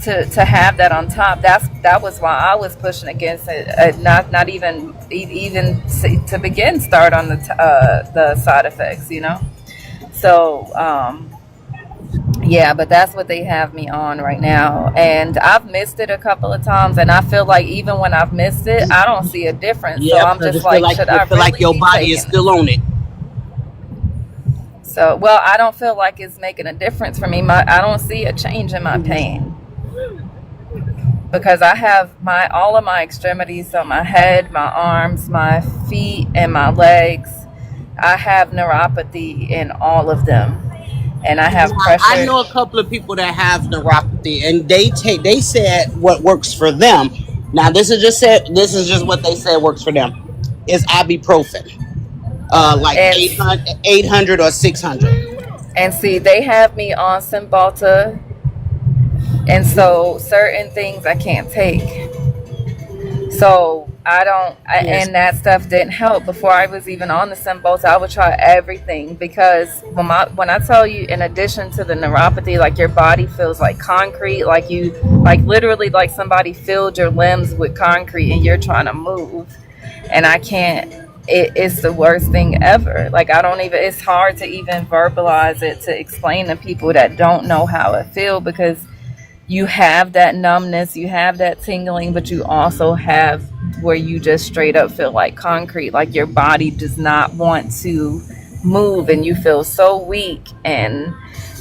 to have that on top, that was why I was pushing against it. Not even to begin start on the side effects, you know. So yeah, but that's what they have me on right now. And I've missed it a couple of times, and I feel like even when I've missed it, I don't see a difference. So Yeah, I'm because just like, should it I feel like really your be body is taking still it? on it. So, well, I don't feel like it's making a difference for me. I don't see a change in my pain because I have all of my extremities, so my head, my arms, my feet, and my legs. I have neuropathy in all of them, and I Yeah, have I pressure. know a couple of people that have neuropathy, and they said what works for them. Now this is just what they said works for them is ibuprofen, like And 800 or 600. see, they have me on Cymbalta, and so certain things I can't take. So I don't, Yes, and that stuff didn't help. Before I was even on the Cymbalta, I would try everything because when I tell you, in addition to the neuropathy, like your body feels like concrete, like literally like somebody filled your limbs with concrete and you're trying to move, and I can't. It's the worst thing ever. Like I don't even. It's hard to even verbalize it to explain to people that don't know how it feels because you have that numbness, you have that tingling, but you also have where you just straight up feel like concrete, like your body does not want to move and you feel so weak. And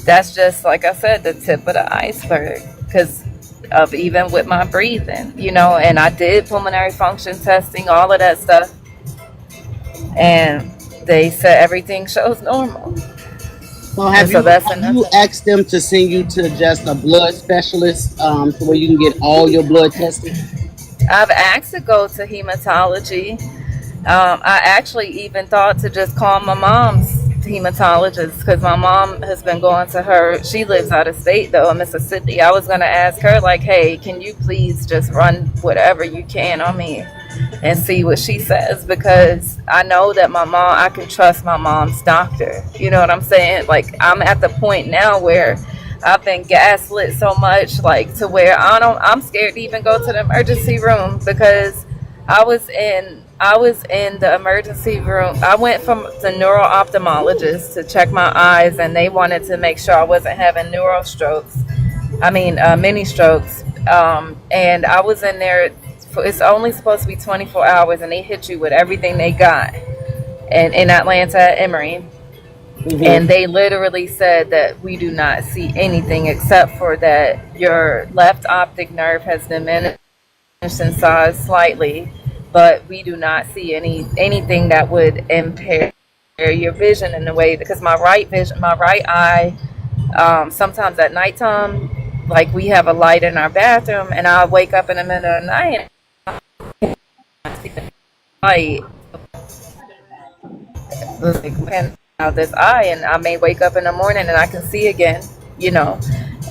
that's just, like I said, the tip of the iceberg because of even with my breathing, you know. And I did pulmonary function testing, all of that stuff, and they said everything shows normal. so And so that's have you another. asked them to send you to just a blood specialist, to where you can get all your blood tested? I've asked to go to hematology. I actually even thought to just call my mom's hematologist because my mom has been going to her. She lives out of state though, in Mississippi. I was going to ask her, like, hey, can you please just run whatever you can on me and see what she says? Because I know that I can trust my mom's doctor. You know what I'm saying? Like, I'm at the point now where I've been gaslit so much, like to where I'm scared to even go to the emergency room because I was in the emergency room. I went from the neuro ophthalmologist to check my eyes, and they wanted to make sure I wasn't having neuro strokes. I mean, mini strokes. And I was in there. It's only supposed to be 24 hours, and they hit you with everything they got. And in Atlanta at Emory, Hmm. and they literally said that we do not see anything except for that your left optic nerve has diminished in size slightly, but we do not see anything that would impair your vision in the way, because my right eye, sometimes at nighttime, like we have a light in our bathroom, and I wake up in the middle of the night and I see the light like out this eye, and I may wake up in the morning and I can see again, you know.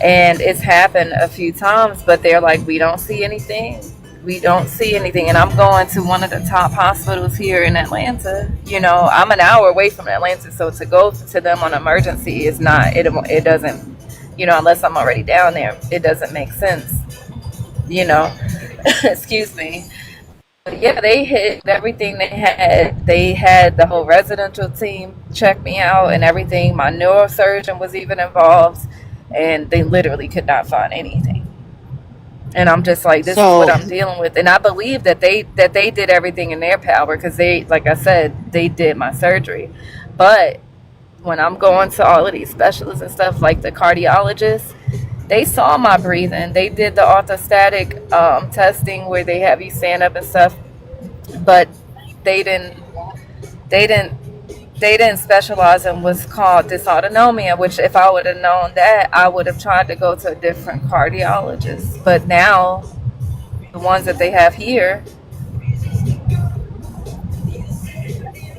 And it's happened a few times, but they're like, we don't see anything. We don't see anything. And I'm going to one of the top hospitals here in Atlanta. You know, I'm an hour away from Atlanta, so to go to them on emergency is not, it doesn't, you know, unless I'm already down there, it doesn't make sense, you know. Excuse me. Yeah, they hit everything they had. They had the whole residential team check me out and everything. My neurosurgeon was even involved, and they literally could not find anything. And I'm just like, this is what So, I'm dealing with. And I believe that they did everything in their power, because they, like I said, they did my surgery. But when I'm going to all of these specialists and stuff, like the cardiologists, they saw my breathing. They did the orthostatic testing where they have you stand up and stuff, but they didn't they didn't they didn't specialize in what's called dysautonomia, which if I would have known that, I would have tried to go to a different cardiologist. But now the ones that they have here,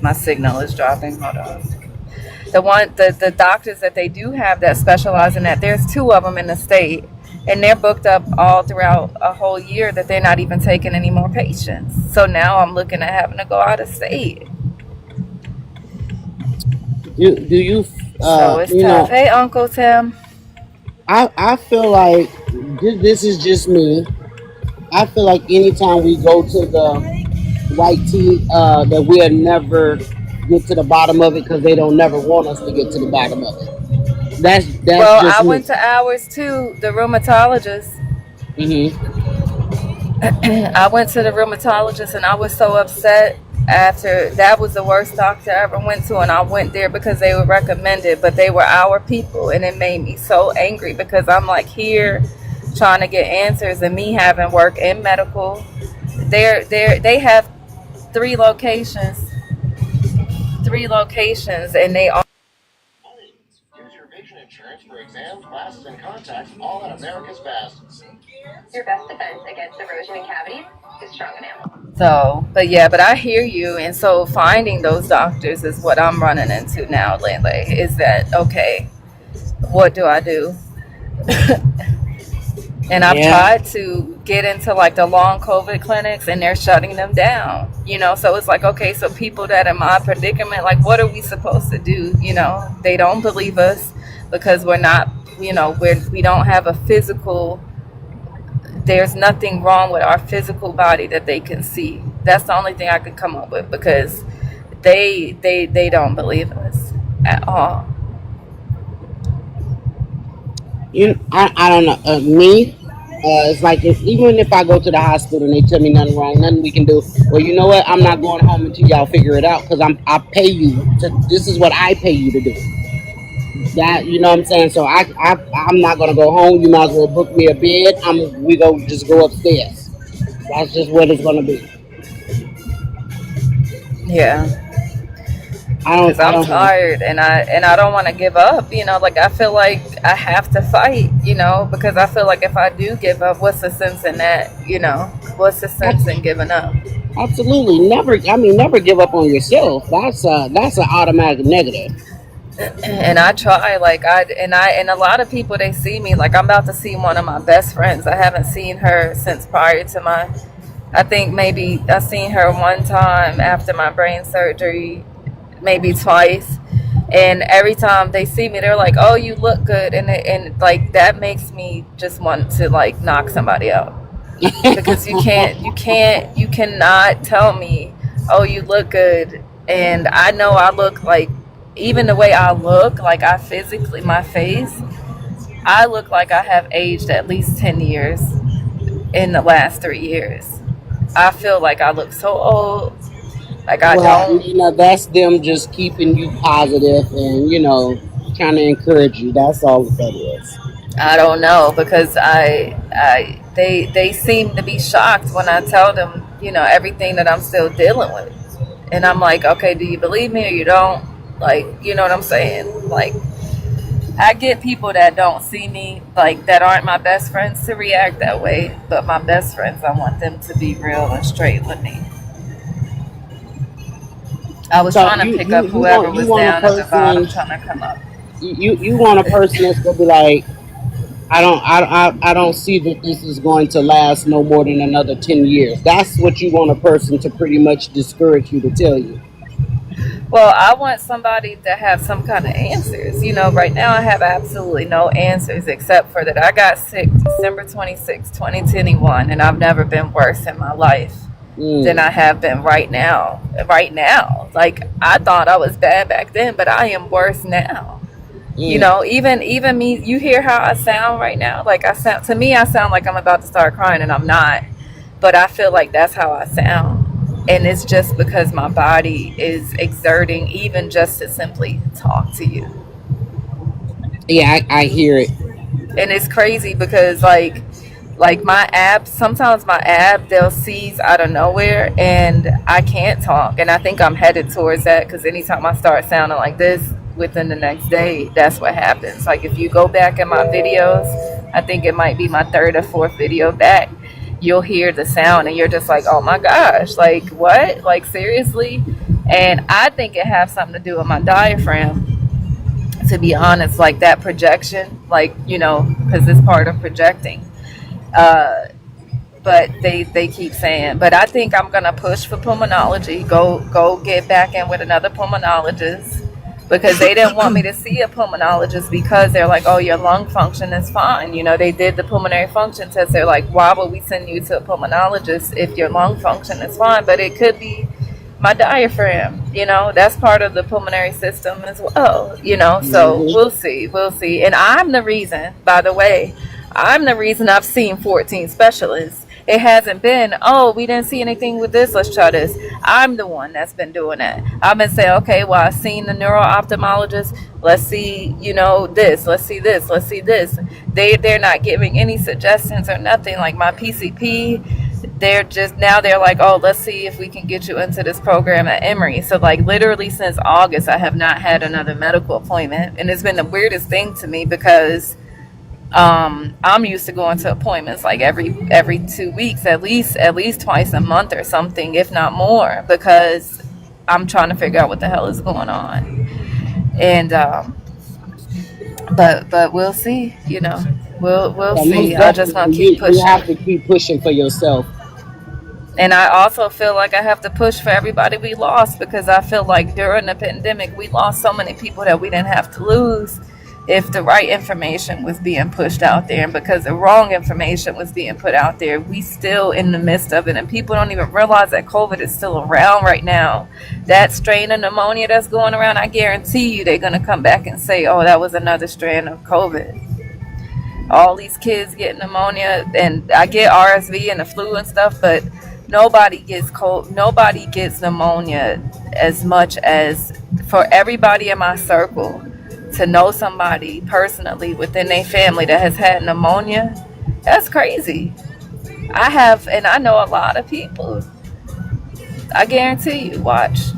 my signal is dropping. Hold on. The doctors that they do have that specialize in that, there's two of them in the state, and they're booked up all throughout a whole year that they're not even taking any more patients. So now I'm looking at having to go out of state. do you, So it's you tough. know, Hey, Uncle Tim. I feel like this is just me. I feel like anytime we go to the white tea, that we'll never get to the bottom of it because they don't never want us to get to the bottom of it. That's Well, just I me. went to ours too, the rheumatologist. Hmm. I went to the rheumatologist, and I was so upset after. That was the worst doctor I ever went to, and I went there because they were recommended, but they were our people, and it made me so angry because I'm like here trying to get answers, and me having work in medical. They have three locations, and they all. So, but yeah, but I hear you. And so finding those doctors is what I'm running into now lately. Is that okay? What do I do? And I've Yeah. tried to get into like the long COVID clinics, and they're shutting them down, you know? So it's like, okay, so people that are in my predicament, like, what are we supposed to do? You know, they don't believe us because we're not, we don't have a physical, there's nothing wrong with our physical body that they can see. That's the only thing I could come up with, because they don't believe us at all. I don't know. Me, it's like even if I go to the hospital and they tell me nothing wrong, nothing we can do. Well, you know what? I'm not going home until y'all figure it out because I pay you to. This is what I pay you to do. That you know what I'm saying. So I'm not gonna go home. You might as well book me a bed. We go just go upstairs. That's just what it's gonna be. Yeah. Because I I'm don't have. tired, and I don't want to give up. Like I feel like I have to fight. Because I feel like if I do give up, what's the sense in that? What's the sense in giving up? Absolutely never. I mean, never give up on yourself. That's an automatic negative. And I try, like and a lot of people, they see me like I'm about to see one of my best friends. I haven't seen her since prior to my. I think maybe I seen her one time after my brain surgery, maybe twice. And every time they see me, they're like, "Oh, you look good," and like that makes me just want to like knock somebody out. because you cannot tell me, oh, you look good, and I know I look like, even the way I look, like I physically, my face, I look like I have aged at least 10 years in the last 3 years. I feel like I look so old. Like I Well, don't. that's them just keeping you positive and trying to encourage you. That's all that is. I don't know because they seem to be shocked when I tell them, everything that I'm still dealing with. And I'm like, okay, do you believe me or you don't? Like, you know what I'm saying? Like, I get people that don't see me, like, that aren't my best friends to react that way. But my best friends, I want them to be real and straight with me. I was So trying to pick up whoever was want a down at the bottom person trying to come up. you want a person that's gonna be like, I don't see that this is going to last no more than another 10 years. That's what you want a person to pretty much discourage you to tell you. Well, I want somebody to have some kind of answers. Right now I have absolutely no answers except for that I got sick December 26, 2021, and I've never been worse in my life than I have been right now. Right now. Like, I thought I was bad back then, but I am worse now. Even me, you hear how I sound right now? Like, I sound like I'm about to start crying, and I'm not. But I feel like that's how I sound. And it's just because my body is exerting, even just to simply talk to you. Yeah, I hear it. And it's crazy because like my abs, sometimes my they'll seize out of nowhere and I can't talk. And I think I'm headed towards that because anytime I start sounding like this, within the next day, that's what happens. Like, if you go back in my videos, I think it might be my third or fourth video back, you'll hear the sound and you're just like, oh my gosh, like what? Like, seriously? And I think it has something to do with my diaphragm, to be honest, like that projection, like, because it's part of projecting. Uh, but they keep saying, but I think I'm gonna push for pulmonology. Go get back in with another pulmonologist because they didn't want me to see a pulmonologist because they're like, oh, your lung function is fine. They did the pulmonary function test. They're like, why would we send you to a pulmonologist if your lung function is fine? But it could be my diaphragm. That's part of the pulmonary system as well. So we'll see. And I'm the reason, by the way, I've seen 14 specialists. It hasn't been, oh, we didn't see anything with this, let's try this. I'm the one that's been doing that. I've been saying, okay, well, I've seen the neuro ophthalmologist. Let's see, this. Let's see this. Let's see this. They're not giving any suggestions or nothing. Like my PCP, they're like, oh, let's see if we can get you into this program at Emory. So, like, literally since August, I have not had another medical appointment. And it's been the weirdest thing to me because I'm used to going to appointments like every 2 weeks, at least twice a month or something, if not more, because I'm trying to figure out what the hell is going on. And but we'll see. We'll Yeah, see. most I just want to definitely. keep You have pushing. to keep pushing for yourself. And I also feel like I have to push for everybody we lost because I feel like during the pandemic we lost so many people that we didn't have to lose if the right information was being pushed out there. And because the wrong information was being put out there, we still in the midst of it. And people don't even realize that COVID is still around right now. That strain of pneumonia that's going around, I guarantee you they're going to come back and say, oh, that was another strain of COVID. All these kids get pneumonia, and I get RSV and the flu and stuff, but nobody gets pneumonia as much as, for everybody in my circle to know somebody personally within their family that has had pneumonia. That's crazy. And I know a lot of people. I guarantee you, watch.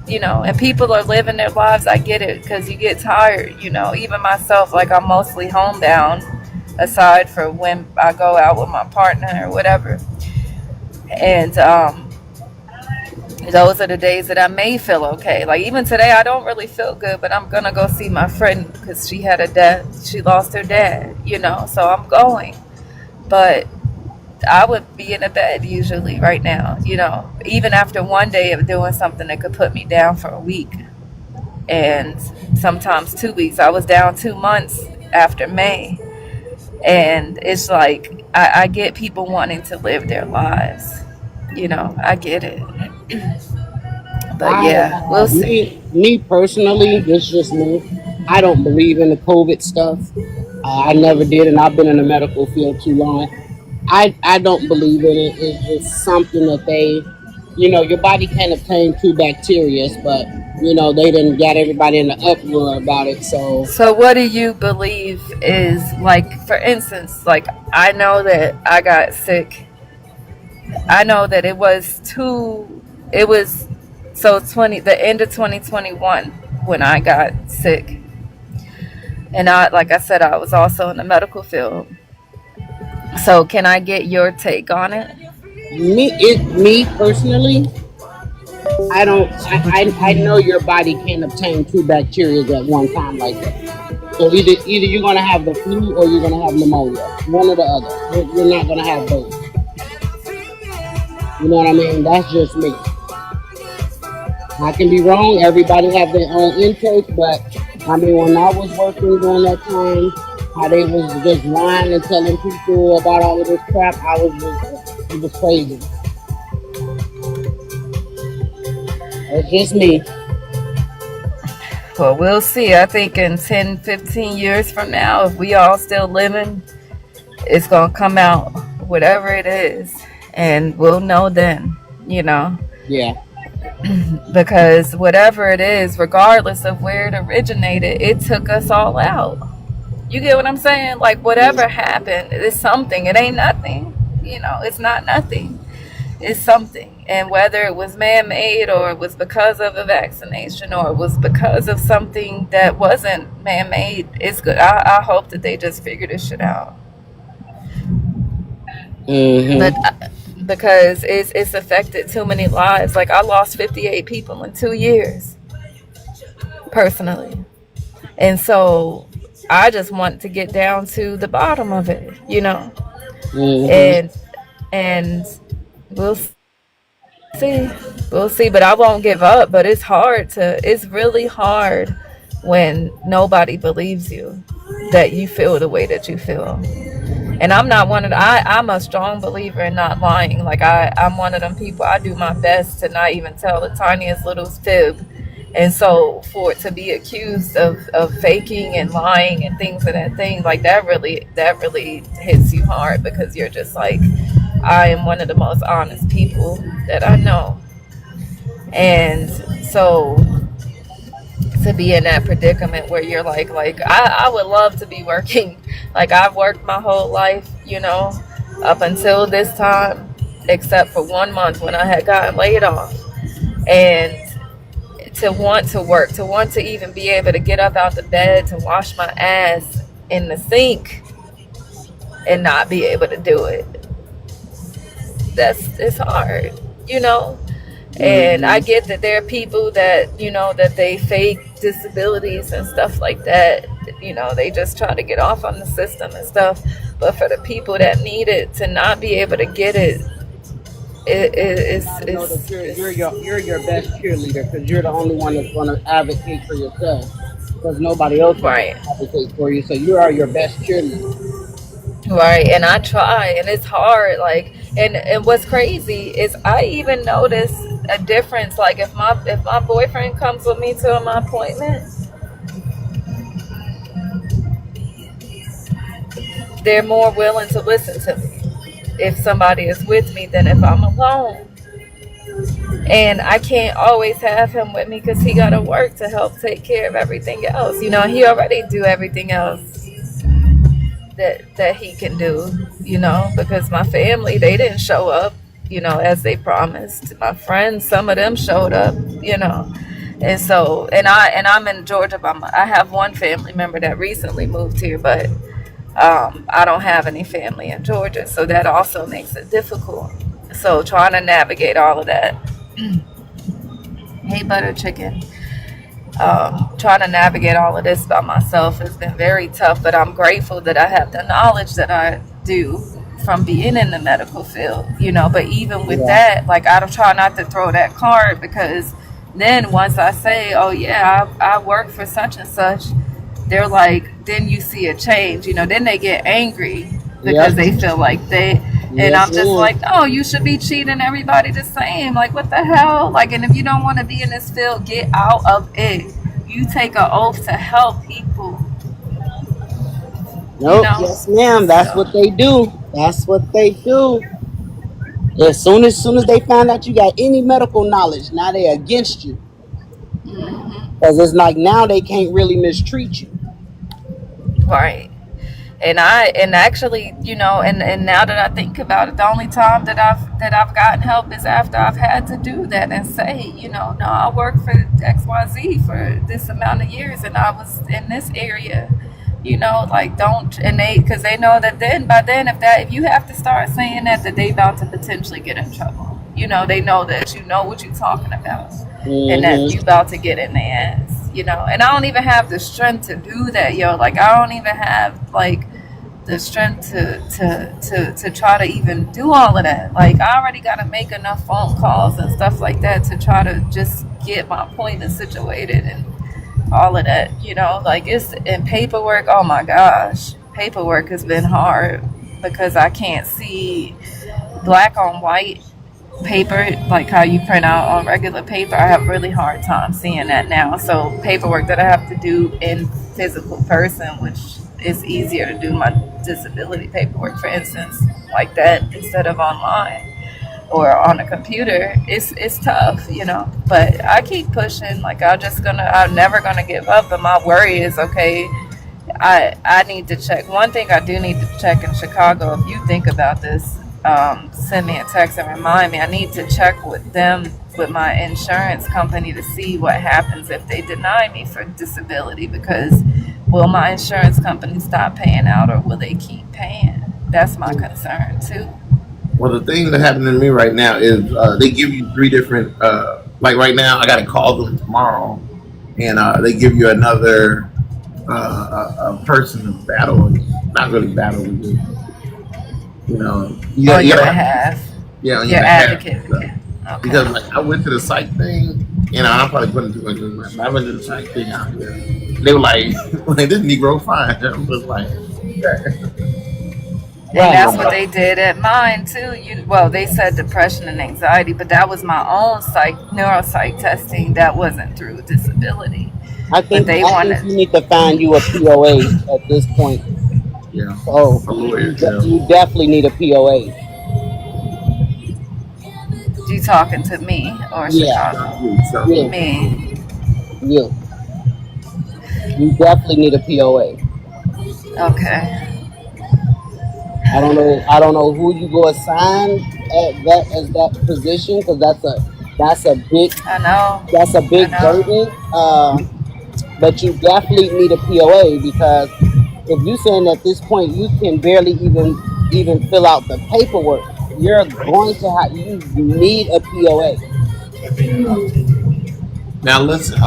And people are living their lives. I get it, because you get tired. Even myself, like, I'm mostly homebound aside from when I go out with my partner or whatever. And those are the days that I may feel okay. Like, even today, I don't really feel good, but I'm gonna go see my friend because she had a death. She lost her dad, so I'm going. But I would be in a bed usually right now, even after one day of doing something that could put me down for a week and sometimes 2 weeks. I was down 2 months after May. And it's like I get people wanting to live their lives. I get it. But I yeah, we'll see. me personally, this is just me. I don't believe in the COVID stuff. I never did, and I've been in the medical field too long. I don't believe in it. It's just something that your body can obtain two bacteria, but they didn't got everybody in the uproar about it. So So what do you believe is, like, for instance, like, I know that I got sick. I know that it was so 20 the end of 2021 when I got sick. And like I said, I was also in the medical field. So can I get your take on it? me personally, I don't. I know your body can obtain two bacteria at one time like that. So either you're gonna have the flu or you're gonna have pneumonia, one or the other. You're not gonna have both. You know what I mean? That's just me. I can be wrong. Everybody have their own intake, but I mean, when I was working during that time, how they was just lying and telling people about all of this crap, it was crazy. It's just me. Well, we'll see. I think in 10, 15 years from now, if we all still living, it's going to come out, whatever it is. And we'll know then, Yeah. because whatever it is, regardless of where it originated, it took us all out. You get what I'm saying? Like, whatever happened, it's something. It ain't nothing. It's not nothing. It's something. And whether it was man-made or it was because of a vaccination or it was because of something that wasn't man-made, it's good. I hope that they just figure this shit out. But because it's affected too many lives. Like, I lost 58 people in 2 years, personally. And so I just want to get down to the bottom of it, and we'll see. We'll see. But I won't give up. But it's really hard when nobody believes you, that you feel the way that you feel. And I'm not I'm a strong believer in not lying. Like, I'm one of them people, I do my best to not even tell the tiniest little fib. And so for it to be accused of faking and lying and things of that thing, like, that really hits you hard, because you're just like, I am one of the most honest people that I know. And so to be in that predicament where you're like I would love to be working. Like, I've worked my whole life, up until this time, except for 1 month when I had gotten laid off. And to want to work, to want to even be able to get up out the bed, to wash my ass in the sink and not be able to do it. It's hard, And I get that there are people that, that they fake disabilities and stuff like that. They just try to get off on the system and stuff. But for the people that need it to not be able to get it, I know that you're your best cheerleader, because you're the only one that's going to advocate for yourself, because nobody else will right. advocate for you. So you are your best cheerleader. Right, and I try, and it's hard. Like, and what's crazy is I even notice a difference. Like, if my boyfriend comes with me to my appointment, they're more willing to listen to me if somebody is with me than if I'm alone. And I can't always have him with me because he got to work to help take care of everything else. He already do everything else that he can do, because my family, they didn't show up, as they promised. My friends, some of them showed up, and so, and I'm in Georgia I have one family member that recently moved here, but I don't have any family in Georgia, so that also makes it difficult. So trying to navigate all of that. Hey, butter chicken. Trying to navigate all of this by myself has been very tough, but I'm grateful that I have the knowledge that I do from being in the medical field, but even with that, like, I try not to throw that card, because then once I say, oh yeah, I work for such and such, they're like, then you see a change, then they get angry Yep. because they feel like they, and Yes, I'm just ma'am. like, no, you should be treating everybody the same. Like, what the hell? Like, and if you don't want to be in this field, get out of it. You take an oath to help people, you Nope. know? Yes, ma'am. That's what So, they do. That's what they do. As soon as they find out you got any medical knowledge, now they're against you. Because it's like now they can't really mistreat you. right. And actually, and now that I think about it, the only time that I've gotten help is after I've had to do that and say, no, I worked for XYZ for this amount of years and I was in this area, like, don't, and because they know that then by then, if you have to start saying that they about to potentially get in trouble. They know that you know what you're talking about and that Hmm. you about to get in their ass, and I don't even have the strength to do that, yo. Like, I don't even have like the strength to try to even do all of that. Like, I already got to make enough phone calls and stuff like that to try to just get my appointment situated and all of that. Like, it's in paperwork. Oh my gosh, paperwork has been hard because I can't see black on white paper, like how you print out on regular paper. I have a really hard time seeing that now. So paperwork that I have to do in physical person, which is easier to do my disability paperwork, for instance, like that instead of online or on a computer, it's tough, But I keep pushing. Like, I'm never gonna give up. But my worry is, okay, I need to check. One thing I do need to check in Chicago, if you think about this, send me a text and remind me. I need to check with them, with my insurance company, to see what happens if they deny me for disability. Because will my insurance company stop paying out, or will they keep paying? That's my concern too. Well, the thing that happened to me right now is they give you three different. Like right now, I got to call them tomorrow, and they give you another a person to battle. Not really battle with you. On You your gotta have, behalf, yeah, on your your behalf advocate. and stuff. Okay. Because like I went to the psych thing, I'm probably putting too much in my. I went to the psych thing out here. They were like, like this Negro fine. I was like, And Right. that's what they did at mine too. Well, they said depression and anxiety, but that was my own neuropsych testing. That wasn't through disability, I but think they I think wanted. you need to find you a POA at this point. yeah, So a lawyer. you definitely need a POA. You talking to me or Yeah. Chicago? Yeah. Me. Yeah. You definitely need a POA. Okay. I don't know who you go assign at that as that position, because that's a big I know. that's a I big know. burden. But you definitely need a POA, because if you saying at this point you can barely even fill out the paperwork, you're going to have you need a POA. Now listen,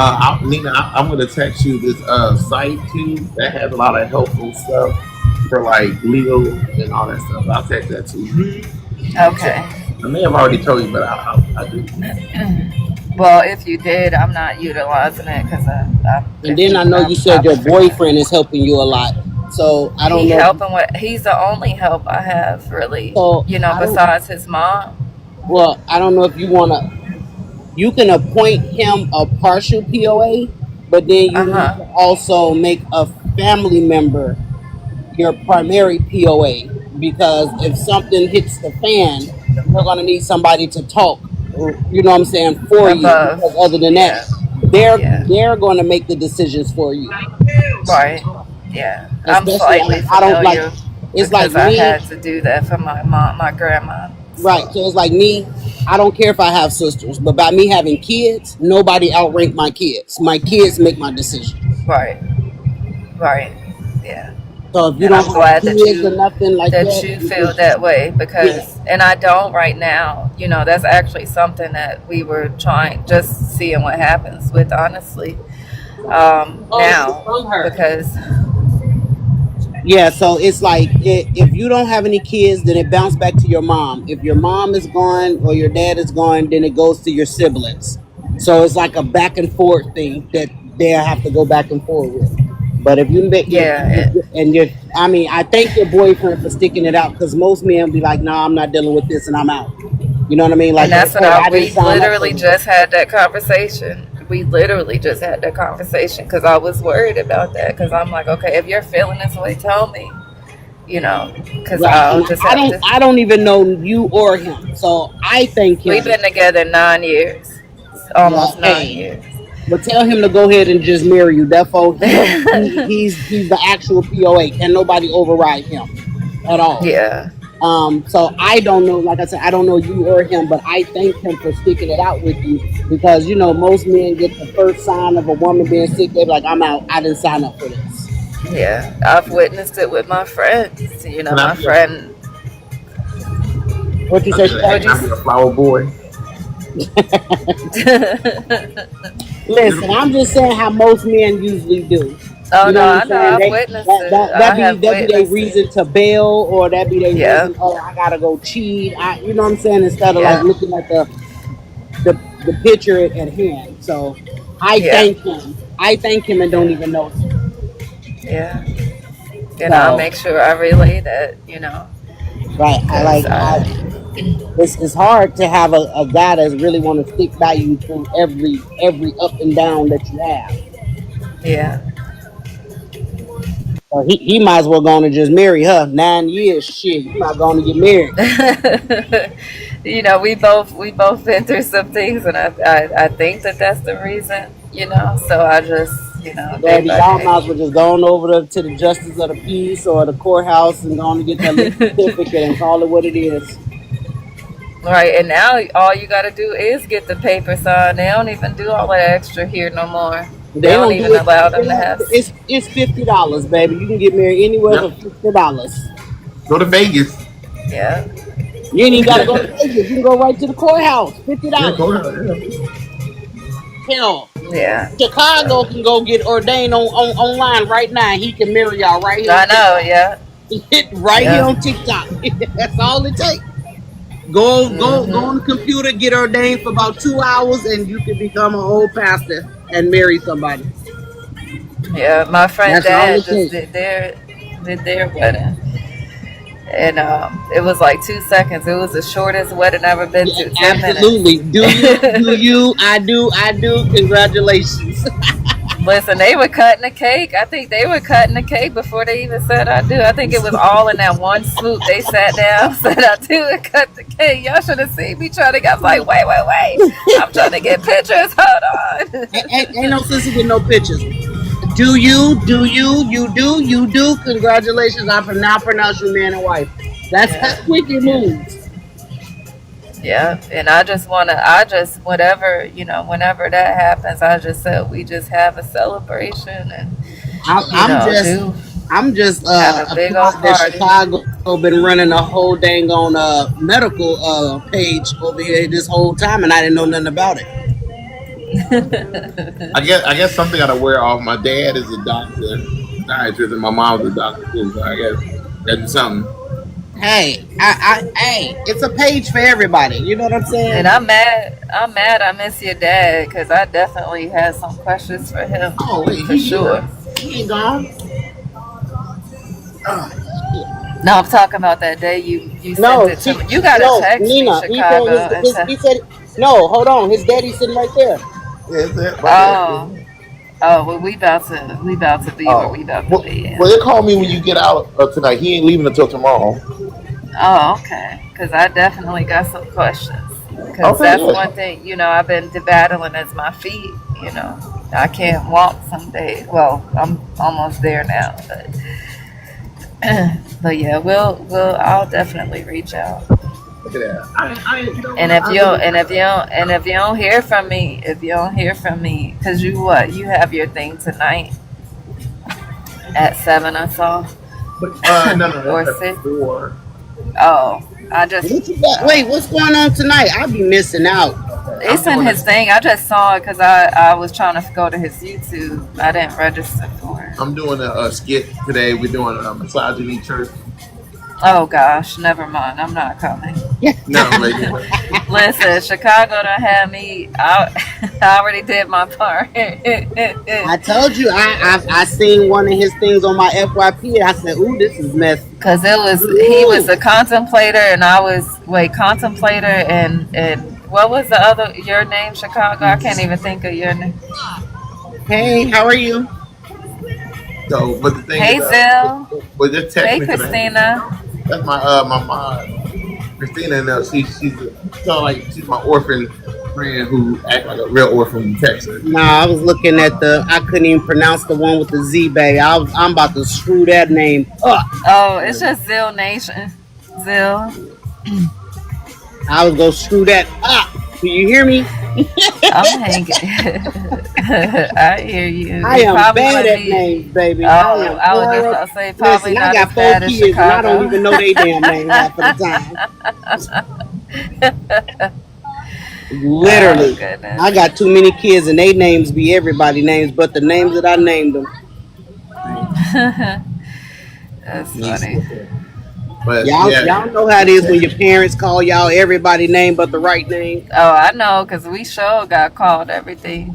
Nina, I'm going to text you this site too that has a lot of helpful stuff for like legal and all that stuff. I'll text that to you. Okay. I may have already told you, but I do. Well, if you did, I'm not utilizing it because And then I know you I'm said your probably forgetting. boyfriend is helping you a lot, so I don't He know. helping with. He's the only help I have, really. So I don't. Besides his mom. Well, I don't know if you want to. You can appoint him a partial POA, but then you Uh need huh. to also make a family member your primary POA, because if something hits the fan, you're gonna need somebody to talk. You know what I'm saying, for you, Above. because other than that, Yeah. they're Yeah. they're gonna make the decisions for you. Right. Yeah. I'm Especially, slightly I don't like. familiar It's like because I me, had to do that for my mom, my grandma. right? So. So it's like me. I don't care if I have sisters, but by me having kids, nobody outrank my kids. My kids make my decision. Right. Right. Yeah. So if you And don't I'm have glad kids or nothing like that that, you you feel just that way yeah. because, and I don't right now. That's actually something that we were trying, just seeing what happens with, honestly. Now because Yeah, so it's like if you don't have any kids, then it bounces back to your mom. If your mom is gone or your dad is gone, then it goes to your siblings. So it's like a back and forth thing that they have to go back and forth with. But if you make it, Yeah, and you're, I mean, I thank your boyfriend for sticking it out because most men be like, "Nah, I'm not dealing with this, and I'm out." You know what I mean? and Like, that's what hey, I didn't we sign up for literally this. just had that conversation. We literally just had that conversation because I was worried about that. Because I'm like, okay, if you're feeling this way, tell me. Because Right. I'll And just I have don't to. I don't even know you or him. So I thank We've him. been together 9 years, Well, almost nine hey, years. but tell him to go ahead and just marry you. Therefore, he's the actual POA. Can nobody override him at all? Yeah, So I don't know, like I said, I don't know you or him, but I thank him for sticking it out with you because most men get the first sign of a woman being sick, they're like, I'm out. I didn't sign up for this. yeah. I've witnessed it with my friends. Can I My be a, friend. What you I say, said, hey, Would Chicago? can you? I be a flower boy? Listen, I'm just saying how most men usually do. Oh You know no, what I'm I know. saying? I've They witnessed it. that I be have their witnessed it. reason to bail, or that be their Yeah, reason. Oh, I gotta go cheat. You know what I'm saying? Instead of like yeah, looking at the picture at hand. So I yeah, thank him. I thank him and don't yeah, even know him. yeah. And I'll So make sure I relay that. right, Because it's hard to have a guy that's really want to stick by you through every up and down that you have. yeah. So he might as well go on and just marry her. 9 years, shit. You might go on and get married. We both been through some things, and I think that that's the reason. So I just day Baby, by y'all might day. as well just go on over to the justice of the peace or the courthouse and go on and get that little certificate and call it what it is. Right, and now all you got to do is get the paper signed. They don't even do all that extra here no more. They They don't don't do even it. allow them to have. It's $50, baby. You can get married anywhere for Yep. $50. Go to Vegas. Yeah. You ain't even got to go to Vegas. You can go right to the courthouse. $50. Yeah, go ahead. Hell, Yeah. Chicago So can go get ordained online right now. He can marry y'all right here I on know. TikTok. Yeah. Right here Yeah. on TikTok. That's all it takes. Go on the Mhm. computer, get ordained for about 2 hours, and you can become an old pastor and marry somebody. Yeah. My friend That's all dad it just takes. did their wedding, and it was like 2 seconds. It was the shortest wedding I've ever been Yeah, to. 10 minutes. absolutely. Do you? Do you? I do. I do. Congratulations. Listen, they were cutting the cake. I think they were cutting the cake before they even said I do. I think it was all in that one swoop. They sat down, said I do, and cut the cake. Y'all should have seen me trying to get. I'm like, wait. I'm trying to get pictures. Hold on. Ain't no sense in getting no pictures. Do you? Do you? You do? You do? Congratulations. I now pronounce you man and wife. That's how Yeah, quick it yeah, moves. yeah. And whenever that happens, I just said we just have a celebration and I'm, I'm just do I'm just have a big old applaud that party. Chicago been running a whole dang on medical page over here this whole time, and I didn't know nothing about it. I guess something I gotta wear off. My dad is a doctor, podiatrist, and my mom's a doctor too. So I guess that's something. Hey, hey, it's a page for everybody. You know what I'm And saying? I'm mad. I'm mad. I miss your dad because I definitely had some questions for him, Oh wait, for he sure. here. He ain't gone. Oh, shit. No, I'm talking about that day you sent No, it to me. You gotta no, text me Nina. He told Chicago and his he said no. Hold on, his daddy's sitting right there. Yeah, it's it right there. oh well we about to be where Oh, we about to well, be. well, they call me when you get out tonight. He ain't leaving until tomorrow. Oh, okay. Because I definitely got some questions. Because Okay, that's yeah. one thing, I've been battling is my feet. I can't walk some days. Well, I'm almost there now, but but yeah, I'll definitely reach out. Look at that. You know And what? if you don't, if you don't hear from me, because you have your thing tonight at 7 I saw, No, or that's at 6. 4. Oh, I just What you got? Wait, what's going on tonight? I'll be missing out. Okay, I'm it's in doing his it. thing. I just saw it because I was trying to go to his YouTube. I didn't register for it. I'm doing a skit today. We're doing a misogyny church. Oh gosh, never mind. I'm not coming. No, like Listen, Chicago done had me. I already did my part. I told you, I seen one of his things on my FYP. I said, "Ooh, this is messy." Cause he was Ooh. a contemplator and I was contemplator and what was the other your name Chicago? I can't even think of your name. Hey, how are you? so. But the thing is, Hey Zil. well, just text Hey me tonight. Christina. That's my mom, Christina. And she's my orphan friend who act like a real orphan in Texas. Nah, I was looking at I couldn't even pronounce the one with the Z Bay. I'm about to screw that name up. Oh, it's just Zil Nation. Zil. I was gonna screw that up. Do you hear me? I'm hanging. I hear you. I It am probably bad would at be. names, baby. Oh, I am I was just horrible. gonna say probably Listen, I not as got 4 bad as kids and I don't Chicago. even know their damn name half of the time. Oh Literally. goodness. I got too many kids and they names be everybody names but the names that I named them. That's Niece. funny. But Y'all know how it is when your parents call y'all everybody name but the right name. Oh, I know, cause we sure got called everything,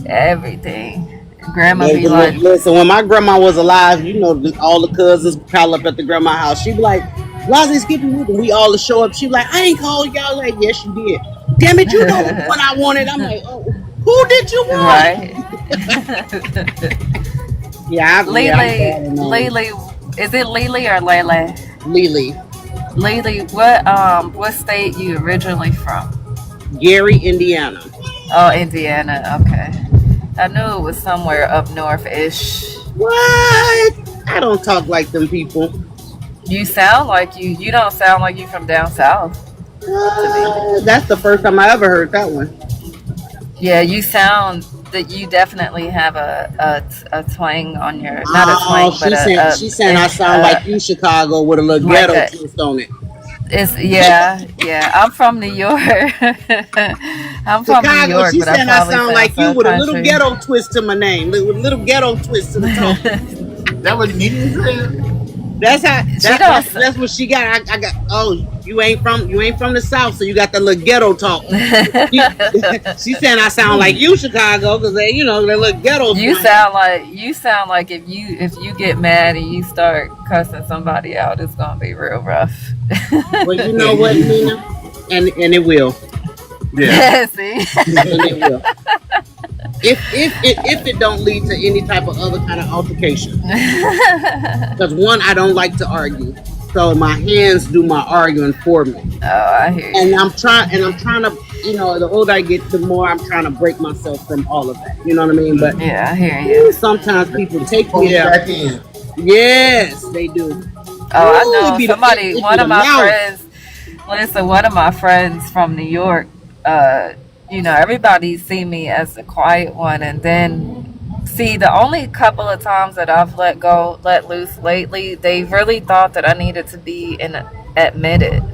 everything. Grandma be like, Listen, when my grandma was alive, you know, all the cousins pile up at the grandma house. She'd be like, Blase, Skippy, we all show up. She'd be like, I ain't called y'all. Like, yes, you did. Damn it, you know what I wanted. I'm like, oh, who did you want? right? Yeah, I'm Lily, bad at names. Lily, is it Lily or Lele? Lily. Lily, what state you originally from? Gary, Indiana. Oh, Indiana. Okay, I knew it was somewhere up north-ish. What? I don't talk like them people. You sound like you. You don't sound like you from down south to me. That's the first time I ever heard that one. Yeah, you sound that you definitely have a twang on your not a Oh, twang, but she's saying I sound like you, Chicago, with a little like ghetto a twist on it. it's yeah. I'm from New York. I'm from New Chicago, York, she's but I saying I probably sound sound like you so with a little country. ghetto twist to my name, with a little ghetto twist to the talk. that what Nene said? That's how. She don't. That's what she got. I got. Oh, you ain't from the south, so you got the little ghetto talk. She's saying I sound like you, Chicago, because they, you know, they look ghetto. You sound like if you get mad and you start cussing somebody out, it's gonna be real rough. Well, you know what, Nina, and it will, Yeah. See. and it will. If it don't lead to any type of other kind of altercation, because one, I don't like to argue, so my hands do my arguing for me. Oh, I hear And you. I'm trying to, you know, the older I get, the more I'm trying to break myself from all of that. You know what I mean? But Yeah, I hear you. sometimes people take Pull me it out. back in. Yes, they do. Oh, I Ooh, know somebody. it be One the of my mouth. friends. Listen, one of my friends from New York. Everybody see me as the quiet one, and then see the only couple of times that I've let loose lately, they really thought that I needed to be admitted.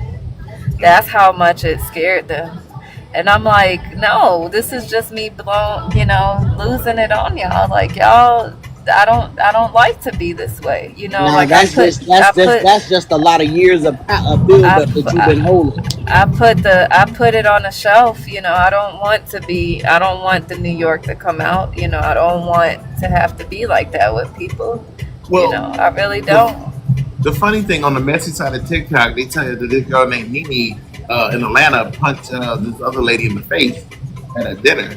That's how much it scared them. And I'm like, no, this is just me losing it on y'all. Like y'all, I don't like to be this way. Nah, Like that's just a lot of years of build I up that you've been holding. I put it on the shelf. I don't want the New York to come out. I don't want to have to be like that with people. Well, I really the, don't. the funny thing on the messy side of TikTok, they tell you that this girl named Nene in Atlanta punched this other lady in the face at a dinner.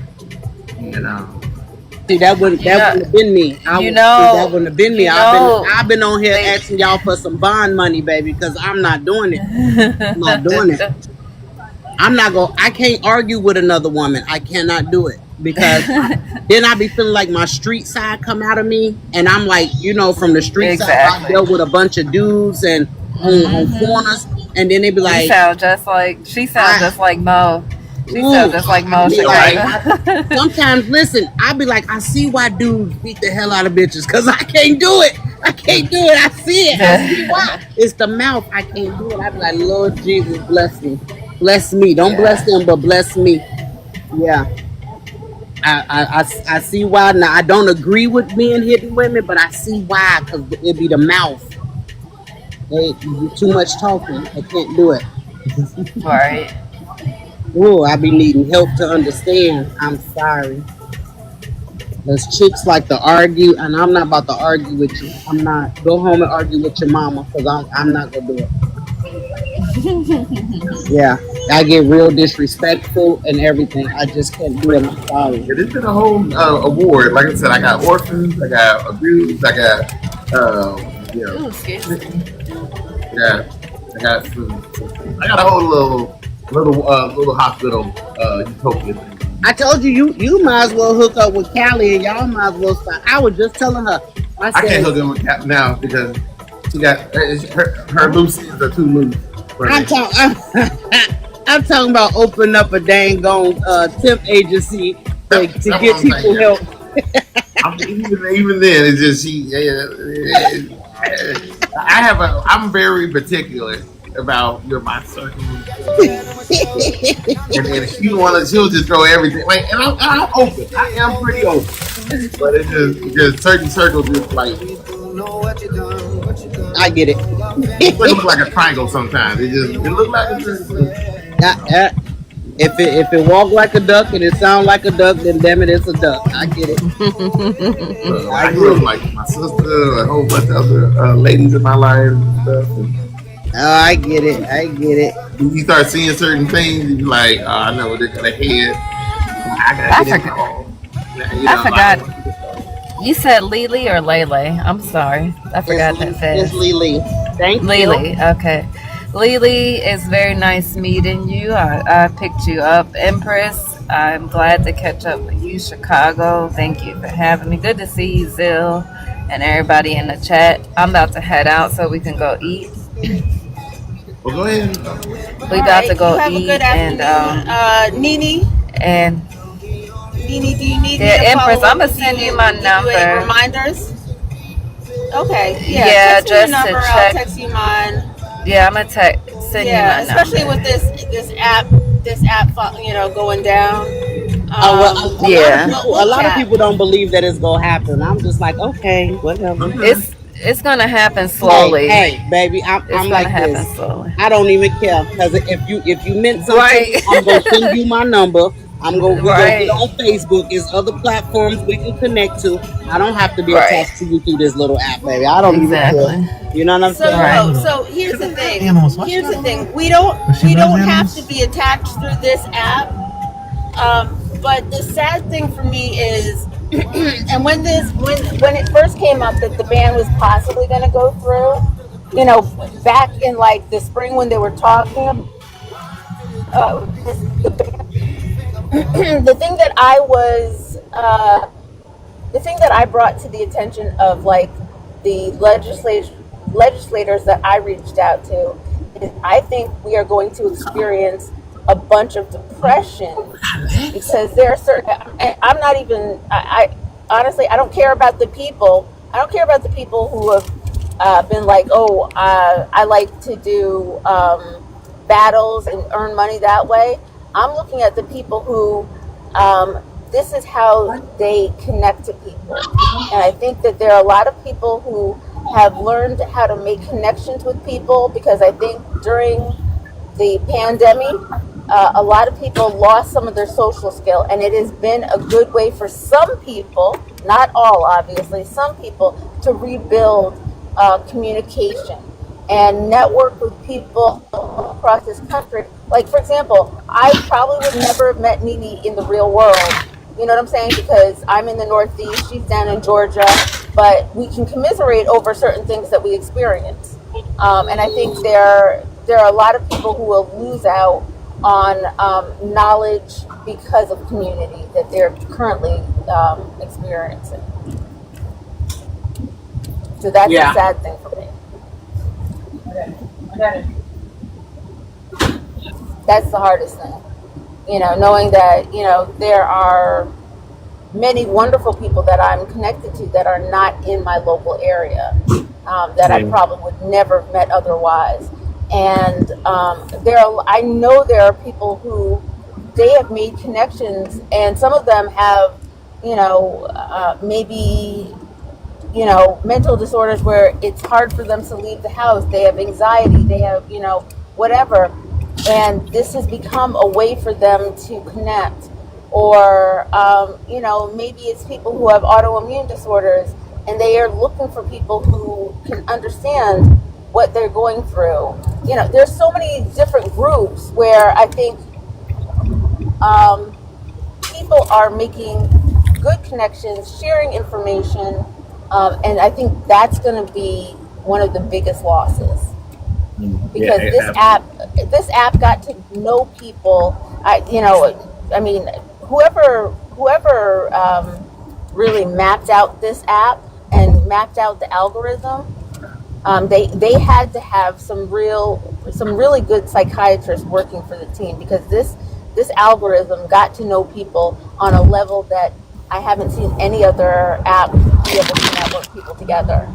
You know. See, that wouldn't have been me. That wouldn't have been me. I've been on here asking y'all for some bond money, baby, because I'm not doing it. I'm not doing it. I can't argue with another woman. I cannot do it because then I be feeling like my street side come out of me, and I'm like, from the street side, I Exactly. dealt with a bunch of dudes and on corners, and then they be like, She sounds just like Mo. She sounds just like Mo Chicago. sometimes, listen, I be like, I see why dudes beat the hell out of bitches because I can't do it. I can't do it. I see it. I see why. It's the mouth. I can't do it. I be like, Lord Jesus, bless me. Bless me. Don't bless them, but bless me. Yeah. I see why. Now, I don't agree with men hitting women, but I see why because it be the mouth. Hey, you too much talking. I can't do it. Right. Oh, I be needing help to understand. I'm sorry. Those chicks like to argue, and I'm not about to argue with you. I'm not. Go home and argue with your mama, because I'm not gonna do it. Yeah, I get real disrespectful and everything. I just can't do it. I'm sorry. It has been a whole award. Like I said, I got orphans, I got abused, I got you know, Ooh, excuse me. yeah, I got a whole little hospital utopia thing. I told you, you might as well hook up with Callie, and y'all might as well start. I was just telling her. I I can't said, hook up with Cap now because she got her loosies are too loose for I'm me. talking. I'm talking about opening up a dang on temp agency to That's get what I'm people saying. help. Even then, it's just I'm very particular about my circle, and she'll just throw everything. Like, and I'm open. I am pretty open, but it's just certain circles just like I get it. it look like a triangle sometimes. It look like a triangle. Uh, if it walk like a duck and it sound like a duck, then damn it, it's a duck. I get it. I I grew get up it. like my sister, a whole bunch of other ladies in my life and stuff. And Oh, I get it. I get it. you start seeing certain things, and you're like, I know what they're gonna head. I I gotta get forgot. involved. I I forgot. don't want you to start. You said Lily or Lele? I'm sorry. I forgot that It's fast. Lily. Thank you. Lily. Okay. Lily, it's very nice meeting you. I picked you up, Empress. I'm glad to catch up with you, Chicago. Thank you for having me. Good to see you, Zill, and everybody in the chat. I'm about to head out so we can go eat. Well, go ahead. We about to go eat Nini, and Nini, do you need me yeah, to Empress. follow I'm up gonna with send you you, my give you any number. reminders? Okay, yeah, Yeah, text me your just to number. I'll check. text you mine. Yeah, I'm gonna send you Yeah, my especially with number. this app, going down. Oh well, a lot of Yeah, people, a We'll lot of chat. people don't believe that it's gonna happen. I'm just like, okay, whatever. Okay. it's gonna happen Hey, slowly. hey, baby, It's I'm gonna like happen this. slowly. I don't even care because if you meant something to Right, me, I'm gonna send you my number. We gonna get right, on Facebook. There's other platforms we can connect to. I don't have to be right. attached to you through this little app, baby. I don't even care. Exactly. You know what I'm So saying? Right. no, so here's the thing. Here's the thing. We don't have to be attached through this app. But the sad thing for me is, and when it first came up that the ban was possibly going to go through, back in like the spring when they were talking about the ban, the thing that I brought to the attention of like the legislators that I reached out to is I think we are going to experience a bunch of depression because there are certain. I'm not even. I honestly, I don't care about the people. I don't care about the people who have been like, oh, I like to do battles and earn money that way. I'm looking at the people who this is how they connect to people. And I think that there are a lot of people who have learned how to make connections with people because I think during the pandemic, a lot of people lost some of their social skill, and it has been a good way for some people, not all obviously, some people to rebuild communication and network with people across this country. Like, for example, I probably would never have met Nene in the real world. You know what I'm saying? Because I'm in the Northeast, she's down in Georgia, but we can commiserate over certain things that we experience. And I think there are a lot of people who will lose out on knowledge because of community that they're currently experiencing. So that's a Yeah. sad thing for me. That's the hardest thing. Knowing that, there are many wonderful people that I'm connected to that are not in my local area, that I probably would never have met otherwise. And I know there are people who they have made connections, and some of them have, maybe mental disorders where it's hard for them to leave the house. They have anxiety. They have, whatever. And this has become a way for them to connect. Or, maybe it's people who have autoimmune disorders and they are looking for people who can understand what they're going through. There's so many different groups where I think people are making good connections, sharing information, and I think that's going to be one of the biggest losses because this app got to know people. Whoever really mapped out this app and mapped out the algorithm, they had to have some really good psychiatrists working for the team because this algorithm got to know people on a level that I haven't seen any other app be able to network people together.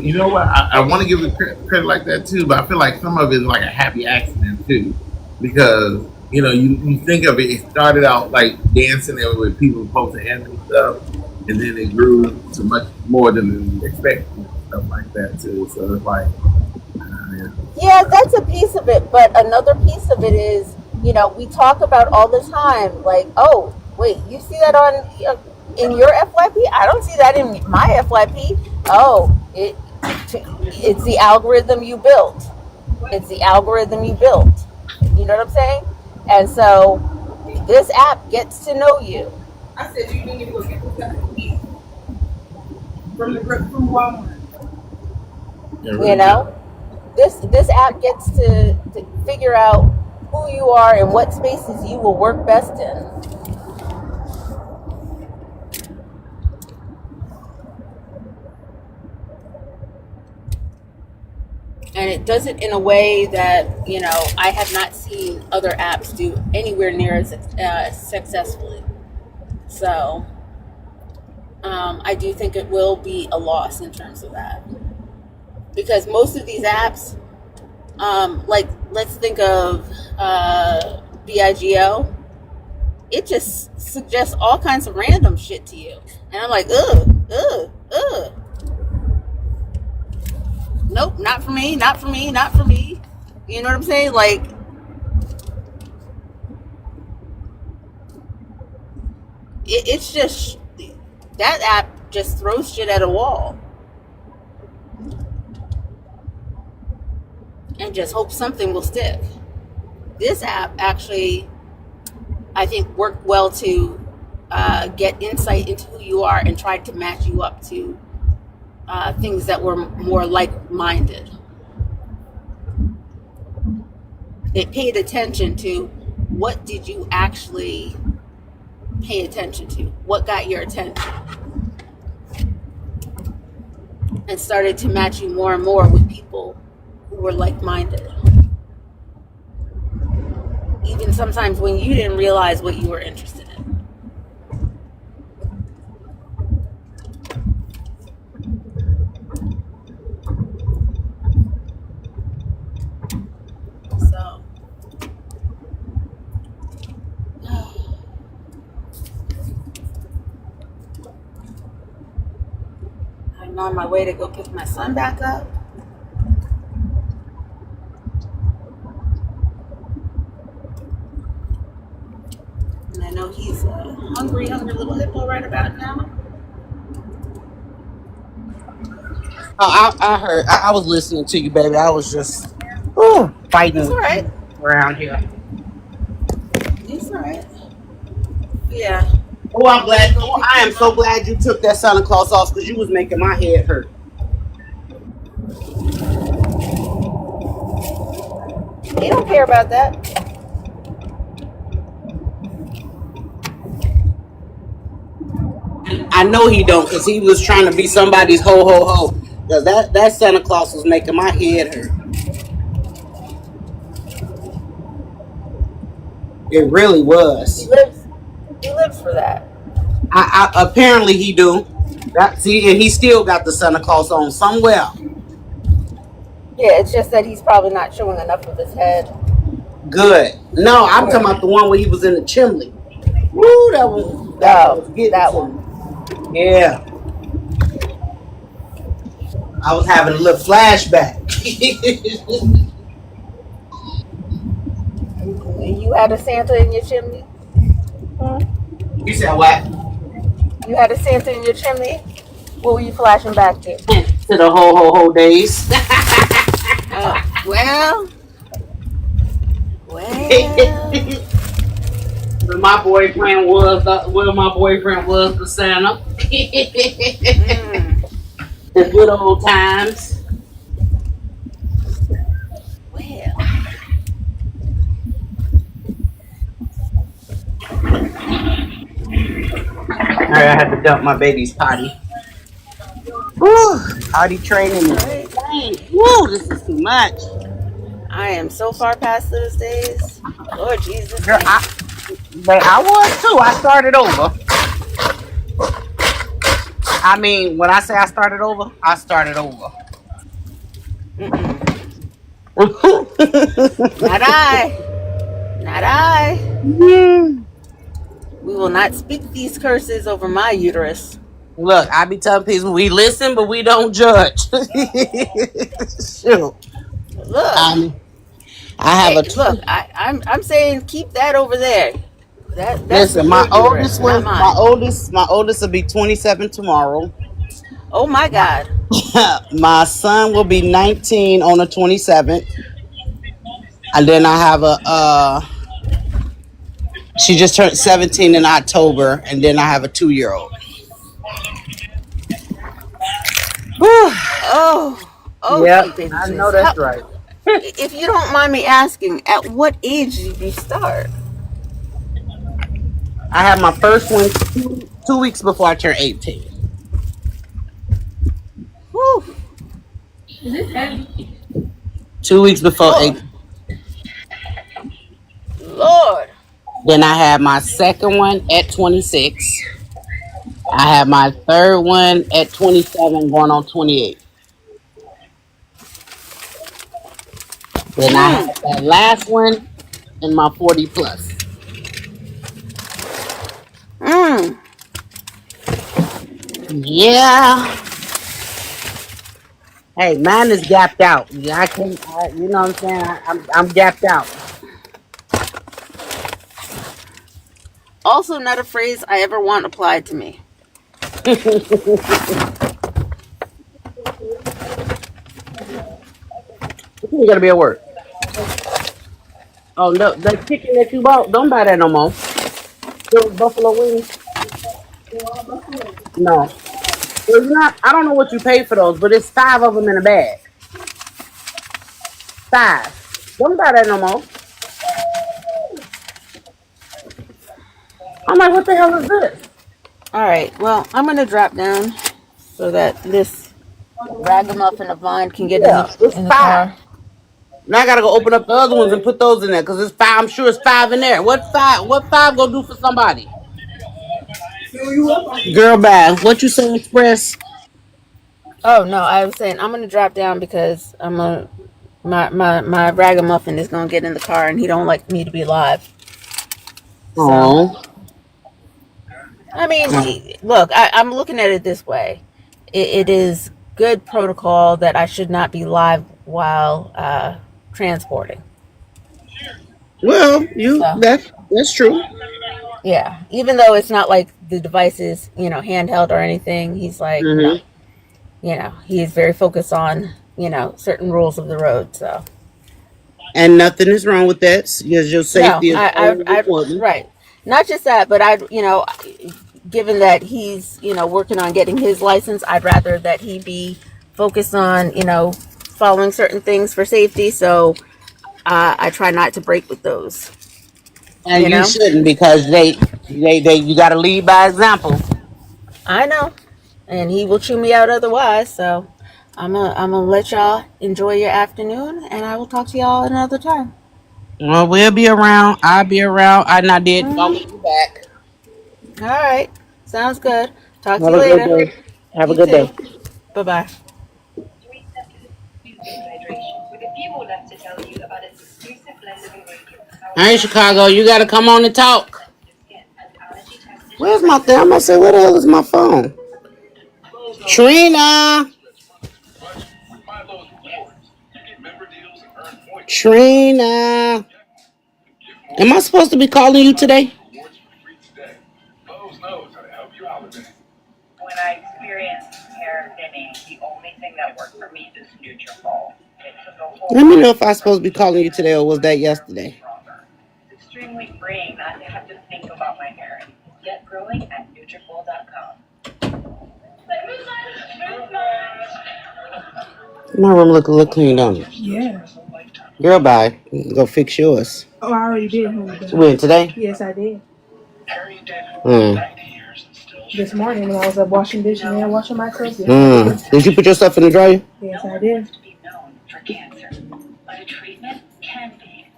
You know what? I want to give it credit like that too, but I feel like some of it is like a happy accident too, because you think of it. It started out like dancing there with people posting anime stuff, and then it grew to much more than expected and stuff like that too. So it's like, yeah, that's a piece of it, but another piece of it is, we talk about all the time, like, oh, wait, you see that in your FYP? I don't see that in my FYP. Oh, it's the algorithm you built. It's the algorithm you built. You know what I'm saying? And so this app gets to know you. I said you need to go get this from Walmart. This app gets to figure out who you are and what spaces you will work best in. And it does it in a way that, I have not seen other apps do anywhere near as successfully. So I do think it will be a loss in terms of that. Because most of these apps, like let's think of BIGO, it just suggests all kinds of random shit to you. And I'm like, ugh. Nope, not for me, not for me, not for me. You know what I'm saying? Like, it's just, that app just throws shit at a wall. And just hope something will stick. This app actually, I think, worked well to get insight into who you are and tried to match you up to things that were more like-minded. It paid attention to what did you actually pay attention to, what got your attention, and started to match you more and more with people who were like-minded. Even sometimes when you didn't realize what you were interested in. So, I'm on my way to go pick my son back up. And I know he's a hungry little hippo right about now. Oh, I heard. I was listening to you, baby. I was just fighting It's all right. around here. It's all right. Yeah. Oh, I'm glad. Oh, I am so glad you took that Santa Claus off because you was making my head hurt. He don't care about that. I know he don't because he was trying to be somebody's ho ho ho. Because that Santa Claus was making my head hurt. It really was. He lives for that. I apparently he do. See, and he still got the Santa Claus on somewhere. Yeah, it's just that he's probably not showing enough of his head. Good. No, I'm talking about the one where he was in the chimney. Woo, that was getting that to one. me. Yeah. I was having a little flashback. You had a Santa in your chimney? You said what? You had a Santa in your chimney? What were you flashing back to? To the ho days. Well. When my boyfriend was the Santa. The good old times. Well. I had to dump my baby's potty. Woo, potty training is insane. Woo, this is too much. I am so far past those days. Lord Jesus. Girl, I was too. I started over. I mean, when I say I started over, I started over. Not I. Not I. We will not speak these curses over my uterus. Look, I be telling people we listen, but we don't judge. Shoot. Look. I have look. I'm saying keep that over there. That's listen. my oldest will be 27 tomorrow. Oh my God. My son will be 19 on the 27th, and then I have she just turned 17 in October, and then I have a 2-year-old. Yep, I know that's right. If you don't mind me asking, at what age did you start? I had my first one 2 weeks before I turned 18. Whew. 2 weeks before 18. Lord. Then I had my second one at 26. I had my third one at 27, going on 28. Then I had that last one in my 40 plus. Yeah. Hey, mine is gapped out. I can't. You know what I'm saying? I'm gapped out. Also, not a phrase I ever want applied to me. You gotta be at work. Oh no, the chicken that you bought, don't buy that no more. Those buffalo wings. No, it's not. I don't know what you paid for those, but it's 5 of them in a bag. 5. Don't buy that no more. I'm like, what the hell is this? All right. Well, I'm gonna drop down so that this ragamuffin of mine can get in the car. Now I gotta go open up the other ones and put those in there because it's 5. I'm sure it's 5 in there. What 5? What 5 gonna do for somebody? Girl, bye. What you say, Express? Oh no, I was saying I'm gonna drop down because my ragamuffin is gonna get in the car and he don't like me to be live. Oh. I mean, look, I'm looking at it this way. It is good protocol that I should not be live while transporting. Well, that's true. Yeah, even though it's not like the device is handheld or anything, he's like, no, he is very focused on certain rules of the road. So, and nothing is wrong with that because your safety is important. Right. Not just that, but given that he's working on getting his license, I'd rather that he be focused on following certain things for safety. So I try not to break with those. And you shouldn't because they you got to lead by example. I know, and he will chew me out otherwise. So I'm gonna let y'all enjoy your afternoon, and I will talk to y'all another time. Well, we'll be around. I'll be around. I not did. I'll be back. All right, sounds good. Talk to you later. Have a good day. Bye bye. Hey, Chicago, you got to come on and talk. Where's my thing? I'm going to say, where the hell is my phone? Trina. Trina, am I supposed to be calling you today? When I experienced hair thinning, the only thing that worked for me is Nutrafol. It took a whole Let me know lot if I supposed to be calling you today or was that yesterday? stronger. It's extremely freeing not to have to think about my hair. Get growing at Nutrafol.com. My room look a little clean, don't it? Yeah. Girl, bye. Go fix yours. Oh, I already did, honey. When today? Yes, I did. Hmm. This morning when I was up washing dishes and washing my clothes. Yes, I Hmm. did. Did you put your stuff in the dryer? Yes, I did.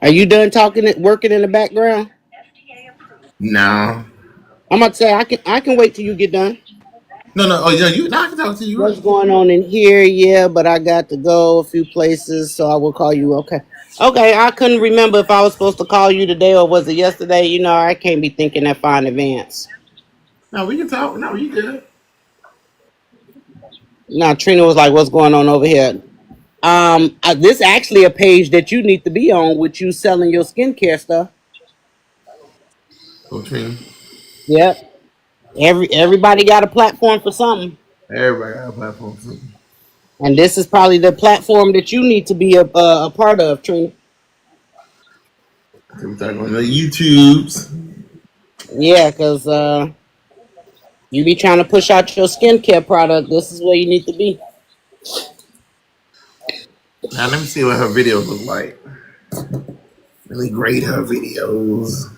Are you done talking it working in the background? No. I'm about to say I can wait till you get done. No. Oh, yeah, you. Now I can talk to you. What's going on in here? Yeah, but I got to go a few places, so I will call you. Okay. Okay, I couldn't remember if I was supposed to call you today or was it yesterday. You know, I can't be thinking that far in advance. No, we can talk. No, you good. Now Trina was like, "What's going on over here?" This actually a page that you need to be on with you selling your skincare stuff. Okay. Yep. Everybody got a platform for something, Everybody got a platform. Too. and this is probably the platform that you need to be a part of, Trina. So we talking on the YouTubes. Yeah, because you be trying to push out your skincare product. This is where you need to be. Now let me see what her videos look like. Really grade her videos.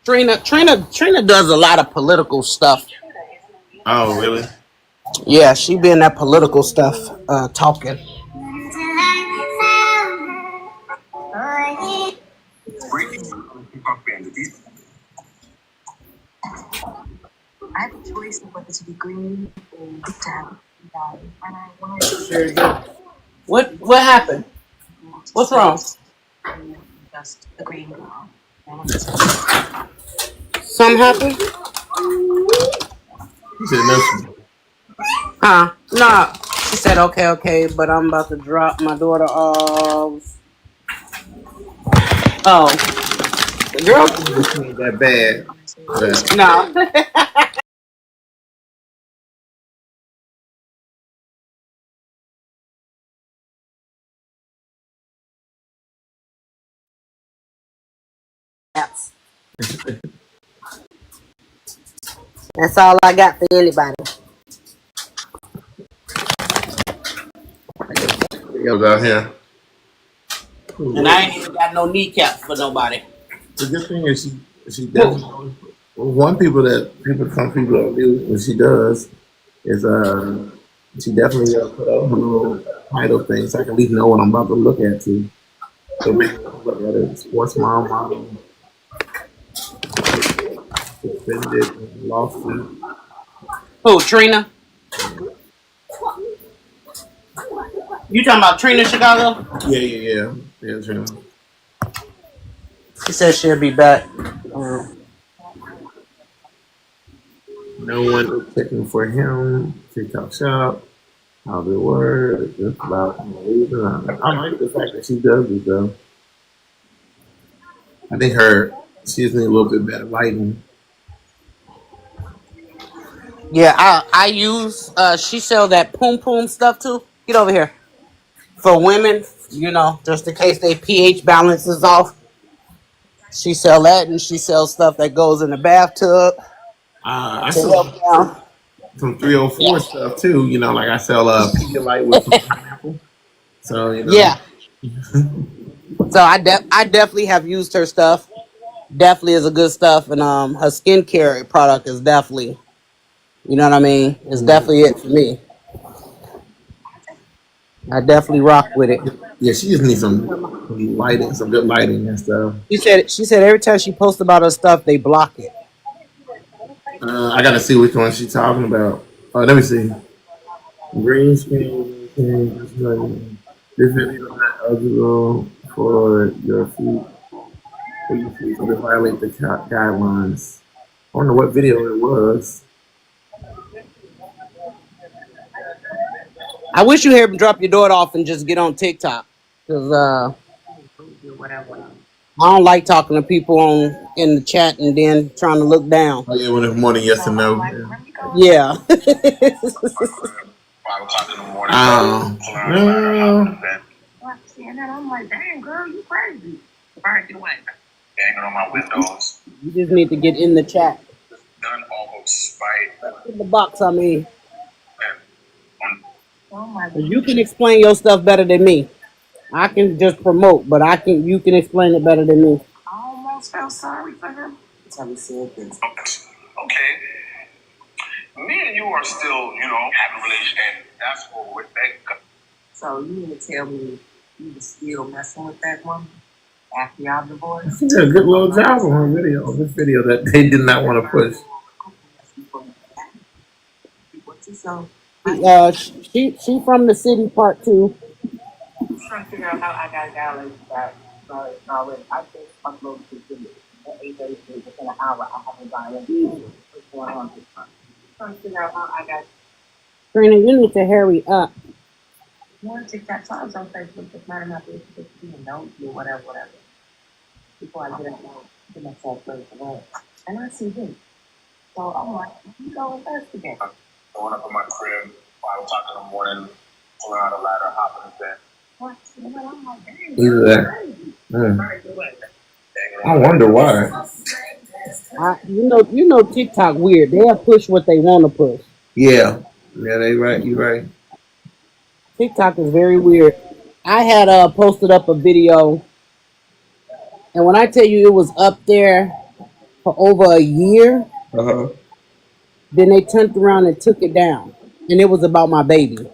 Trina does a lot of political stuff. Oh, really? Yeah, she be in that political stuff, talking. I have a choice of whether to be green or to have die. And I wanted There you go. What happened? What's wrong? just the green girl. Something happened? You said nothing. Huh? Nah. She said, okay, but I'm about to drop my daughter off. Oh, girl, This ain't that bad. But no. That's all I got for anybody. videos out here. And I ain't even got no kneecaps for nobody. The good thing is she Who? definitely one some people don't do what she does is she definitely put up her little title thing so I can at least know what I'm about to look at too. So maybe look at it. Sports model, suspended, lawsuit. Who? Trina? You talking about Trina Chicago? Yeah, Trina. She said she'll be back. No one is checking for him. TikTok shop. How it work? Just about reason. I like the fact that she does it though. I think she just needs a little bit better lighting. Yeah, I use she sell that poom poom stuff too. Get over here. For women, just in case their pH balance is off. She sell that and she sells stuff that goes in the bathtub I to sell help down. some 304 Yeah. stuff too. Like I sell Pedialyte with some pineapple. So Yeah. So I definitely have used her stuff. Definitely is a good stuff, and her skincare product is definitely, you know what I mean. It's definitely it for me. I definitely rock with it. Yeah, she just needs some lighting, some good lighting and stuff. She said every time she posts about her stuff, they block it. I gotta see which one she's talking about. Let me see. Green screen. This video is not eligible for your feet. For your feet to violate the guidelines. I don't know what video it was. I wish you hear him drop your daughter off and just get on TikTok, cause I don't like talking to people in the chat and then trying to look down. Oh yeah, when it's more than yes and no. Yeah. 5 o'clock in the morning. No. Seeing that, I'm like, dang, girl, you crazy. Right, do what? Banging on my windows. You just need to get in the chat. Done almost, right? In the box, I mean. Oh my God. You can explain your stuff better than me. I can just promote, but you can explain it better than me. I almost felt sorry for him. That's how he said things. Okay. Me and you are still, having a relationship, and that's what that. So you mean to tell me you were still messing with that woman after y'all divorced? She did a good little job on her video. This video that they did not want to push. She from the city part 2. I'm trying to figure out how I got Dallas back. But already, I just uploaded the video. At 8:33, within an hour, I haven't gotten it. What's going on this time? Trying to figure out how I got. Trina, you need to hurry up. More TikTok songs on Facebook. It's not enough to know you, whatever. Before I get myself ready for work. And I see him. So I'm like, you go investigate. Going up in my crib, 5 o'clock in the morning, pulling out a ladder, hopping in bed. I'm like, dang, Look at that. I wonder why. You know TikTok weird. They'll push what they want to push. Yeah, they right. You right. TikTok is very weird. I had posted up a video, and when I tell you it was up there for over a year, then they turned around and took it down, and it was about my baby.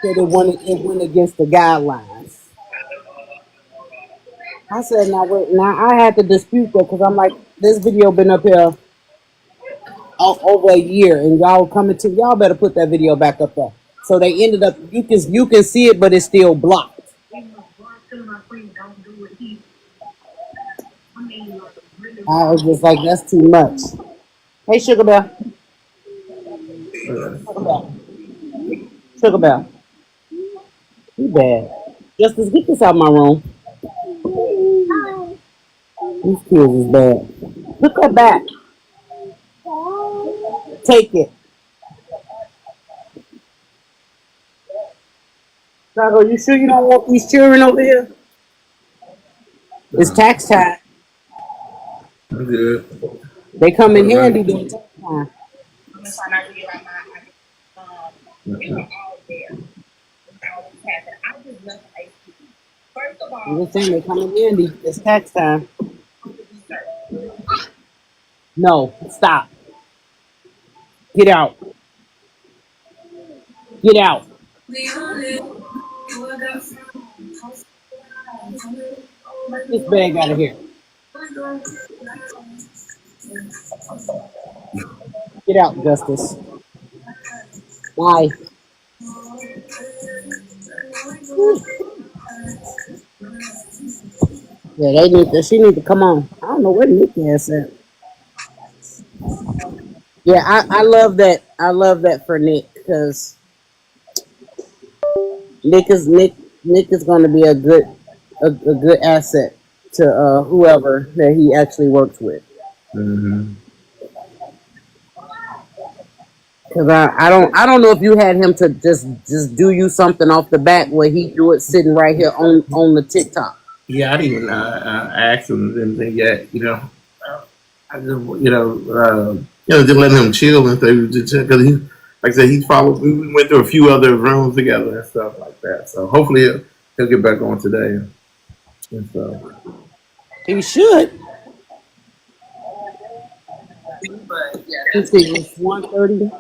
Said it went against the guidelines. I said, now I had to dispute that because I'm like, this video been up here over a year, and y'all better put that video back up there. So they ended up, you can see it, but it's still blocked. I was just like, that's too much. Hey, Sugar Bear. Sugar Bear. You bad. Justice, get this out of my room. These kids is bad. Put that back. Take it. Chicago, you sure you don't want these children over here? It's tax time. I'm good. They come in handy during tax time. I'm just saying they come in handy. It's tax time. No, stop. Get out. Get out. Get this bag out of here. Get out, Justice. Why? Yeah, she need to come on. I don't know where Nikki is at. Yeah, I love that. I love that for Nick because Nick is going to be a good asset to whoever that he actually works with. Because I don't know if you had him to just do you something off the bat where he do it sitting right here on the TikTok. Yeah, I didn't even ask him anything yet. I just just letting him chill and stuff. Because he, like I said, we went through a few other rooms together and stuff like that. So hopefully he'll get back on today. And so he should. Let's see, it's 1:30.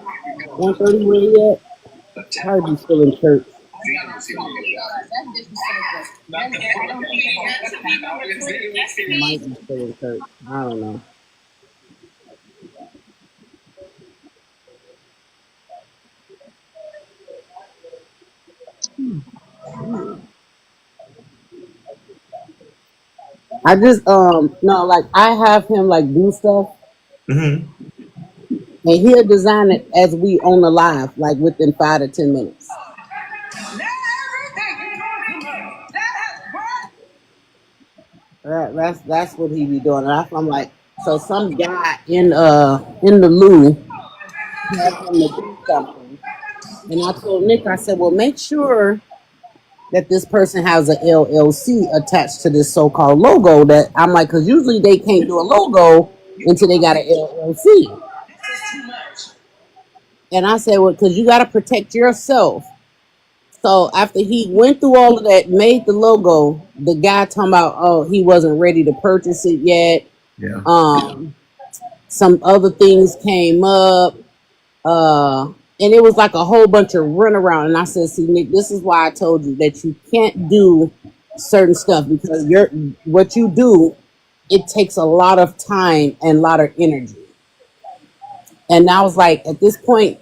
1:30 where he at? Probably still in church. He might be still in church. I don't know. I just no, like I have him like do stuff, and he'll design it as we on the live, like within 5 to 10 minutes. That's what he be doing. And I'm like, so some guy in the loo had him to do something, and I told Nick, I said, well, make sure that this person has an LLC attached to this so-called logo. That I'm like, because usually they can't do a logo until they got an LLC. And I said, well, because you got to protect yourself. So after he went through all of that, made the logo, the guy talking about, oh, he wasn't ready to purchase it yet. Yeah. Some other things came up. And it was like a whole bunch of runaround. And I said, see, Nick, this is why I told you that you can't do certain stuff, because what you do, it takes a lot of time and a lot of energy. And I was like, at this point,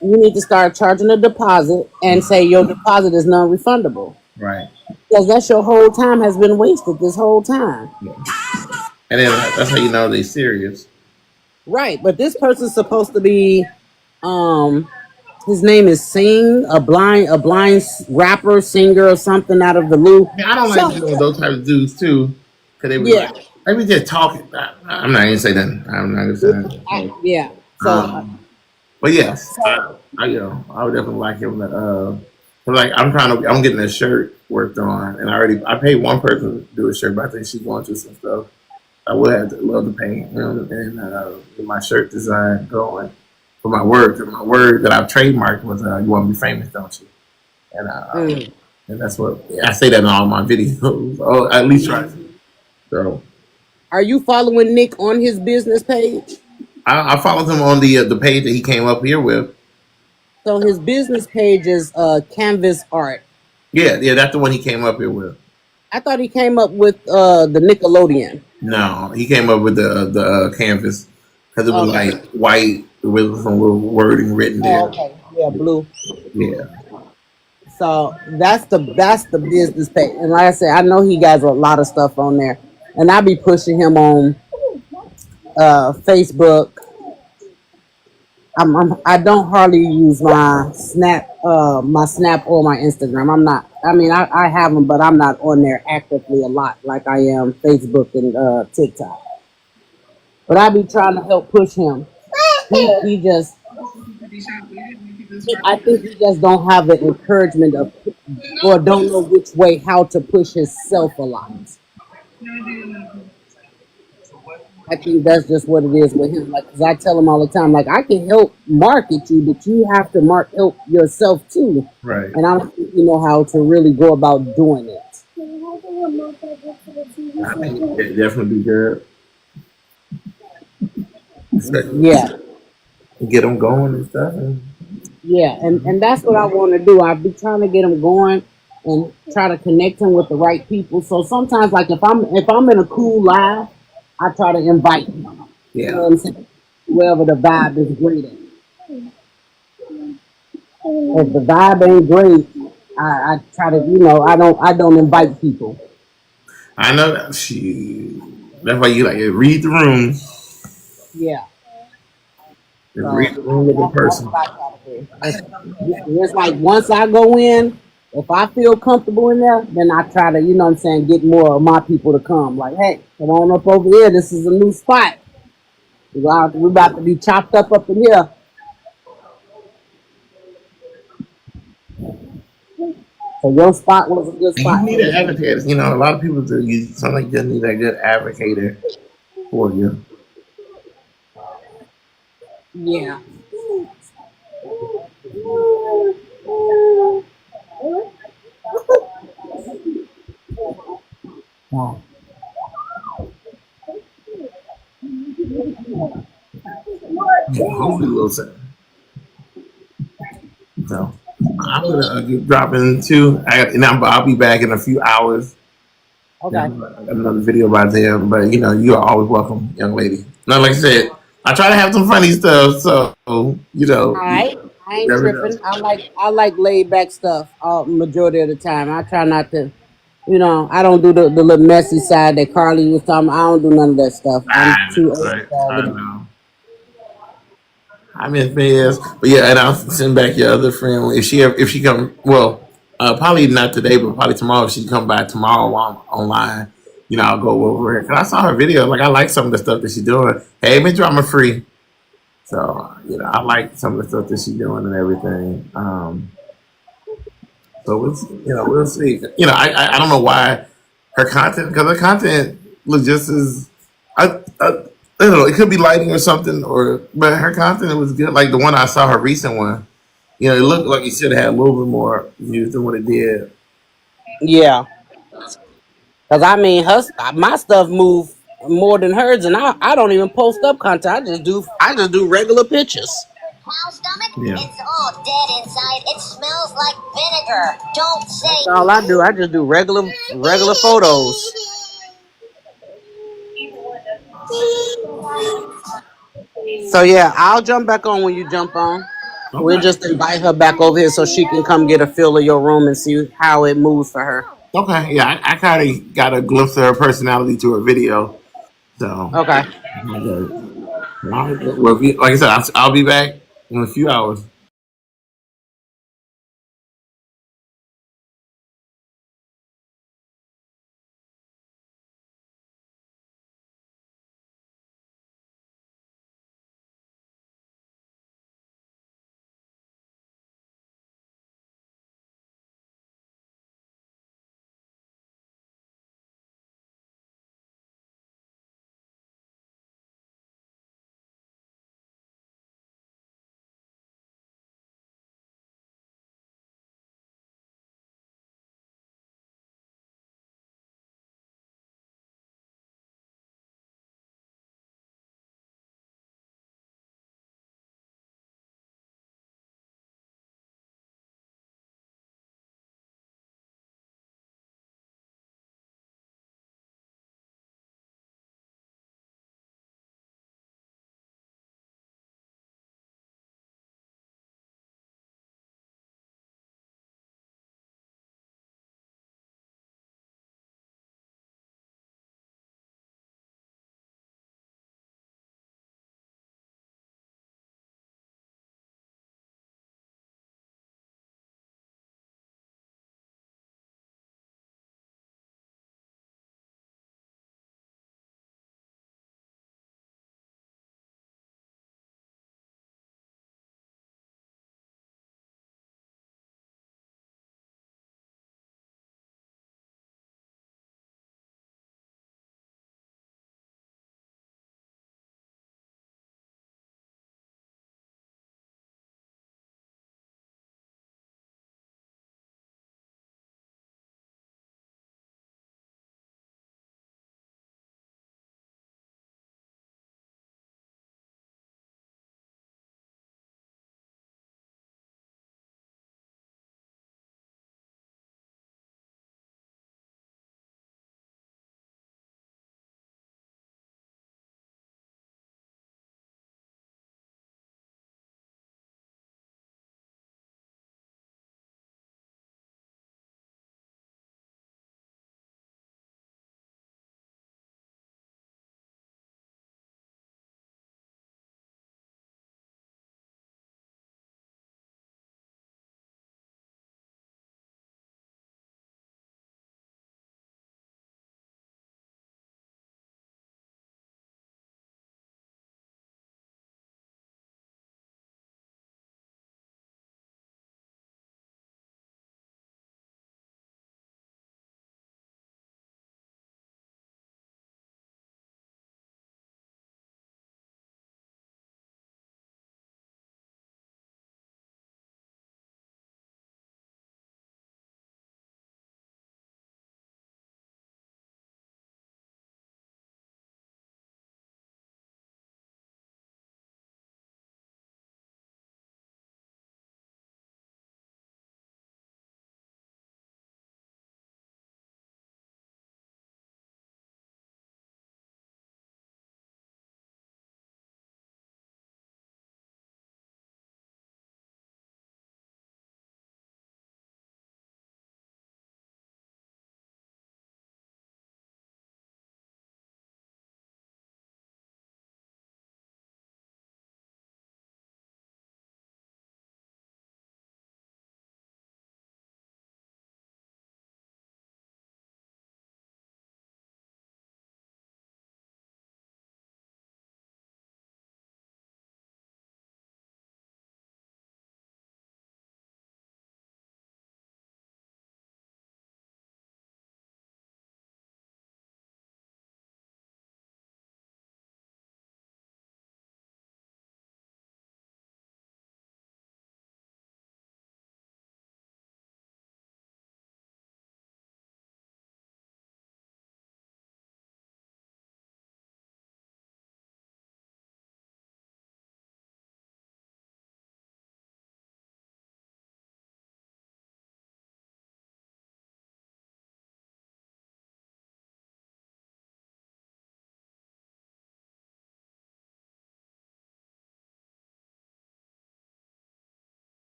you need to start charging a deposit and say your deposit is non-refundable. Right. Because that's your whole time has been wasted this whole time. Yeah. And then that's how you know they're serious. Right. But this person's supposed to be, his name is Sing, a blind rapper, singer, or something out of the loop. I don't like dealing with those types of dudes too, because they were like, let me just talk. I'm not gonna say that. I'm not gonna say that. Yeah. So, but yes, I would definitely like him. Like I'm getting a shirt worked on, and I paid one person to do a shirt, but I think she's going through some stuff. I would have to love to paint him and my shirt design going for my work. And my word that I've trademarked was "You want to be famous, don't you?" And and that's what I say that in all my videos. Oh, at least try to. So, are you following Nick on his business page? I followed him on the page that he came up here with. So his business page is Canvas Art. Yeah, that's the one he came up here with. I thought he came up with the Nickelodeon. No, he came up with the Canvas because it was like white with some little wording written there. Okay, yeah, blue. Yeah. So that's the business page, and like I said, I know he got a lot of stuff on there, and I be pushing him on Facebook. I don't hardly use my Snap or my Instagram. I'm not. I mean, I have them, but I'm not on there actively a lot like I am Facebook and TikTok. But I be trying to help push him. He just, I think he just don't have the encouragement of, or don't know which way how to push himself a lot. I think that's just what it is with him. Like, cause I tell him all the time, like, I can help market you, but you have to help yourself too. Right. And I don't think you know how to really go about doing it. I think it definitely be good. Yeah. Get them going and stuff. Yeah, and that's what I want to do. I be trying to get him going and try to connect him with the right people. So sometimes, like if I'm in a cool live, I try to invite him. Yeah. You know what I'm saying? Wherever the vibe is great at. If the vibe ain't great, I try to, I don't invite people. I know that that's why you like read the room. Yeah. Read the room with the person. It's like once I go in, if I feel comfortable in there, then I try to, get more of my people to come. Like, hey, come on up over here. This is a new spot. We're about to be chopped up in here. So your spot was a good spot. You need an advocate. A lot of people do. You sometimes just need a good advocate for you. Yeah. Wow. Hungry little son. So I'm gonna get dropping too. I'll be back in a few hours. Okay. Another video by them, but you are always welcome, young lady. Now, like I said, I try to have some funny stuff, so All right. I ain't tripping. I like laid back stuff majority of the time. I try not to, I don't do the little messy side that Carly was talking about. I don't do none of that stuff. I'm too old for all of that. I miss Miss, but yeah, and I'll send back your other friend if she come. Well, probably not today, but probably tomorrow. If she come by tomorrow while I'm online, I'll go over it. And I saw her video. Like I like some of the stuff that she's doing. Hey, been drama free. So I like some of the stuff that she's doing and everything. So we'll see. I don't know why her content, because her content looks just as I don't know. It could be lighting or something, but her content was good. Like the one I saw, her recent one. It looked like it should have had a little bit more views than what it did. Yeah, because I mean, my stuff move more than hers, and I don't even post up content. I just do regular pictures. Cow stomach? Yeah. It's all dead inside. It smells like vinegar. Don't say. That's all I do. I just do regular photos. So yeah, I'll jump back on when you jump on. We'll Okay. just invite her back over here so she can come get a feel of your room and see how it moves for her. Okay. Yeah, I kind of got a glimpse of her personality to her video. So, Okay. okay. All right. Well, like I said, I'll be back in a few hours.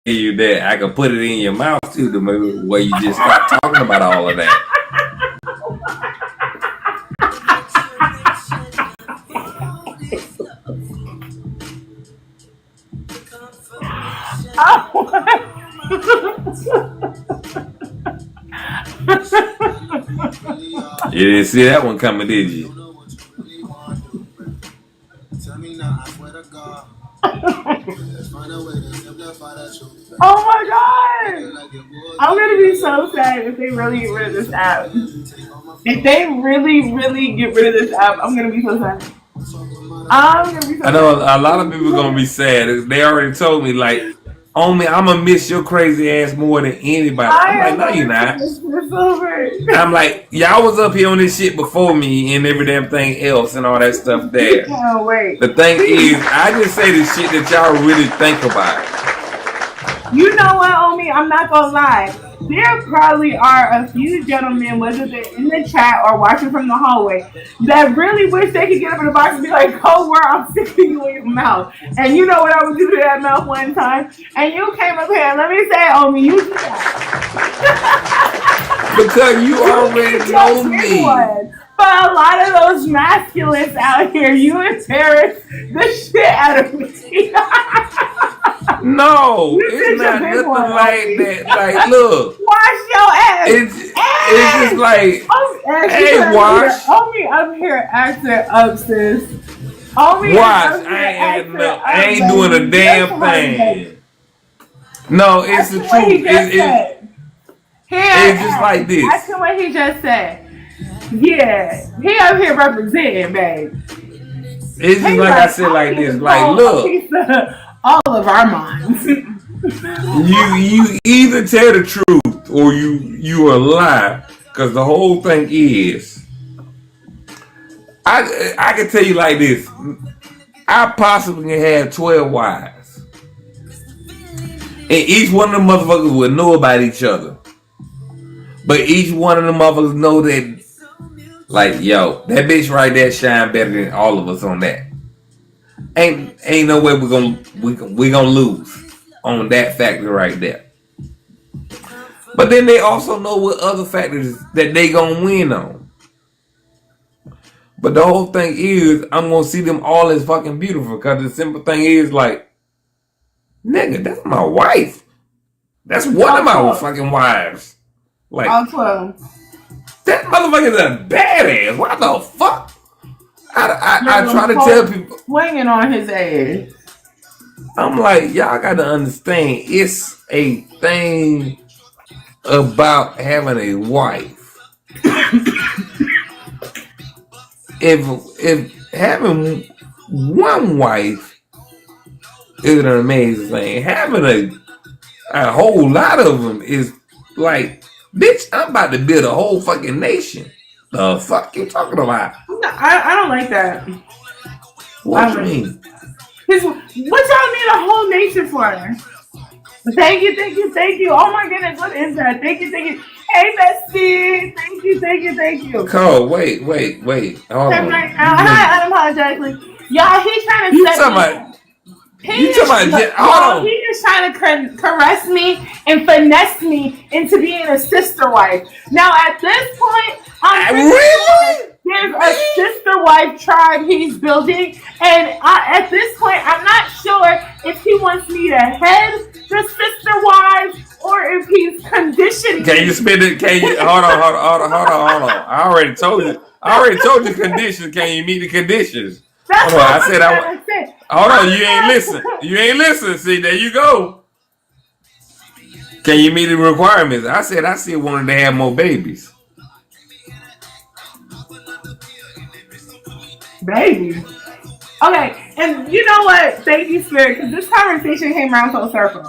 you that I can put it in your mouth too, to maybe where you just stop talking about all of that. You didn't see that one coming, did you? Oh my god! I'm gonna be so sad if they really get rid of this app. If they really get rid of this app, I'm gonna be so sad. I'm gonna be so I know sad. a lot of people gonna be sad. They already told me, like, homie, I'm gonna miss your crazy ass more than anybody. I'm like, no, you're not. I'm like, y'all was up here on this shit before me and every damn thing else and all that stuff there. Oh wait. The thing is, I just say the shit that y'all really think about. You know what, Omi? I'm not gonna lie. There probably are a few gentlemen, whether they're in the chat or watching from the hallway, that really wish they could get up in the box and be like, "Oh, where I'm sick of you in your mouth." And you know what I would do to that mouth one time? And you came up here and let me say, Omi, you did that. Because you already know me. But a lot of those masculines out here, you embarrass the shit out of me. No, it's not nothing like that. Like, look. Wash your ass. It's just like, hey, wash. Omi up here acting up, sis. Omi wash. I ain't doing a damn thing. No, it's the truth. It's just like this. That's what he just said. Yeah, he up here representing, babe. It's just like I said, like this. Like, look. All of our minds. you either tell the truth or you a lie. Because the whole thing is, I can tell you like this. I possibly can have 12 wives. And each one of them motherfuckers would know about each other. But each one of them motherfuckers know that, like, yo, that bitch right there shine better than all of us on that. Ain't no way we gonna lose on that factor right there. But then they also know what other factors that they gonna win on. But the whole thing is, I'm gonna see them all as fucking beautiful. Cause the simple thing is, like, nigga, that's my wife. That's one of my fucking wives. Like, that motherfucker's a badass. What the fuck? I try to tell people, swinging on his ass. I'm like, y'all got to understand, it's a thing about having a wife. if having one wife is an amazing thing, having a whole lot of them is like, bitch, I'm about to build a whole fucking nation. The fuck you talking about? I don't like that. What do you mean? What y'all need a whole nation for? Thank you. Oh my goodness, what is that? Thank you. Hey, bestie. Thank you. Cole, wait. Hold on. Hi, unapologetically. Y'all, he's trying to set me. He's just trying to caress me and finesse me into being a sister wife. Now, at this point, there's a sister wife tribe he's building, and at this point, I'm not sure if he wants me to head the sister wives or if he's conditioning. Can you spend it? Can you hold on? I already told you conditions. Can you meet the conditions? That's hold on. I said. Hold on, you ain't listen. See, there you go. Can you meet the requirements? I said I still wanted to have more babies. Baby. Okay, and you know what? Thank you, Spirit, because this conversation came around full circle.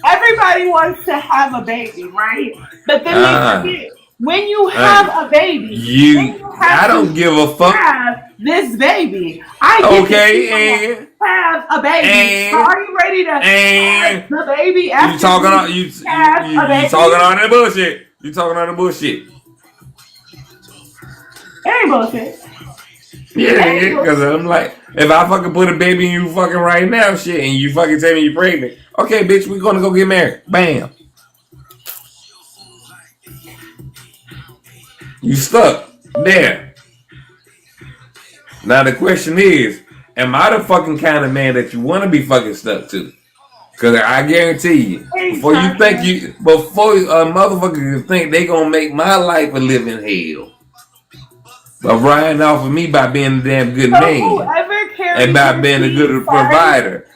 Everybody wants to have a baby, right? But then they forget, when you have a baby, I don't give a fuck. Have this baby. I get to have a baby. So are you ready to have the baby after you talking on that bullshit. You talking on the bullshit. It ain't bullshit. Yeah, because I'm like, If I fucking put a baby in you fucking right now, shit, and you fucking tell me you're pregnant, okay, bitch, we gonna go get married. Bam. You stuck there. Now the question is, am I the fucking kind of man that you want to be fucking stuck to? Because I guarantee you, before a motherfucker can think they gonna make my life a living hell, by riding off of me by being a damn good man and by being a good provider.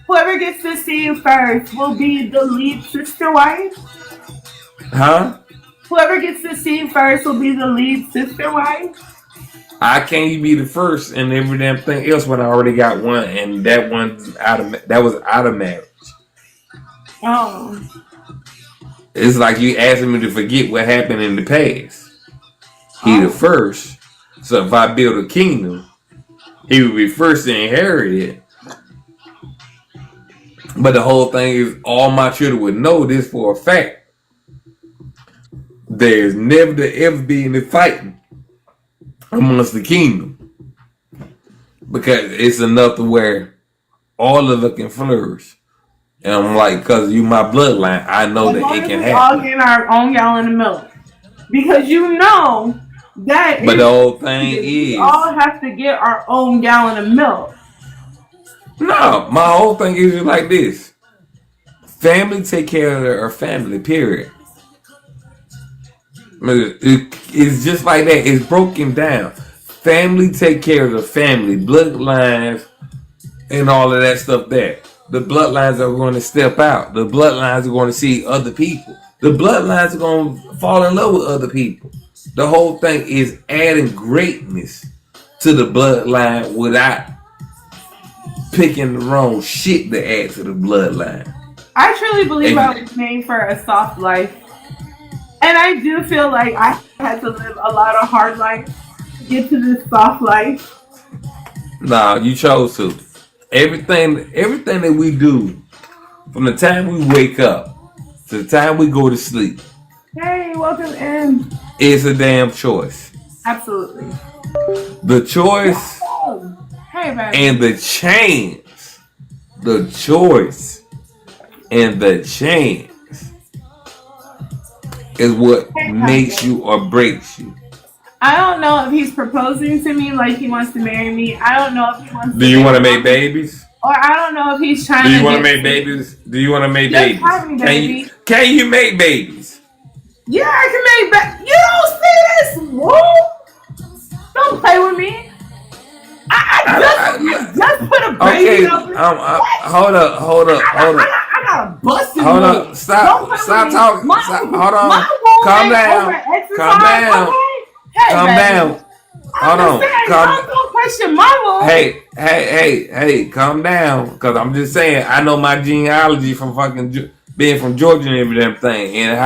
Whoever gets to see you first will be the lead sister wife. Huh? Whoever gets to see you first will be the lead sister wife. I can't be the first and every damn thing else when I already got one, and that was out of marriage. Oh. It's like you asking me to forget what happened in the past. He the first, so if I build a kingdom, he would be first to inherit it. But the whole thing is, all my children would know this for a fact. There's never to ever be any fighting amongst the kingdom, because it's enough to where all of it can flourish. And I'm like, because you my bloodline, I know that it can happen. All getting our own gallon of milk, because you know that. But the whole thing is, we all have to get our own gallon of milk. No, my whole thing is like this: family take care of their family. Period. It's just like that. It's broken down. Family take care of the family, bloodlines, and all of that stuff there. The bloodlines are going to step out. The bloodlines are going to see other people. The bloodlines are going to fall in love with other people. The whole thing is adding greatness to the bloodline without picking the wrong shit to add to the bloodline. I truly believe I was made for a soft life. And I do feel like I had to live a lot of hard life to get to this soft life. Nah, you chose to. Everything that we do, from the time we wake up to the time we go to sleep, hey, welcome in. It's a damn choice. Absolutely. The choice hey, baby. And the chance. The choice and the chance is what makes you or breaks you. I don't know if he's proposing to me like he wants to marry me. I don't know if he wants to. Do you want to make babies? Or I don't know if he's trying to. Do you want to make babies? Do you want to make babies? Baby. Can you make babies? Yeah, I can make babies. You don't see this? Whoa! Don't play with me. I just put a baby up. Hold up. I got a busted. Hold up. Stop talking. Hold on. Calm down. Hey, calm down. Hold on. Don't question my mom. Hey, calm down. Because I'm just saying, I know my genealogy from fucking being from Georgia and every damn thing. And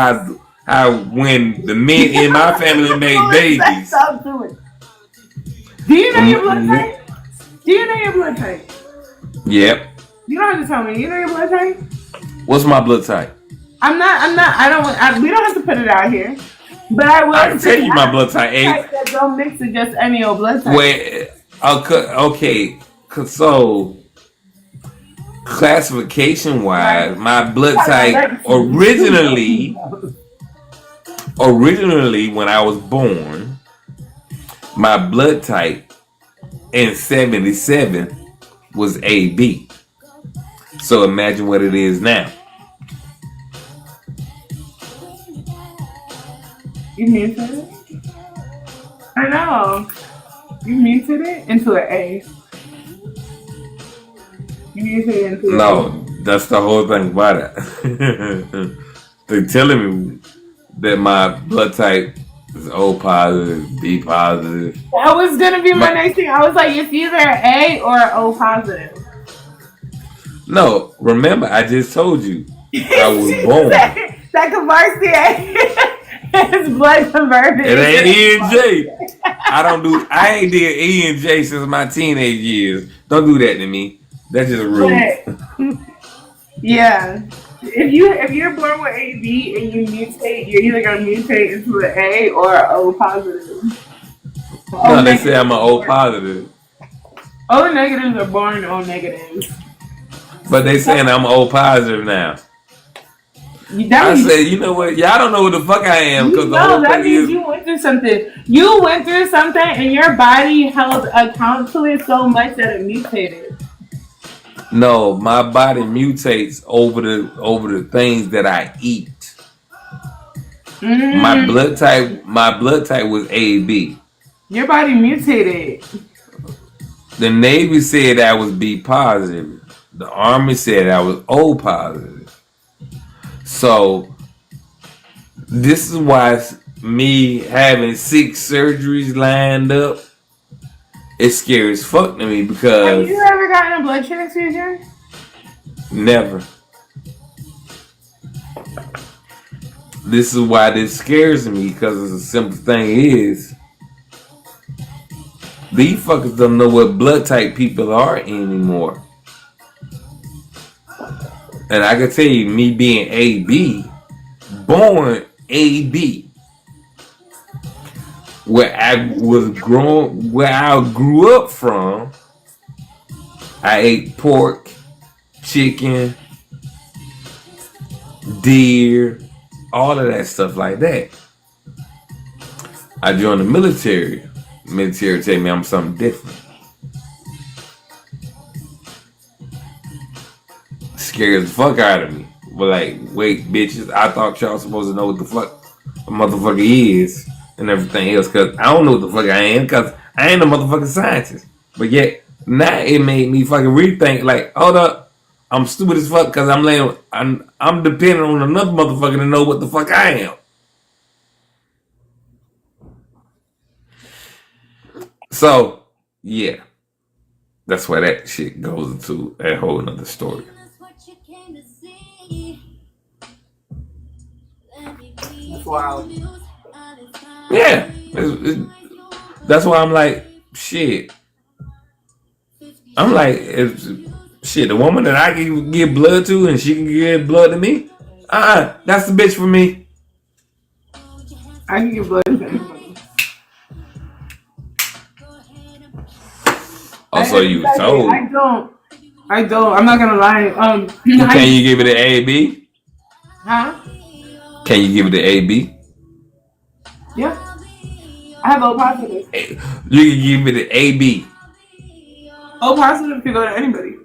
how when the men in my family made babies. Do you know your blood type? Do you know your blood type? Yep. You don't have to tell me. You know your blood type? What's my blood type? We don't have to put it out here. But I will. I can tell you my blood type. That don't mix with just any old blood type. Wait, okay. So, classification wise, my blood type originally when I was born, my blood type in 77 was AB. So imagine what it is now. You muted it? I know. You muted it into an A. You muted it into an A. That's the whole thing about it. They're telling me that my blood type is O positive, B positive. That was going to be my next thing. I was like, it's either an A or an O positive. No, remember, I just told you I was born. That Cavarcia. His blood converted. It ain't E and J. I ain't did E and J since my teenage years. Don't do that to me. That's just rude. Yeah. If you're born with AB and you mutate, you're either gonna mutate into an A or an O positive. No, they say I'm an O positive. O negatives are born O negatives. But they saying I'm O positive now. I said, you know what? Y'all don't know what the fuck I am because the whole that thing means is you went through something. You went through something, and your body held account to it so much that it mutated. no. My body mutates over the things that I eat. My blood type was AB. Your body mutated. The Navy said I was B positive. The Army said I was O positive. So this is why me having 6 surgeries lined up, it's scary as fuck to me because Have you ever gotten a blood transfusion? never. This is why this scares me because the simple thing is these fuckers don't know what blood type people are anymore. And I can tell you, me being AB, born AB, where I grew up from, I ate pork, chicken, deer, all of that stuff like that. I joined the military. The military tell me I'm something different. Scares the fuck out of me. But like, wait, bitches, I thought y'all supposed to know what the fuck a motherfucker is and everything else, cause I don't know what the fuck I am, cause I ain't a motherfucking scientist. But yet, now it made me fucking rethink, like, hold up, I'm stupid as fuck cause I'm dependent on another motherfucker to know what the fuck I am. So, yeah. That's why that shit goes into a whole nother story. Wow. Yeah. That's why I'm like, shit. I'm like, the woman that I can give blood to and she can give blood to me, that's the bitch for me. I can give blood to anybody. Also, you told. I don't. I'm not gonna lie. Can you give it an AB? Huh? Can you give it an AB? Yeah. I have O positive. You can give it an AB. O positive can go to anybody.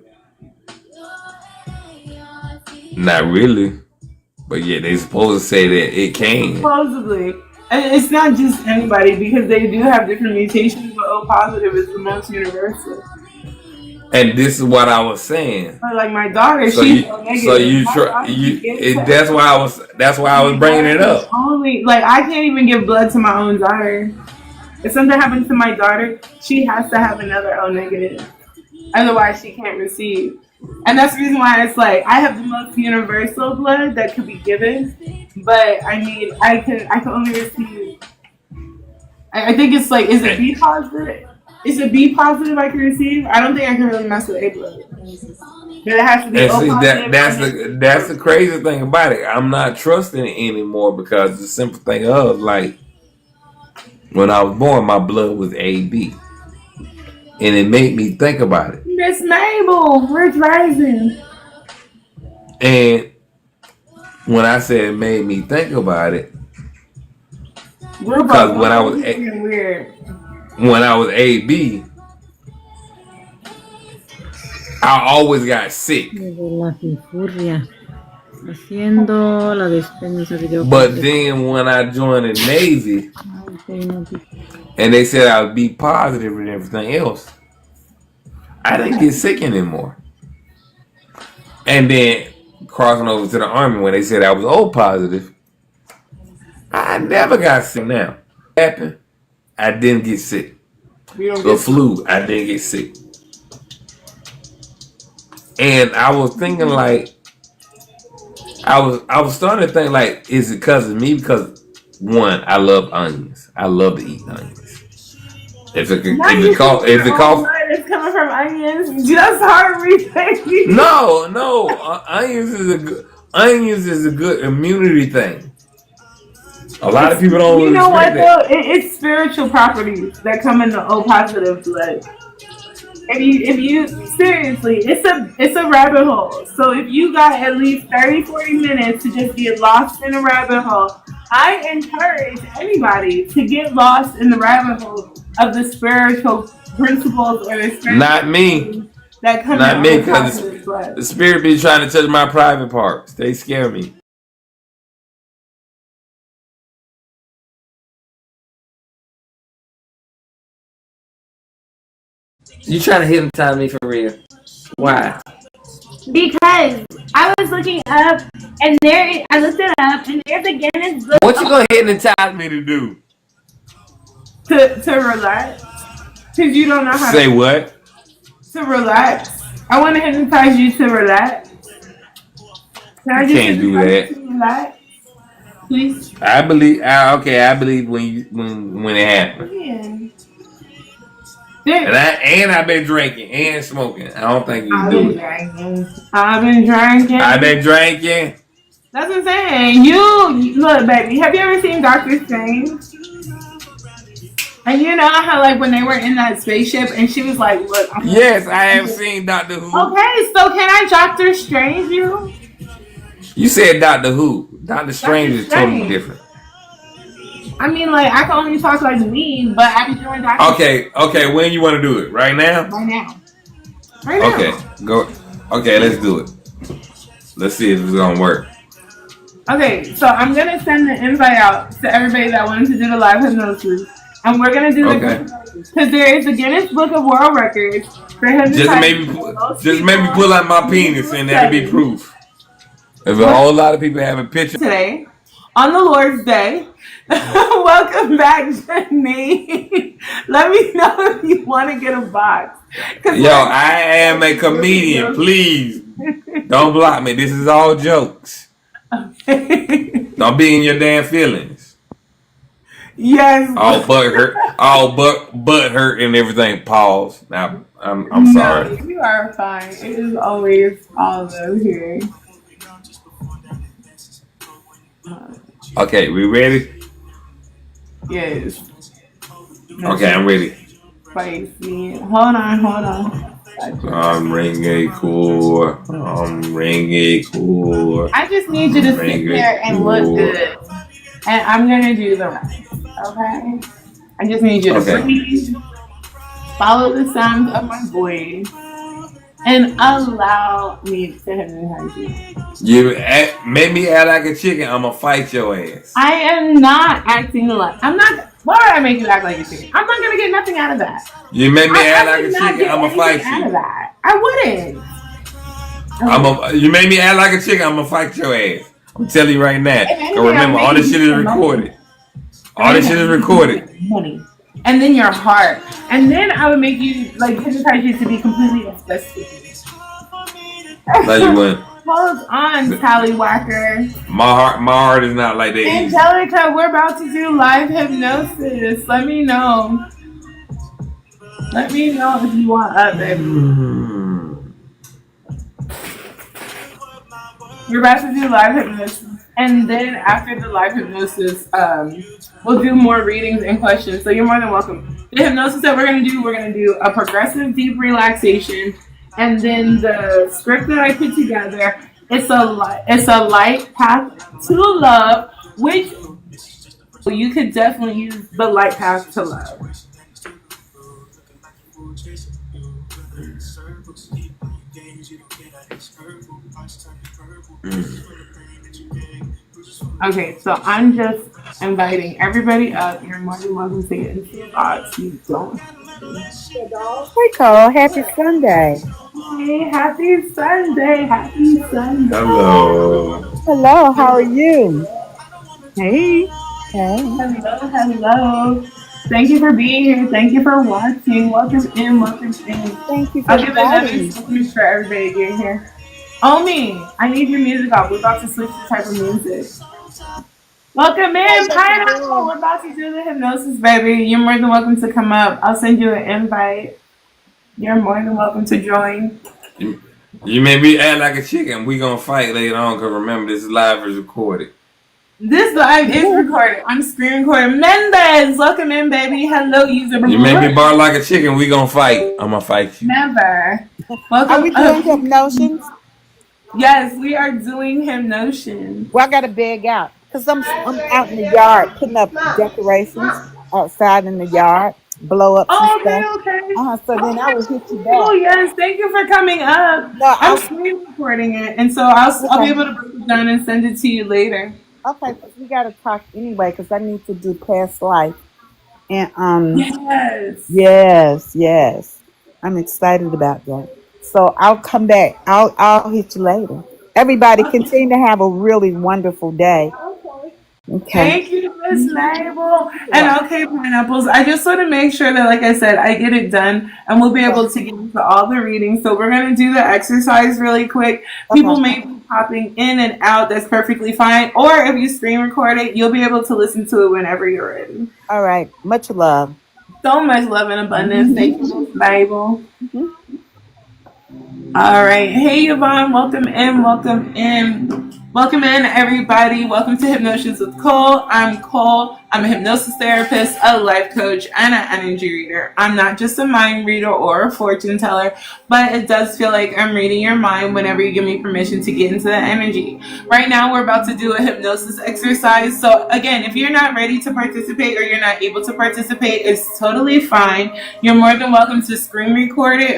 Not really. But yeah, they supposed to say that it can. Supposedly. And it's not just anybody because they do have different mutations, but O positive is the most universal. And this is what I was saying. But like my daughter, So she's you, O negative. so you try. That's why I was bringing it up. Only like I can't even give blood to my own daughter. If something happens to my daughter, she has to have another O negative. Otherwise, she can't receive. And that's the reason why it's like I have the most universal blood that could be given. But I mean, I can only receive. I think it's like, is it B positive? Is it B positive I can receive? I don't think I can really mess with A blood. But it has to be O positive. That's the crazy thing about it. I'm not trusting it anymore because the simple thing of like when I was born, my blood was AB, and it made me think about it. Miss Mabel, Rich Rising. And when I said it made me think about it, because when I was AB, I always got sick. But then when I joined the Navy, and they said I would be positive and everything else, I didn't get sick anymore. And then crossing over to the Army when they said I was O positive, I never got sick now. What happened? I didn't get sick. The flu, I didn't get sick. And I was thinking like, I was starting to think like, is it because of me? Because one, I love onions. I love to eat onions. If it cough, it's coming from onions. Just hard reading. No, onions is a good immunity thing. A lot of people don't. You know what though? It's spiritual properties that come in the O positive blood. if you seriously, it's a rabbit hole. So if you got at least 30, 40 minutes to just get lost in a rabbit hole, I encourage anybody to get lost in the rabbit hole of the spiritual principles or the spiritual Not me. things that come Not out me, on top because of this the list. spirit be trying to touch my private parts. They scare me. You trying to hypnotize me for real? Why? Because I was looking up and I looked it up and there's a Guinness Book What you gonna hypnotize me to do? to relax. Because you don't know how Say what? to relax. I want to hypnotize you to relax. Can I You just can't do hypnotize you that. to relax? Please? I believe. I believe when it happens. Yeah. And I've been drinking and smoking. I don't think you can I've do been it. drinking. I've been drinking. I've been drinking. That's what I'm saying. You look, baby. Have you ever seen Doctor Strange? And you know how like when they were in that spaceship and she was like, "Look." Yes, I have seen Doctor Who. Okay, so can I Doctor Strange you? You said Doctor Who. Doctor Strange is totally different. I mean, like I can only talk like me, but I be doing Doctor. Okay. When you want to do it? Right now? Right now. Right now. Okay, go. Okay, let's do it. Let's see if it's gonna work. Okay, so I'm gonna send the invite out to everybody that wanted to do the live hypnosis, and we're gonna do the because there is a Guinness Book of World Records for hypnotizing. Just maybe pull out my penis and that'll be proof. There's a whole lot of people having pictures Today, on the Lord's Day. Welcome back, Jenny. Let me know if you want to get a box. Yo, I am a comedian. Please don't block me. This is all jokes. Don't be in your damn feelings. Yes. All butt hurt and everything. Pause. Now I'm sorry. You are fine. It is always all over here. Okay, we ready? Yes. Okay, I'm ready. Spicy. Hold on. I'm ringing cool. I just need you to sit there and look good. And I'm going to do the rest. Okay? I just need you to breathe. Follow the sound of my voice. And allow me to hypnotize you. You make me act like a chicken, I'm gonna fight your ass. I am not acting like I'm not. Why would I make you act like a chicken? I'm not gonna get nothing out of that. You make me act like a chicken, I'm gonna fight you. Out of that. I wouldn't. You make me act like a chicken, I'm gonna fight your ass. I'm telling you right now. And remember, all this shit is recorded. All this shit is recorded. Money. And then your heart. And then I would make you like hypnotize you to be completely obsessed with me. No, you wouldn't. Hold on, Tallywhacker. My heart is not like that. Angelica, we're about to do live hypnosis. Let me know. Let me know if you want up, baby. We're about to do live hypnosis. And then after the live hypnosis, we'll do more readings and questions. So you're more than welcome. The hypnosis that we're going to do a progressive deep relaxation. And then the script that I put together, it's a light path to love, which you could definitely use the light path to love. Okay, so I'm just inviting everybody up. You're more than welcome to get into the box. You don't. Hey Cole, happy Sunday. Hey, happy Sunday. Happy Sunday. Hello. Hello, how are you? Hey. Hey. Hello. Thank you for being here. Thank you for watching. Welcome in. Thank you for I'll give another inviting me. second for everybody to get here. Omi, I need your music off. We're about to switch the type of music. Welcome in, Pineapple. We're about to do the hypnosis, baby. You're more than welcome to come up. I'll send you an invite. You're more than welcome to join. You made me act like a chicken. We gonna fight later on because remember this live is recorded. This live is recorded. I'm screen recording. Mendez, welcome in, baby. Hello, user. You make me bark like a chicken, we gonna fight. I'm gonna fight you. Never. Are we Welcome. doing hypnotions? Yes, we are doing hypnotion. Well, I gotta beg out because I'm out in the yard putting up decorations outside in the yard, blow ups and Oh, okay, stuff. okay. So then I will hit you Oh back. yes, thank you for coming up. No, I'm screen recording it, and so I'll be able to break it down and send it to you later. okay, because we gotta talk anyway because I need to do past life and yes, I'm excited about that. So I'll come back. I'll hit you later. Everybody, continue to have a really wonderful day. Okay. Thank you, Miss Mabel. And okay, pineapples. I just want to make sure that, like I said, I get it done, and we'll be able to get into all the readings. So we're gonna do the exercise really quick. People may be popping in and out. That's perfectly fine. Or if you screen record it, you'll be able to listen to it whenever you're ready. All right. Much love. So much love and abundance. Thank you, Miss Mabel. All right. Hey, Yvonne. Welcome in. Welcome in. Welcome in, everybody. Welcome to Hypnosis with Cole. I'm Cole. I'm a hypnosis therapist, a life coach, and an energy reader. I'm not just a mind reader or a fortune teller, but it does feel like I'm reading your mind whenever you give me permission to get into the energy. Right now, we're about to do a hypnosis exercise. So again, if you're not ready to participate or you're not able to participate, it's totally fine. You're more than welcome to screen record it.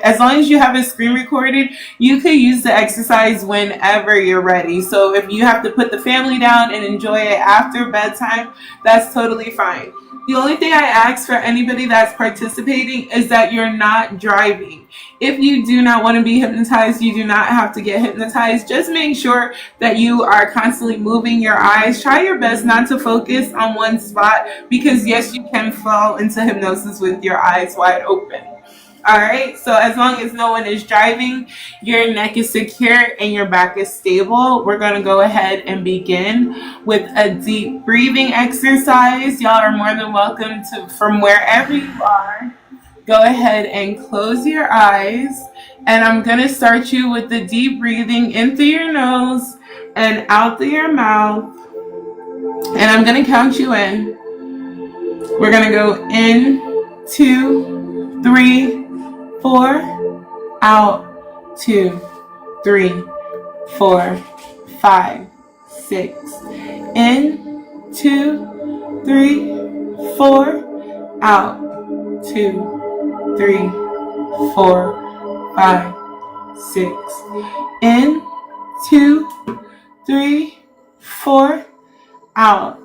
As long as you have it screen recorded, you could use the exercise whenever you're ready. So if you have to put the family down and enjoy it after bedtime, that's totally fine. The only thing I ask for anybody that's participating is that you're not driving. If you do not want to be hypnotized, you do not have to get hypnotized. Just make sure that you are constantly moving your eyes. Try your best not to focus on one spot because yes, you can fall into hypnosis with your eyes wide open. All right, so as long as no one is driving, your neck is secure and your back is stable, we're going to go ahead and begin with a deep breathing exercise. Y'all are more than welcome to, from wherever you are, go ahead and close your eyes. And I'm going to start you with the deep breathing in through your nose and out through your mouth. And I'm going to count you in. We're going to go in, 2, 3, 4, out, 2, 3, 4, 5, 6, in, 2, 3, 4, out, 2, 3, 4, 5, 6, in, 2, 3, 4, out,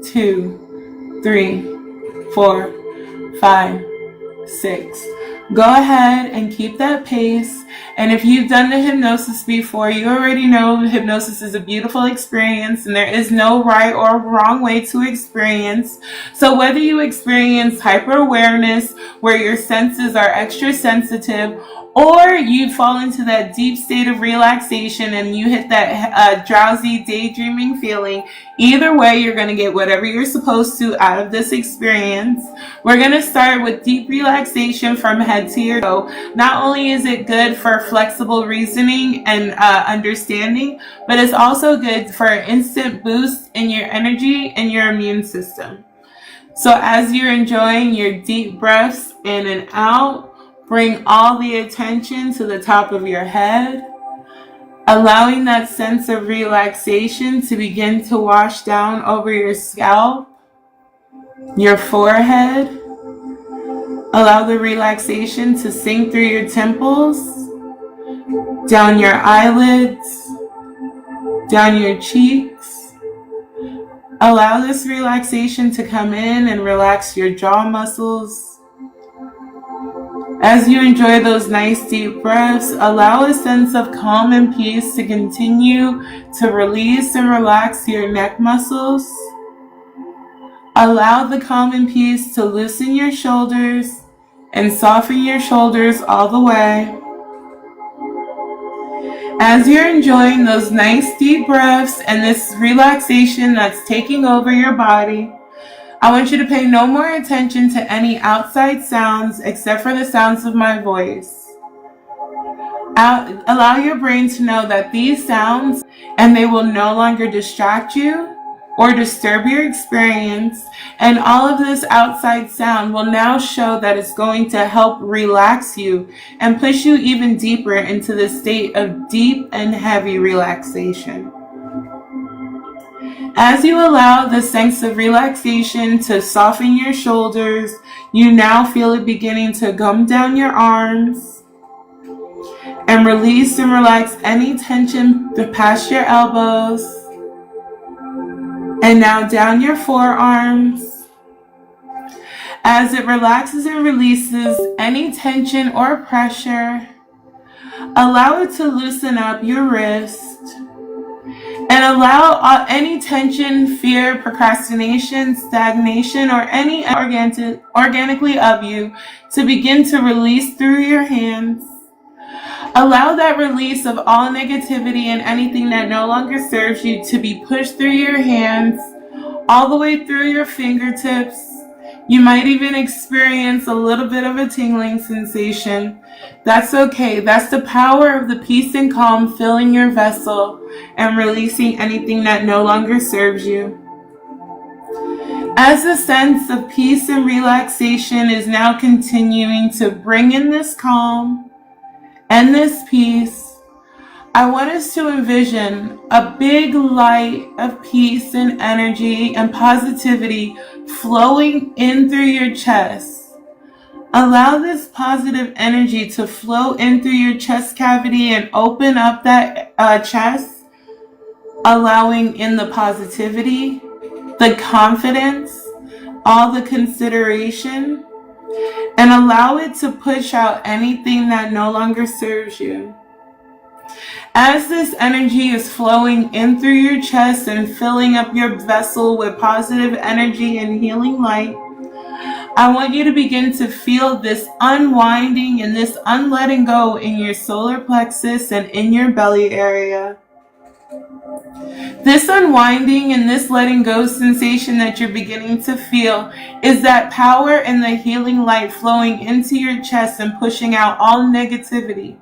2, 3, 4, 5, 6. Go ahead and keep that pace. And if you've done the hypnosis before, you already know hypnosis is a beautiful experience and there is no right or wrong way to experience. So whether you experience hyper awareness, where your senses are extra sensitive, or you fall into that deep state of relaxation and you hit that drowsy daydreaming feeling, either way, you're going to get whatever you're supposed to out of this experience. We're going to start with deep relaxation from head to your toe. Not only is it good for flexible reasoning and understanding, but it's also good for an instant boost in your energy and your immune system. So as you're enjoying your deep breaths in and out, bring all the attention to the top of your head, allowing that sense of relaxation to begin to wash down over your scalp, your forehead. Allow the relaxation to sink through your temples, down your eyelids, down your cheeks. Allow this relaxation to come in and relax your jaw muscles. As you enjoy those nice deep breaths, allow a sense of calm and peace to continue to release and relax your neck muscles. Allow the calm and peace to loosen your shoulders and soften your shoulders all the way. As you're enjoying those nice deep breaths and this relaxation that's taking over your body, I want you to pay no more attention to any outside sounds except for the sounds of my voice. Allow your brain to know that these sounds, and they will no longer distract you, or disturb your experience, and all of this outside sound will now show that it's going to help relax you and push you even deeper into the state of deep and heavy relaxation. As you allow the sense of relaxation to soften your shoulders, you now feel it beginning to come down your arms and release and relax any tension past your elbows, and now down your forearms. As it relaxes and releases any tension or pressure, allow it to loosen up your wrist and allow any tension, fear, procrastination, stagnation, or any organically of you to begin to release through your hands. Allow that release of all negativity and anything that no longer serves you to be pushed through your hands, all the way through your fingertips. You might even experience a little bit of a tingling sensation. That's okay. That's the power of the peace and calm filling your vessel and releasing anything that no longer serves you. As the sense of peace and relaxation is now continuing to bring in this calm and this peace, I want us to envision a big light of peace and energy and positivity flowing in through your chest. Allow this positive energy to flow in through your chest cavity and open up that chest, allowing in the positivity, the confidence, all the consideration, and allow it to push out anything that no longer serves you. As this energy is flowing in through your chest and filling up your vessel with positive energy and healing light, I want you to begin to feel this unwinding and this unletting go in your solar plexus and in your belly area. This unwinding and this letting go sensation that you're beginning to feel is that power and the healing light flowing into your chest and pushing out all negativity.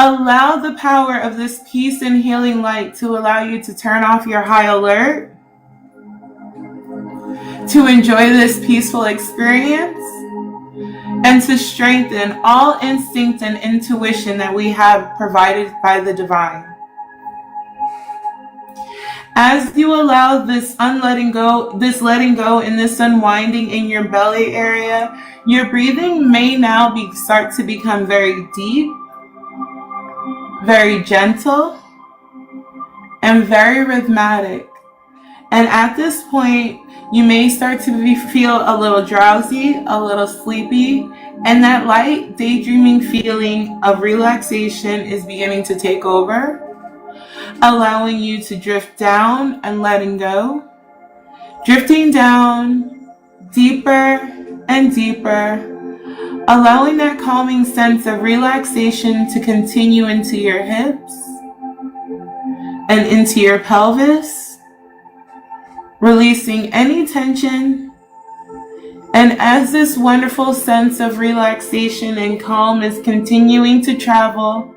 Allow the power of this peace and healing light to allow you to turn off your high alert, to enjoy this peaceful experience, and to strengthen all instinct and intuition that we have provided by the divine. As you allow this letting go and this unwinding in your belly area, your breathing may now start to become very deep, very gentle, and very rhythmic. And at this point, you may start to feel a little drowsy, a little sleepy, and that light daydreaming feeling of relaxation is beginning to take over, allowing you to drift down and letting go, drifting down deeper and deeper, allowing that calming sense of relaxation to continue into your hips and into your pelvis, releasing any tension. And as this wonderful sense of relaxation and calm is continuing to travel,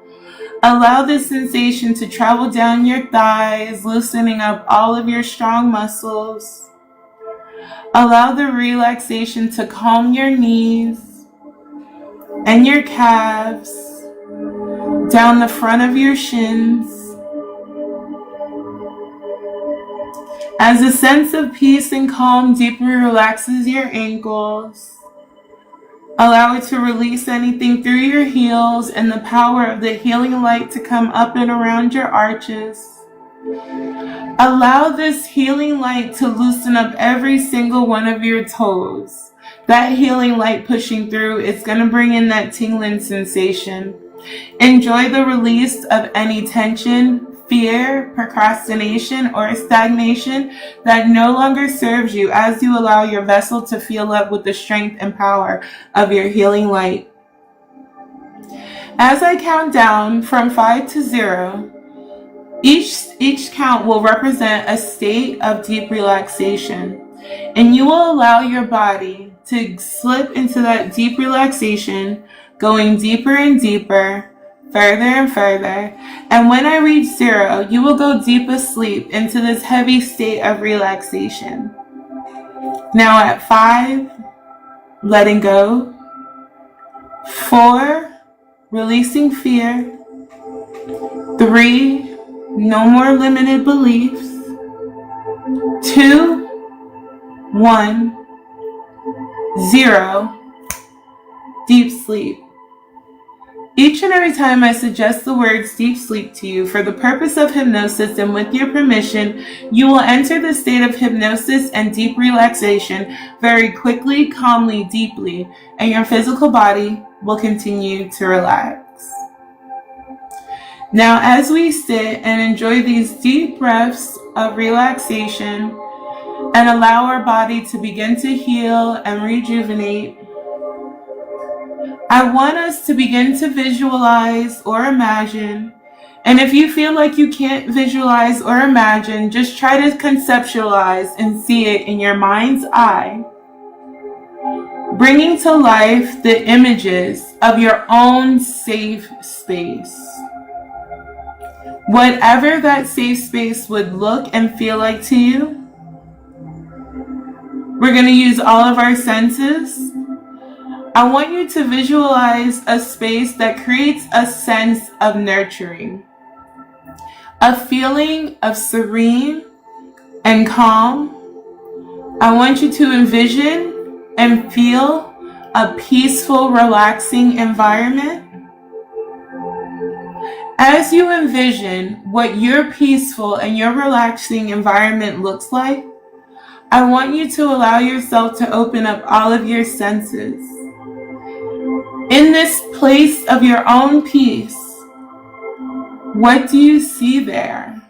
allow this sensation to travel down your thighs, loosening up all of your strong muscles. Allow the relaxation to calm your knees and your calves, down the front of your shins. As a sense of peace and calm deeply relaxes your ankles, allow it to release anything through your heels and the power of the healing light to come up and around your arches. Allow this healing light to loosen up every single one of your toes. That healing light pushing through is going to bring in that tingling sensation. Enjoy the release of any tension, fear, procrastination, or stagnation that no longer serves you as you allow your vessel to fill up with the strength and power of your healing light. As I count down from 5 to 0, each count will represent a state of deep relaxation, and you will allow your body to slip into that deep relaxation, going deeper and deeper, further and further. And when I reach 0, you will go deep asleep into this heavy state of relaxation. Now at 5, letting go. 4, releasing fear. 3, no more limited beliefs. 2, 1, 0, deep sleep. Each and every time I suggest the words deep sleep to you for the purpose of hypnosis and with your permission, you will enter the state of hypnosis and deep relaxation very quickly, calmly, deeply, and your physical body will continue to relax. Now, as we sit and enjoy these deep breaths of relaxation and allow our body to begin to heal and rejuvenate, I want us to begin to visualize or imagine, and if you feel like you can't visualize or imagine, just try to conceptualize and see it in your mind's eye, bringing to life the images of your own safe space. Whatever that safe space would look and feel like to you, we're going to use all of our senses. I want you to visualize a space that creates a sense of nurturing, a feeling of serene and calm. I want you to envision and feel a peaceful, relaxing environment. As you envision what your peaceful and your relaxing environment looks like, I want you to allow yourself to open up all of your senses. In this place of your own peace, what do you see there?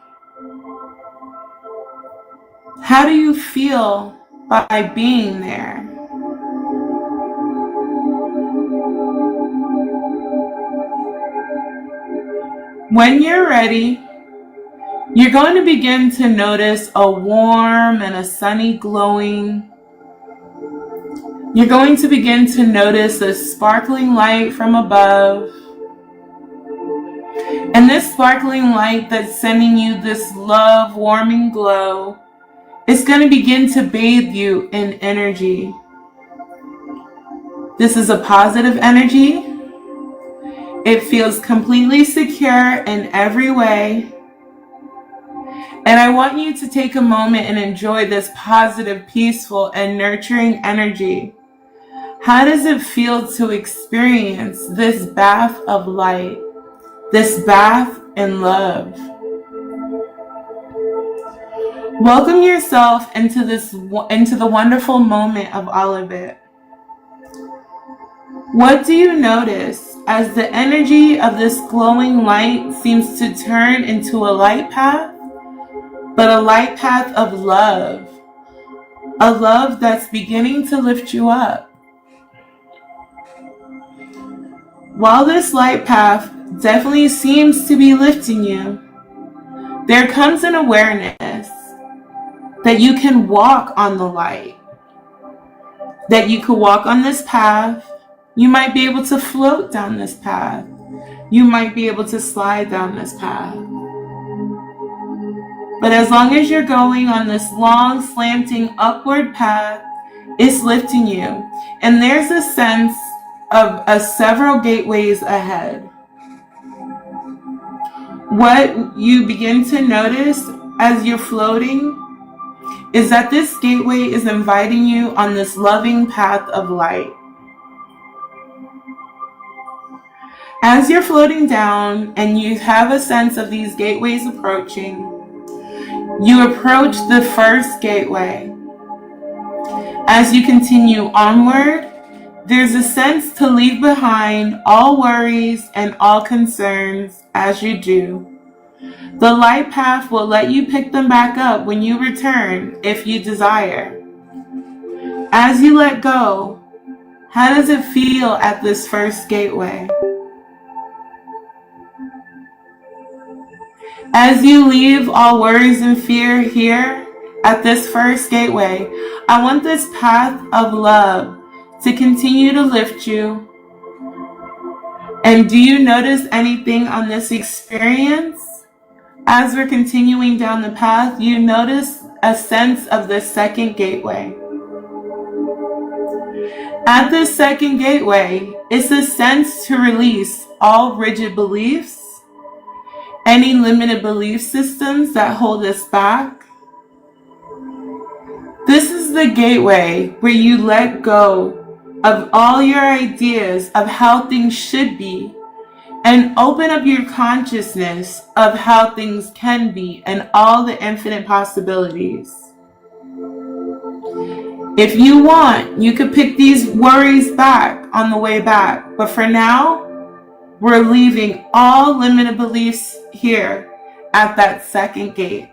How do you feel by being there? When you're ready, you're going to begin to notice a warm and a sunny glowing. You're going to begin to notice a sparkling light from above. And this sparkling light that's sending you this love, warming glow is going to begin to bathe you in energy. This is a positive energy. It feels completely secure in every way. And I want you to take a moment and enjoy this positive, peaceful, and nurturing energy. How does it feel to experience this bath of light, this bath in love? Welcome yourself into the wonderful moment of all of it. What do you notice as the energy of this glowing light seems to turn into a light path, but a light path of love, a love that's beginning to lift you up? While this light path definitely seems to be lifting you, there comes an awareness that you can walk on the light, that you could walk on this path. You might be able to float down this path. You might be able to slide down this path. But as long as you're going on this long, slanting, upward path, it's lifting you. And there's a sense of several gateways ahead. What you begin to notice as you're floating is that this gateway is inviting you on this loving path of light. As you're floating down and you have a sense of these gateways approaching, you approach the first gateway. As you continue onward, there's a sense to leave behind all worries and all concerns as you do. The light path will let you pick them back up when you return if you desire. As you let go, how does it feel at this first gateway? As you leave all worries and fear here at this first gateway, I want this path of love to continue to lift you, And do you notice anything on this experience? As we're continuing down the path, you notice a sense of the second gateway. At this second gateway, it's a sense to release all rigid beliefs, any limited belief systems that hold us back. This is the gateway where you let go of all your ideas of how things should be and open up your consciousness of how things can be and all the infinite possibilities. If you want, you could pick these worries back on the way back. But for now, we're leaving all limited beliefs here at that second gate.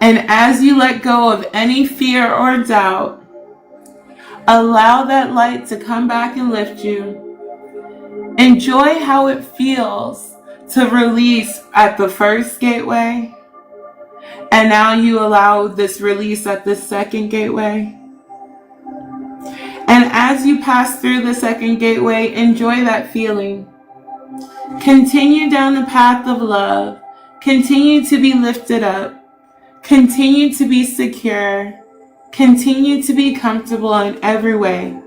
And as you let go of any fear or doubt, allow that light to come back and lift you. Enjoy how it feels to release at the first gateway. And now you allow this release at the second gateway. And as you pass through the second gateway, enjoy that feeling. Continue down the path of love. Continue to be lifted up. Continue to be secure. Continue to be comfortable in every way.